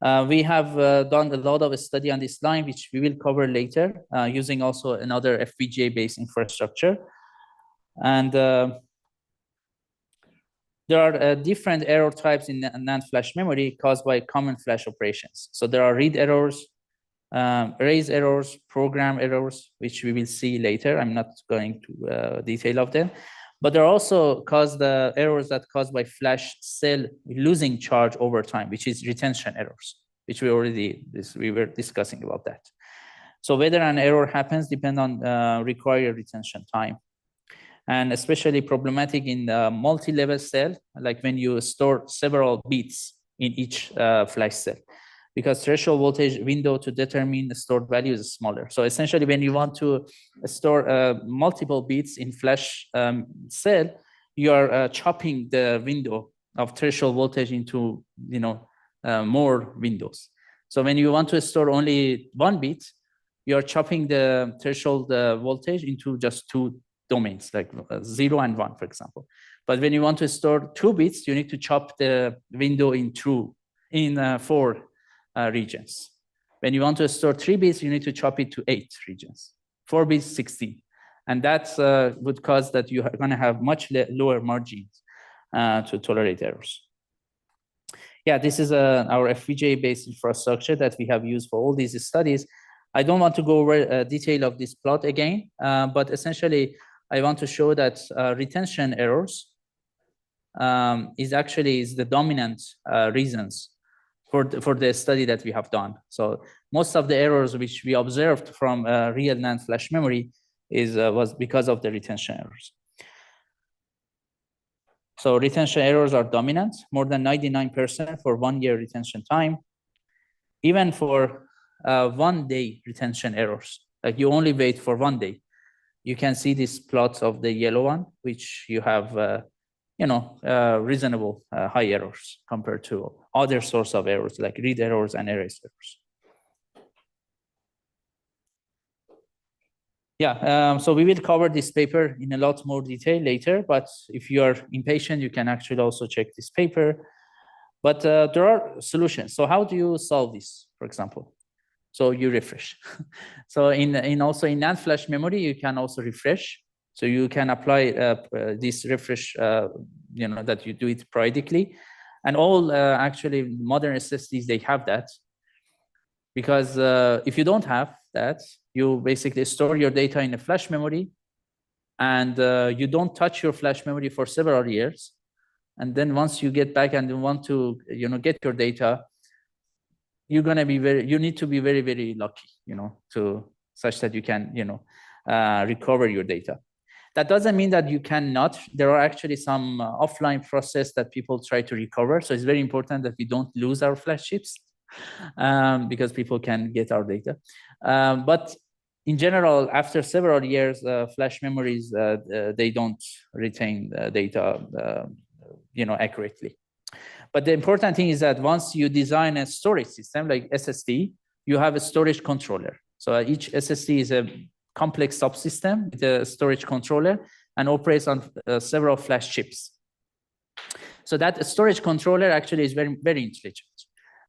We have done a lot of study on this line, which we will cover later, using also another FPGA-based infrastructure. And there are different error types in NAND flash memory caused by common flash operations. So there are read errors, erase errors, program errors, which we will see later. I'm not going to detail of them. But there are also the errors that caused by flash cell losing charge over time, which is retention errors, which we were discussing about that. So whether an error happens depends on required retention time. And especially problematic in the multi-level cell, like when you store several bits in each flash cell, because threshold voltage window to determine the stored value is smaller. So essentially, when you want to store multiple bits in flash cell, you are chopping the window of threshold voltage into more windows. So when you want to store only one bit, you are chopping the threshold voltage into just two domains, like 0 and 1, for example. But when you want to store 2 bits, you need to chop the window in 4 regions. When you want to store 3 bits, you need to chop it to 8 regions. 4 bits, 16. And that would cause that you are going to have much lower margins to tolerate errors. Yeah, this is our FPGA-based infrastructure that we have used for all these studies. I don't want to go over detail of this plot again, but essentially, I want to show that retention errors is the dominant reasons for the study that we have done. So most of the errors which we observed from real NAND flash memory was because of the retention errors. So retention errors are dominant, more than 99% for 1 year retention time. Even for one-day retention errors. Like you only wait for 1 day. You can see these plots of the yellow one, which you have, reasonable high errors compared to other source of errors like read errors and erase errors. Yeah, so we will cover this paper in a lot more detail later, but if you are impatient, you can actually also check this paper. But there are solutions. So how do you solve this, for example? So you refresh. So also in NAND flash memory, you can also refresh. So you can apply this refresh, that you do it periodically. And all actually modern SSDs, they have that. Because if you don't have that, you basically store your data in a flash memory, and you don't touch your flash memory for several years. And then once you get back and you want to, get your data, you're going to be you need to be very, very lucky, to such that you can, recover your data. That doesn't mean that you cannot. There are actually some offline process that people try to recover. So it's very important that we don't lose our flash chips, because people can get our data. But in general, after several years, flash memories, they don't retain data, accurately. But the important thing is that once you design a storage system like SSD, you have a storage controller. So each SSD is a complex subsystem with a storage controller and operates on several flash chips. So that storage controller actually is very, very intelligent.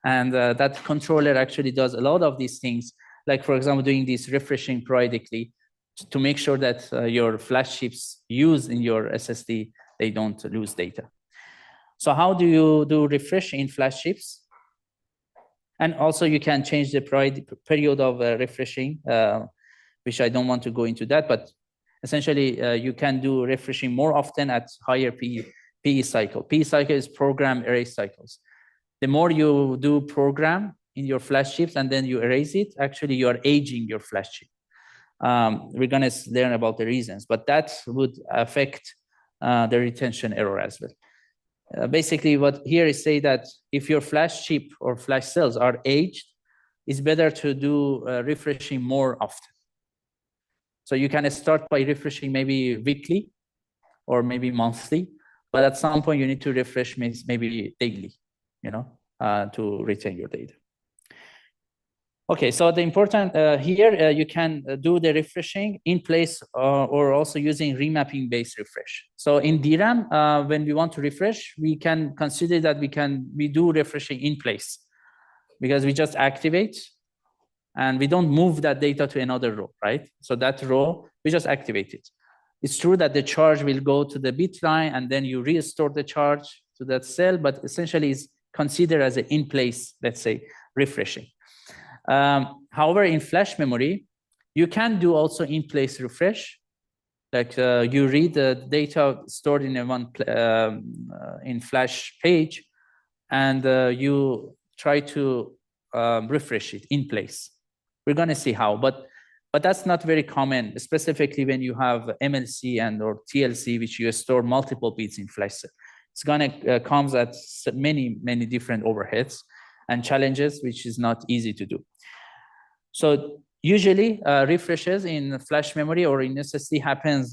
And that controller actually does a lot of these things, like, for example, doing this refreshing periodically to make sure that your flash chips used in your SSD, they don't lose data. So how do you do refresh in flash chips? And also you can change the period of refreshing, which I don't want to go into that, but essentially you can do refreshing more often at higher PE cycle. PE cycle is program erase cycles. The more you do program in your flash chips and then you erase it, actually you are aging your flash chip. We're going to learn about the reasons, but that would affect the retention error as well. Basically, what here is say that if your flash chip or flash cells are aged, it's better to do refreshing more often. So you can start by refreshing maybe weekly or maybe monthly, but at some point you need to refresh maybe daily, to retain your data. Okay, so the important here, you can do the refreshing in place or also using remapping-based refresh. So in DRAM, when we want to refresh, we can consider that we do refreshing in place because we just activate and we don't move that data to another row, right? So that row, we just activate it. It's true that the charge will go to the bit line and then you restore the charge to that cell, but essentially it's considered as an in-place, let's say, refreshing. However, in flash memory, you can do also in-place refresh. Like you read the data stored in in flash page, and you try to refresh it in place. We're going to see how, but that's not very common, specifically when you have MLC or TLC, which you store multiple bits in flash cell. It's going to comes at many different overheads and challenges, which is not easy to do. So usually refreshes in flash memory or in SSD happens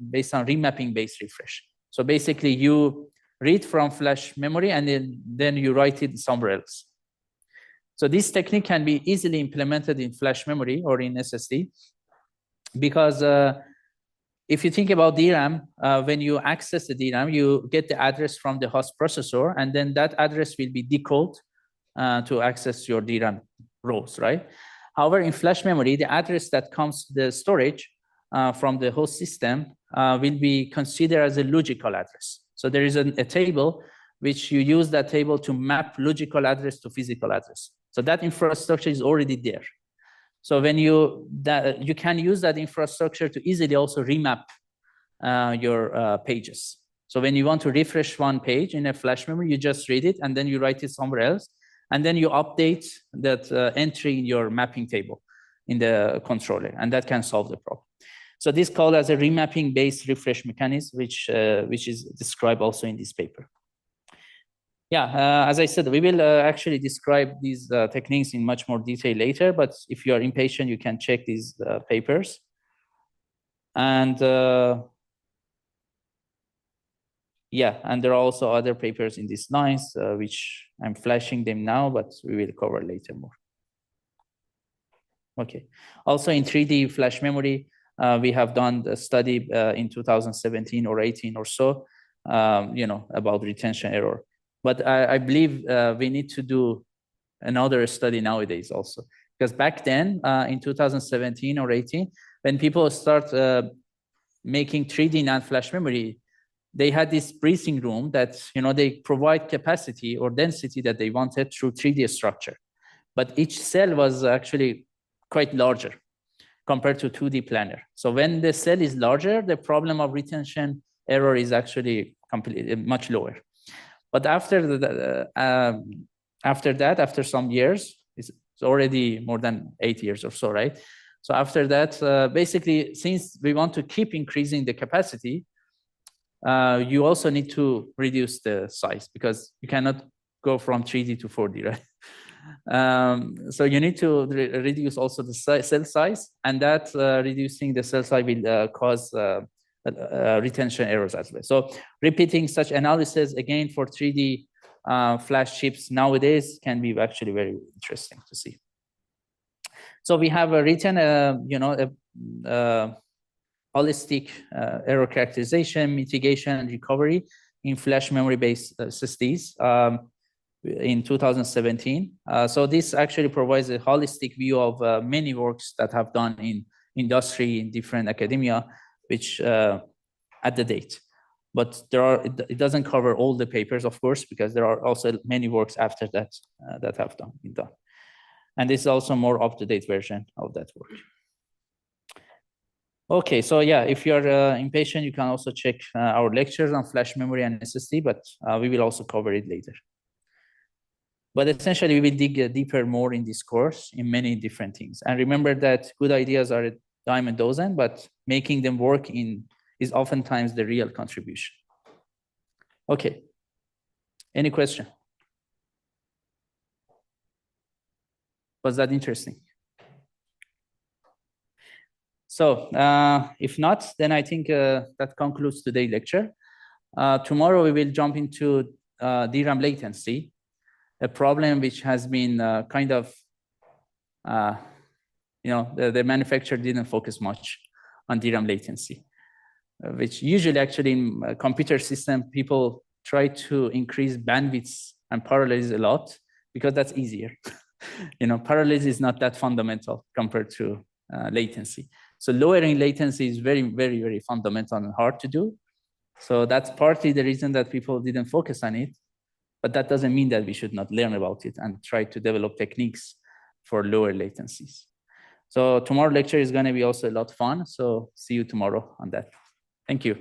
based on remapping-based refresh. So basically you read from flash memory and then you write it somewhere else. So this technique can be easily implemented in flash memory or in SSD because if you think about DRAM, when you access the DRAM, you get the address from the host processor, and then that address will be decoded to access your DRAM rows, right? However, in flash memory, the address that comes to the storage from the host system will be considered as a logical address. So there is a table which you use that table to map logical address to physical address. So that infrastructure is already there. So when you can use that infrastructure to easily also remap your pages. So when you want to refresh one page in a flash memory, you just read it and then you write it somewhere else. And then you update that entry in your mapping table in the controller, and that can solve the problem. So this is called as a remapping-based refresh mechanism, which is described also in this paper. Yeah, as I said, we will actually describe these techniques in much more detail later, but if you are impatient, you can check these papers. And yeah, and there are also other papers in these lines, which I'm flashing them now, but we will cover later more. Okay. Also in 3D flash memory, we have done the study in 2017 or 18 or so, about retention error. But I believe we need to do another study nowadays also, because back then in 2017 or 18, when people start making 3D NAND flash memory, they had this breathing room that they provide capacity or density that they wanted through 3D structure, but each cell was actually quite larger compared to 2D planar. So when the cell is larger, the problem of retention error is actually completely much lower. But after after some years, it's already more than 8 years or so, right? So after that, basically, since we want to keep increasing the capacity, you also need to reduce the size, because you cannot go from 3D to 4D, right? So you need to reduce also the cell size, and that reducing the cell size will cause retention errors as well. So repeating such analysis again for 3D flash chips nowadays can be actually very interesting to see. So we have written, holistic error characterization, mitigation, and recovery in flash memory-based SSDs in 2017. So this actually provides a holistic view of many works that have done in industry, in different academia, which at the date. But it doesn't cover all the papers, of course, because there are also many works after that that have been done. And this is also a more up-to-date version of that work. Okay, so yeah, if you're impatient, you can also check our lectures on flash memory and SSD, but we will also cover it later. But essentially, we will dig deeper more in this course in many different things. And remember that good ideas are a dime a dozen, but making them work is oftentimes the real contribution. Okay, any question? Was that interesting? So if not, then I think that concludes today's lecture. Tomorrow we will jump into DRAM latency, a problem which has been kind of, the manufacturer didn't focus much on DRAM latency, which usually actually in computer system, people try to increase bandwidths and parallelize a lot because that's easier. Parallelize is not that fundamental compared to latency. So lowering latency is very, very, very fundamental and hard to do. So that's partly the reason that people didn't focus on it. But that doesn't mean that we should not learn about it and try to develop techniques for lower latencies. So tomorrow's lecture is going to be also a lot of fun. So see you tomorrow on that. Thank you.